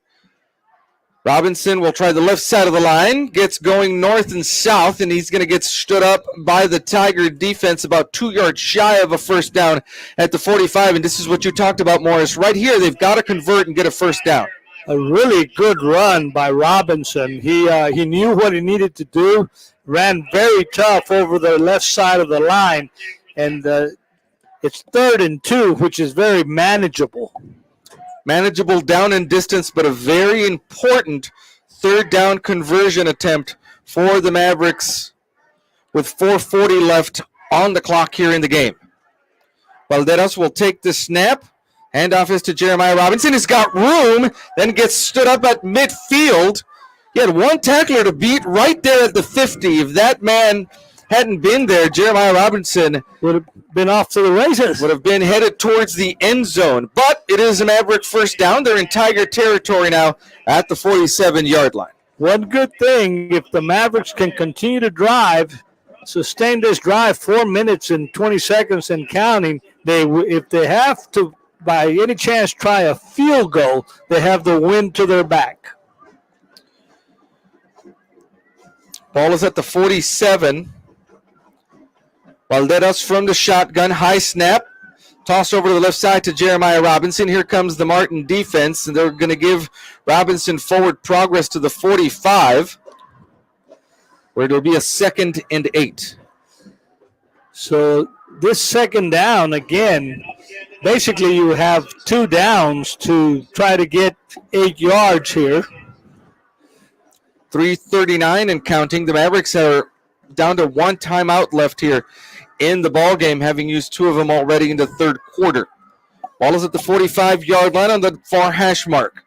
Robinson will try the left side of the line, gets going north and south, and he's going to get stood up by the Tiger defense about 2 yards shy of a first down at the 45. And this is what you talked about, Morris. Right here, they've got to convert and get a first down. A really good run by Robinson. He knew what he needed to do, ran very tough over the left side of the line, and it's 3rd and 2, which is very manageable. Manageable down and distance, but a very important 3rd down conversion attempt for the Mavericks with 4:40 left on the clock here in the game. Valderas will take the snap. Handoff is to Jeremiah Robinson. He's got room, then gets stood up at midfield. He had one tackler to beat right there at the 50. If that man hadn't been there, Jeremiah Robinson would have been off to the races. Would have been headed towards the end zone. But it is a Maverick first down. They're in Tiger territory now at the 47-yard line. One good thing, if the Mavericks can continue to drive, sustain this drive 4 minutes and 20 seconds and counting, if they have to, by any chance, try a field goal, they have the wind to their back. Ball is at the 47. Valderas from the shotgun, high snap. Toss over to the left side to Jeremiah Robinson. Here comes the Martin defense, and they're going to give Robinson forward progress to the 45, where it'll be a 2nd and 8. So this 2nd down, again, basically you have 2 downs to try to get 8 yards here. 3:39 and counting. The Mavericks are down to 1 timeout left here in the ball game, having used 2 of them already in the 3rd quarter. Ball is at the 45-yard line on the far hash mark.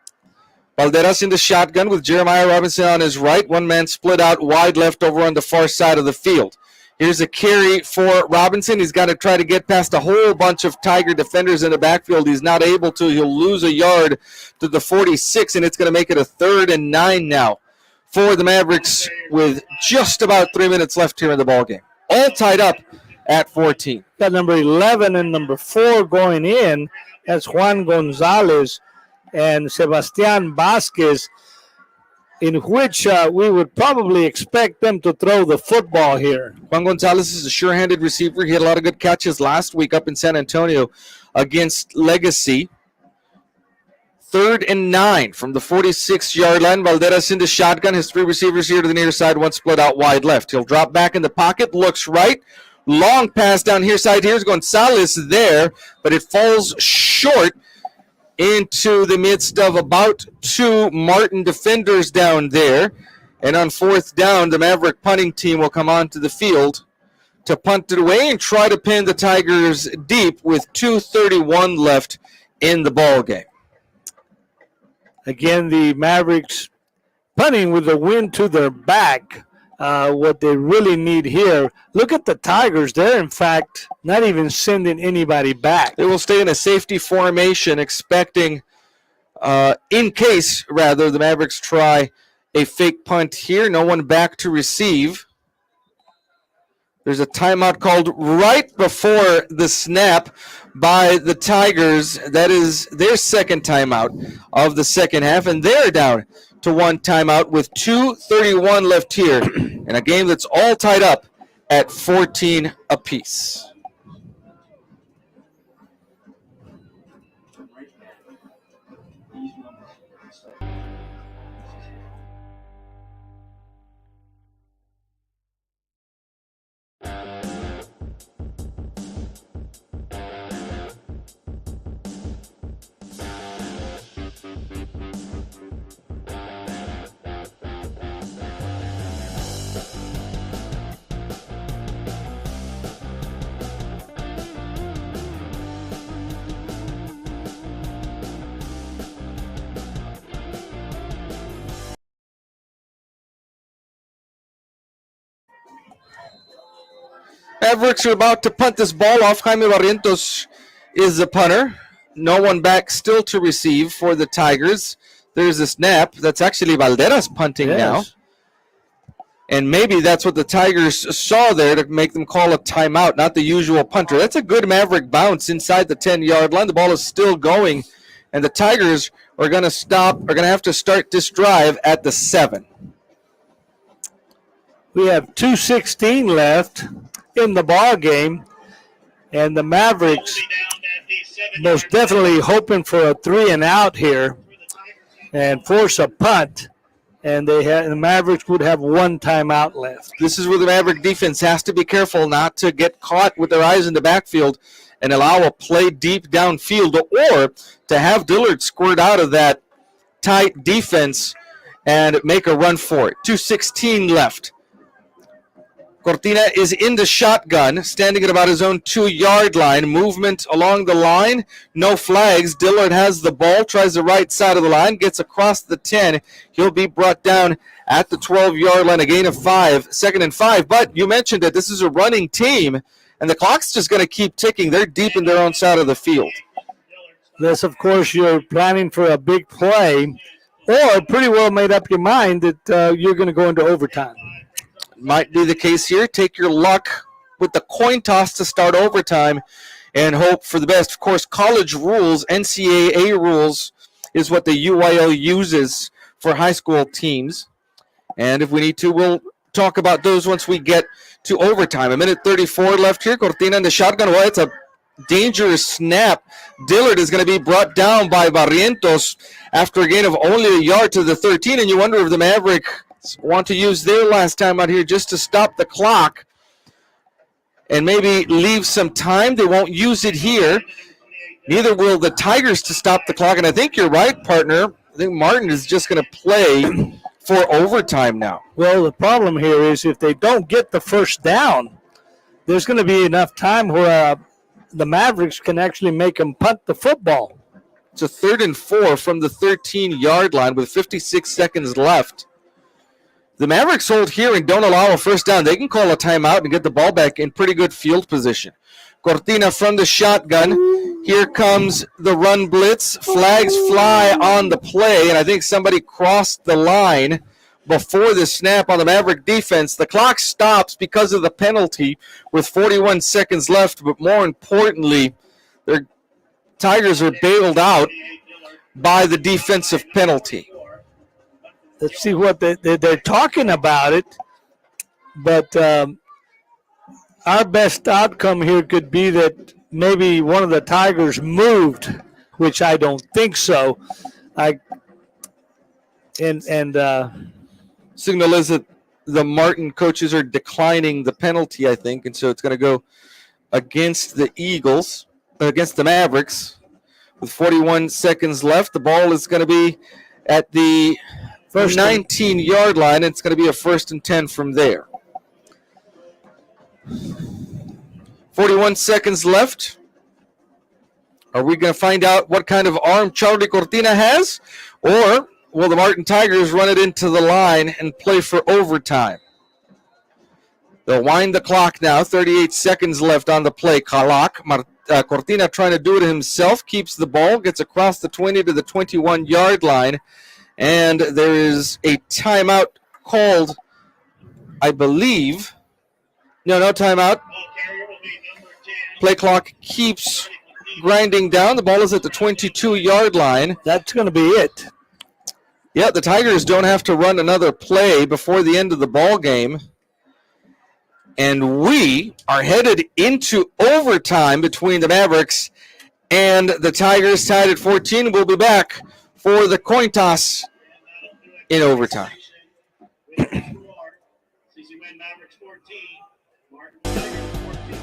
Valderas in the shotgun with Jeremiah Robinson on his right. One man split out wide left over on the far side of the field. Here's a carry for Robinson. He's got to try to get past a whole bunch of Tiger defenders in the backfield. He's not able to. He'll lose a yard to the 46, and it's going to make it a 3rd and 9 now for the Mavericks with just about 3 minutes left here in the ball game. All tied up at 14. Got number 11 and number 4 going in. That's Juan Gonzalez and Sebastian Vasquez, in which we would probably expect them to throw the football here. Juan Gonzalez is a sure-handed receiver. He had a lot of good catches last week up in San Antonio against Legacy. 3rd and 9 from the 46-yard line. Valderas in the shotgun. His 3 receivers here to the near side, 1 split out wide left. He'll drop back in the pocket, looks right. Long pass down here side. Here's Gonzalez there, but it falls short into the midst of about 2 Martin defenders down there. And on 4th down, the Maverick punting team will come onto the field to punt it away and try to pin the Tigers deep with 2:31 left in the ball game. Again, the Mavericks punting with the wind to their back. What they really need here. Look at the Tigers. They're, in fact, not even sending anybody back. They will stay in a safety formation, expecting, in case, rather, the Mavericks try a fake punt here. No one back to receive. There's a timeout called right before the snap by the Tigers. That is their 2nd timeout of the 2nd half, and they're down to 1 timeout with 2:31 left here in a game that's all tied up at 14 apiece. Mavericks are about to punt this ball off. Jaime Barrientos is the punter. No one back still to receive for the Tigers. There's a snap. That's actually Valderas punting now. And maybe that's what the Tigers saw there to make them call a timeout, not the usual punter. That's a good Maverick bounce inside the 10-yard line. The ball is still going, and the Tigers are going to have to start this drive at the 7. We have 2:16 left in the ball game, and the Mavericks most definitely hoping for a 3-and-out here and force a punt. And the Mavericks would have one timeout left. This is where the Maverick defense has to be careful not to get caught with their eyes in the backfield and allow a play deep downfield, or to have Dillard squirt out of that tight defense and make a run for it. 2:16 left. Cortina is in the shotgun, standing at about his own 2-yard line. Movement along the line, no flags. Dillard has the ball, tries the right side of the line, gets across the 10. He'll be brought down at the 12-yard line, a gain of 5, 2nd and 5. But you mentioned that this is a running team, and the clock's just going to keep ticking. They're deep in their own side of the field. This, of course, you're planning for a big play, or pretty well made up your mind that you're going to go into overtime. Might be the case here. Take your luck with the coin toss to start overtime and hope for the best. Of course, college rules, NCAA rules, is what the UIL uses for high school teams. And if we need to, we'll talk about those once we get to overtime. 1:34 left here. Cortina in the shotgun. Well, it's a dangerous snap. Dillard is going to be brought down by Barrientos after a gain of only a yard to the 13. And you wonder if the Mavericks want to use their last time out here just to stop the clock and maybe leave some time. They won't use it here. Neither will the Tigers to stop the clock. And I think you're right, partner. I think Martin is just going to play for overtime now. Well, the problem here is if they don't get the first down, there's going to be enough time where the Mavericks can actually make them punt the football. It's a 3rd and 4 from the 13-yard line with 56 seconds left. The Mavericks hold here and don't allow a first down. They can call a timeout and get the ball back in pretty good field position. Cortina from the shotgun. Here comes the run blitz. Flags fly on the play, and I think somebody crossed the line before the snap on the Maverick defense. The clock stops because of the penalty with 41 seconds left, but more importantly, their Tigers are bailed out by the defensive penalty. Let's see what they're talking about it, but our best outcome here could be that maybe one of the Tigers moved, which I don't think so. Signal is that the Martin coaches are declining the penalty, I think, and so it's going to go against the against the Mavericks. With 41 seconds left, the ball is going to be at the first 19-yard line. It's going to be a 1st and 10 from there. 41 seconds left. Are we going to find out what kind of arm Charlie Cortina has? Or will the Martin Tigers run it into the line and play for overtime? They'll wind the clock now. 38 seconds left on the play clock. Cortina trying to do it himself. Keeps the ball. Gets across the 20 to the 21-yard line. And there is a timeout called, I believe. No timeout. Play clock keeps grinding down. The ball is at the 22-yard line. That's going to be it. Yeah, the Tigers don't have to run another play before the end of the ball game. And we are headed into overtime between the Mavericks and the Tigers, tied at 14. We'll be back for the coin toss in overtime. CC Winn Mavericks 14, Martin Tigers 14.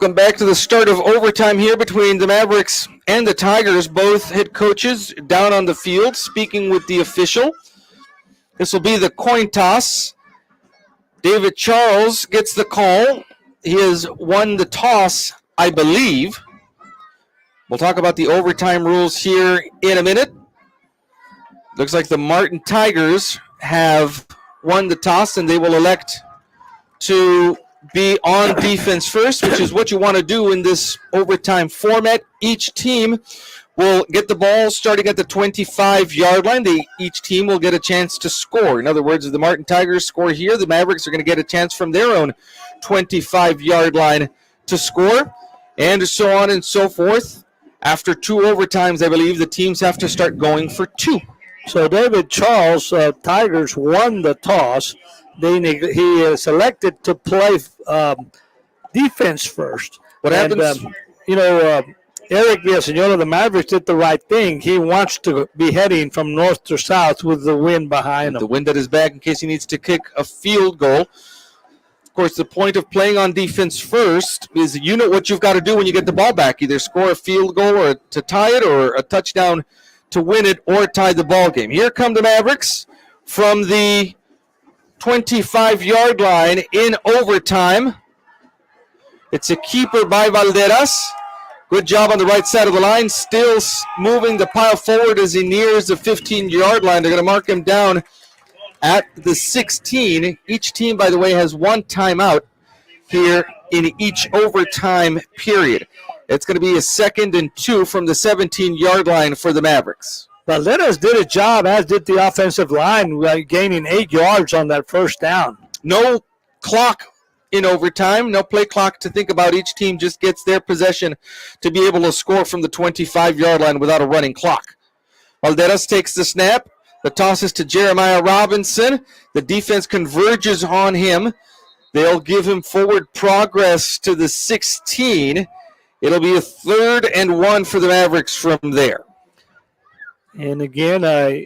Welcome back to the start of overtime here between the Mavericks and the Tigers. Both head coaches down on the field speaking with the official. This will be the coin toss. David Charles gets the call. He has won the toss, I believe. We'll talk about the overtime rules here in a minute. Looks like the Martin Tigers have won the toss, and they will elect to be on defense first, which is what you want to do in this overtime format. Each team will get the ball starting at the 25-yard line. Each team will get a chance to score. In other words, if the Martin Tigers score here, the Mavericks are going to get a chance from their own 25-yard line to score, and so on and so forth. After 2 overtimes, I believe the teams have to start going for 2. So David Charles, Tigers won the toss. He is selected to play defense first. What happens? Eric Villaseñor, the Mavericks, did the right thing. He wants to be heading from north to south with the wind behind him. The wind at his back in case he needs to kick a field goal. Of course, the point of playing on defense first is you know what you've got to do when you get the ball back. Either score a field goal or to tie it, or a touchdown to win it, or tie the ball game. Here come the Mavericks from the 25-yard line in overtime. It's a keeper by Valderas. Good job on the right side of the line. Still moving the pile forward as he nears the 15-yard line. They're going to mark him down at the 16. Each team, by the way, has 1 timeout here in each overtime period. It's going to be a 2nd and 2 from the 17-yard line for the Mavericks. Valderas did a job, as did the offensive line, gaining 8 yards on that first down. No clock in overtime, no play clock to think about. Each team just gets their possession to be able to score from the 25-yard line without a running clock. Valderas takes the snap. The toss is to Jeremiah Robinson. The defense converges on him. They'll give him forward progress to the 16. It'll be a 3rd and 1 for the Mavericks from there. And again, there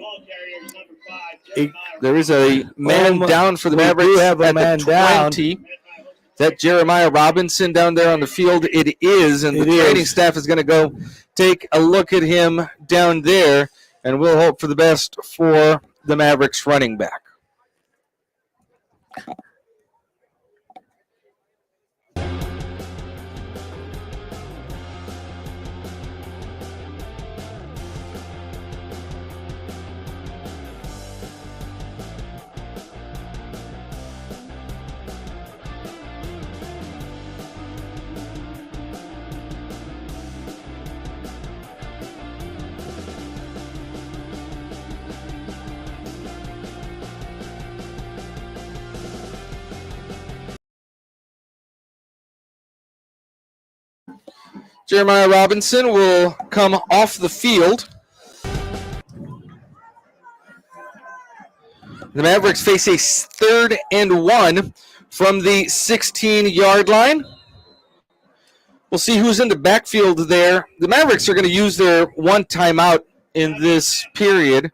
is a man down for the Mavericks. We do have a man down. Is that Jeremiah Robinson down there on the field? It is, and the training staff is going to go take a look at him down there, and we'll hope for the best for the Mavericks running back. Jeremiah Robinson will come off the field. The Mavericks face a 3rd and 1 from the 16-yard line. We'll see who's in the backfield there. The Mavericks are going to use their 1 timeout in this period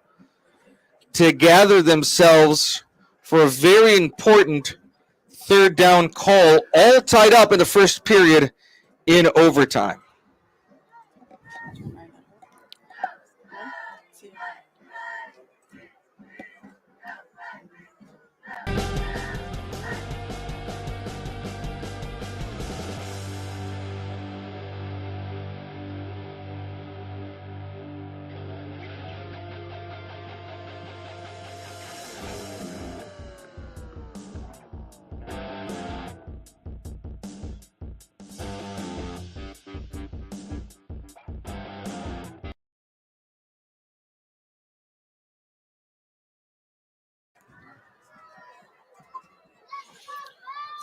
to gather themselves for a very important 3rd down call, all tied up in the first period in overtime.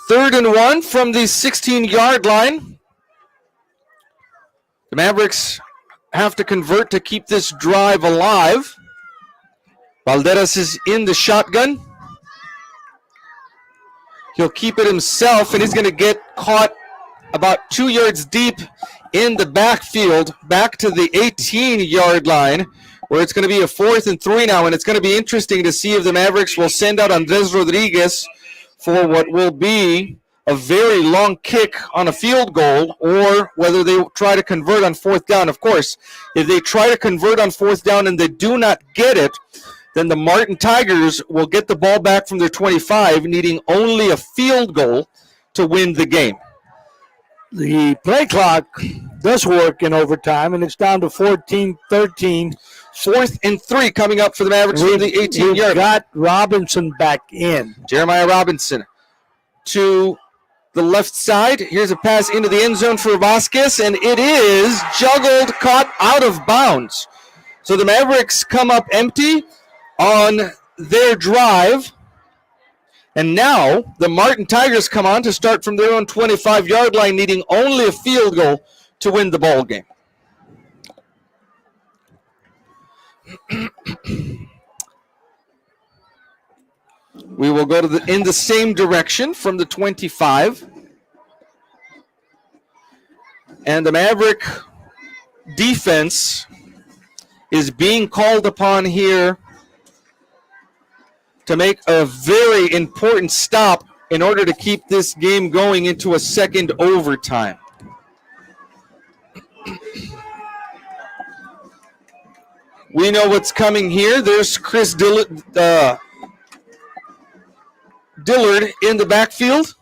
Third and 1 from the 16-yard line. The Mavericks have to convert to keep this drive alive. Valderas is in the shotgun. He'll keep it himself, and he's going to get caught about 2 yards deep in the backfield, back to the 18-yard line, where it's going to be a 4th and 3 now, and it's going to be interesting to see if the Mavericks will send out Andres Rodriguez for what will be a very long kick on a field goal or whether they try to convert on fourth down. Of course, if they try to convert on fourth down and they do not get it, then the Martin Tigers will get the ball back from their 25, needing only a field goal to win the game. The play clock does work in overtime, and it's down to 14-13. 4th and 3 coming up for the Mavericks from the 18-yard. Got Robinson back in. Jeremiah Robinson to the left side. Here's a pass into the end zone for Vasquez, and it is juggled, caught out of bounds. So the Mavericks come up empty on their drive. And now the Martin Tigers come on to start from their own 25-yard line, needing only a field goal to win the ball game. We will go to in the same direction from the 25. And the Maverick defense is being called upon here to make a very important stop in order to keep this game going into a second overtime. We know what's coming here. There's Chris Dillard in the backfield.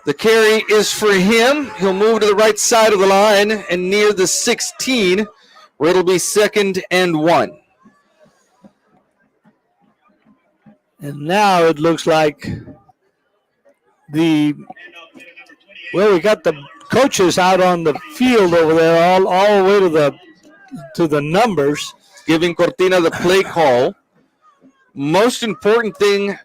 The carry is for him. He'll move to the right side of the line and near the 16, where it'll be 2nd and 1. And now it looks like we got the coaches out on the field over there, all the way to the numbers, giving Cortina the play call. Most important thing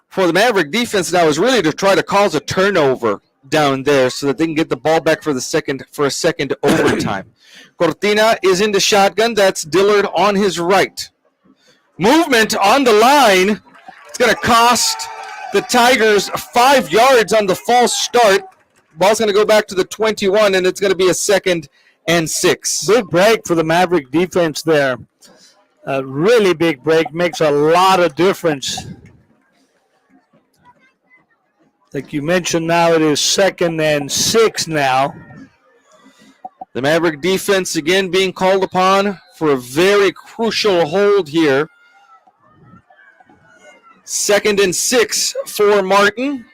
for the Maverick defense now is really to try to cause a turnover down there so that they can get the ball back for a second overtime. Cortina is in the shotgun. That's Dillard on his right. Movement on the line. It's going to cost the Tigers 5 yards on the false start. Ball's going to go back to the 21, and it's going to be a 2nd and 6. Big break for the Maverick defense there. A really big break. Makes a lot of difference. Like you mentioned, now it is 2nd and 6 now. The Maverick defense again being called upon for a very crucial hold here. 2nd and 6 for Martin.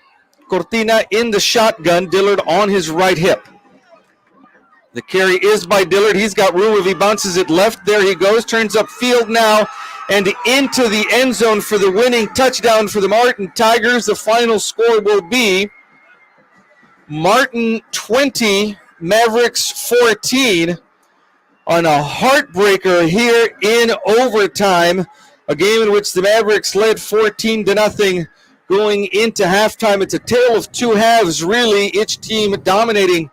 Cortina in the shotgun. Dillard on his right hip. The carry is by Dillard. He's got room if he bounces it left. There he goes. Turns upfield now and into the end zone for the winning touchdown for the Martin Tigers. The final score will be Martin 20, Mavericks 14 on a heartbreaker here in overtime. A game in which the Mavericks led 14-0 going into halftime. It's a tale of two halves, really. Each team dominating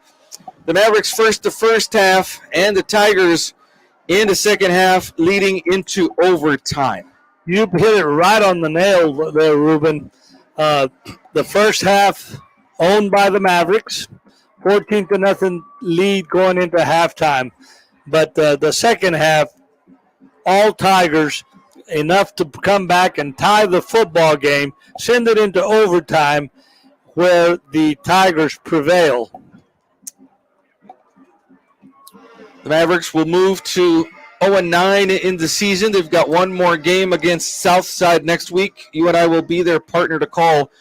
the Mavericks first half and the Tigers in the second half leading into overtime. You hit it right on the nail there, Ruben. The first half owned by the Mavericks, 14-0 lead going into halftime. But the second half, all Tigers, enough to come back and tie the football game, send it into overtime where the Tigers prevail. The Mavericks will move to 0-9 in the season. They've got one more game against Southside next week. You and I will be their partner to call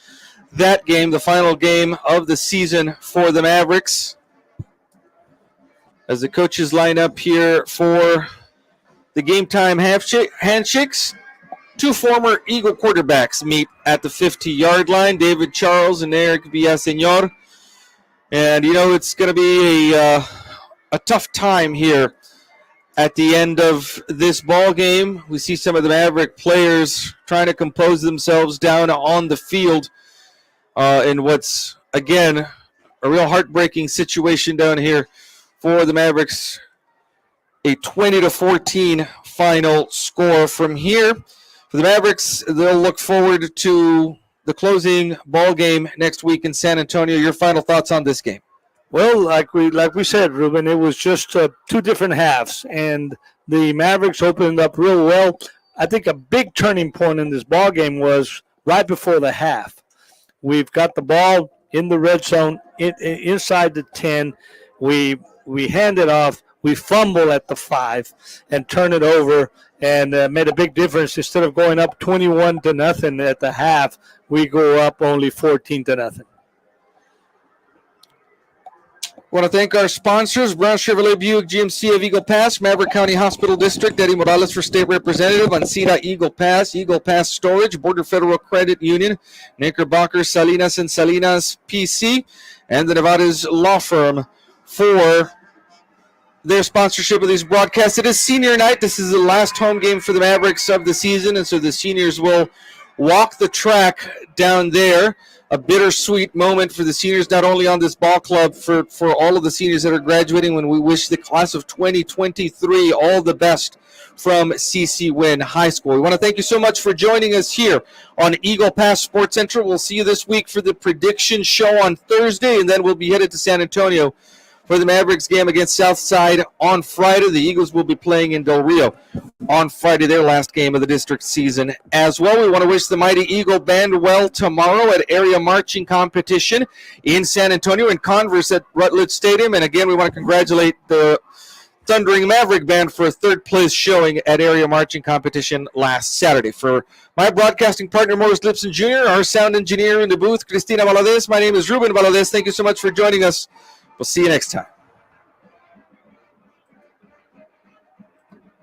that game, the final game of the season for the Mavericks. As the coaches line up here for the game time handshakes, two former Eagle quarterbacks meet at the 50-yard line, David Charles and Eric Villaseñor. And, you know, it's going to be a tough time here at the end of this ball game. We see some of the Maverick players trying to compose themselves down on the field in what's, again, a real heartbreaking situation down here for the Mavericks. A 20-14 final score. From here, for the Mavericks, they'll look forward to the closing ball game next week in San Antonio. Your final thoughts on this game? Well, like we said, Ruben, it was just two different halves, and the Mavericks opened up real well. I think a big turning point in this ball game was right before the half. We've got the ball in the red zone, inside the 10. We hand it off. We fumble at the 5 and turn it over, and made a big difference. Instead of going up 21-0 at the half, we go up only 14-0. I want to thank our sponsors, Brown Chevrolet Buick GMC of Eagle Pass, Maverick County Hospital District, Eddie Morales for State Representative, Ancira Eagle Pass Storage, Border Federal Credit Union, Knickerbocker, Salinas and Salinas PC, and the Nevada's Law Firm for their sponsorship of these broadcasts. It is senior night. This is the last home game for the Mavericks of the season, and so the seniors will walk the track down there. A bittersweet moment for the seniors, not only on this ball club, for all of the seniors that are graduating, when we wish the class of 2023 all the best from CC Winn High School. We want to thank you so much for joining us here on Eagle Pass Sports Central. We'll see you this week for the prediction show on Thursday, and then we'll be headed to San Antonio for the Mavericks game against Southside on Friday. The Eagles will be playing in Del Rio on Friday, their last game of the district season as well. We want to wish the Mighty Eagle Band well tomorrow at area marching competition in San Antonio and Converse at Rutledge Stadium. And again, we want to congratulate the Thundering Maverick Band for a third-place showing at area marching competition last Saturday. For my broadcasting partner, Morris Lipson Jr., our sound engineer in the booth, Cristina Valadez, my name is Ruben Valadez. Thank you so much for joining us. We'll see you next time.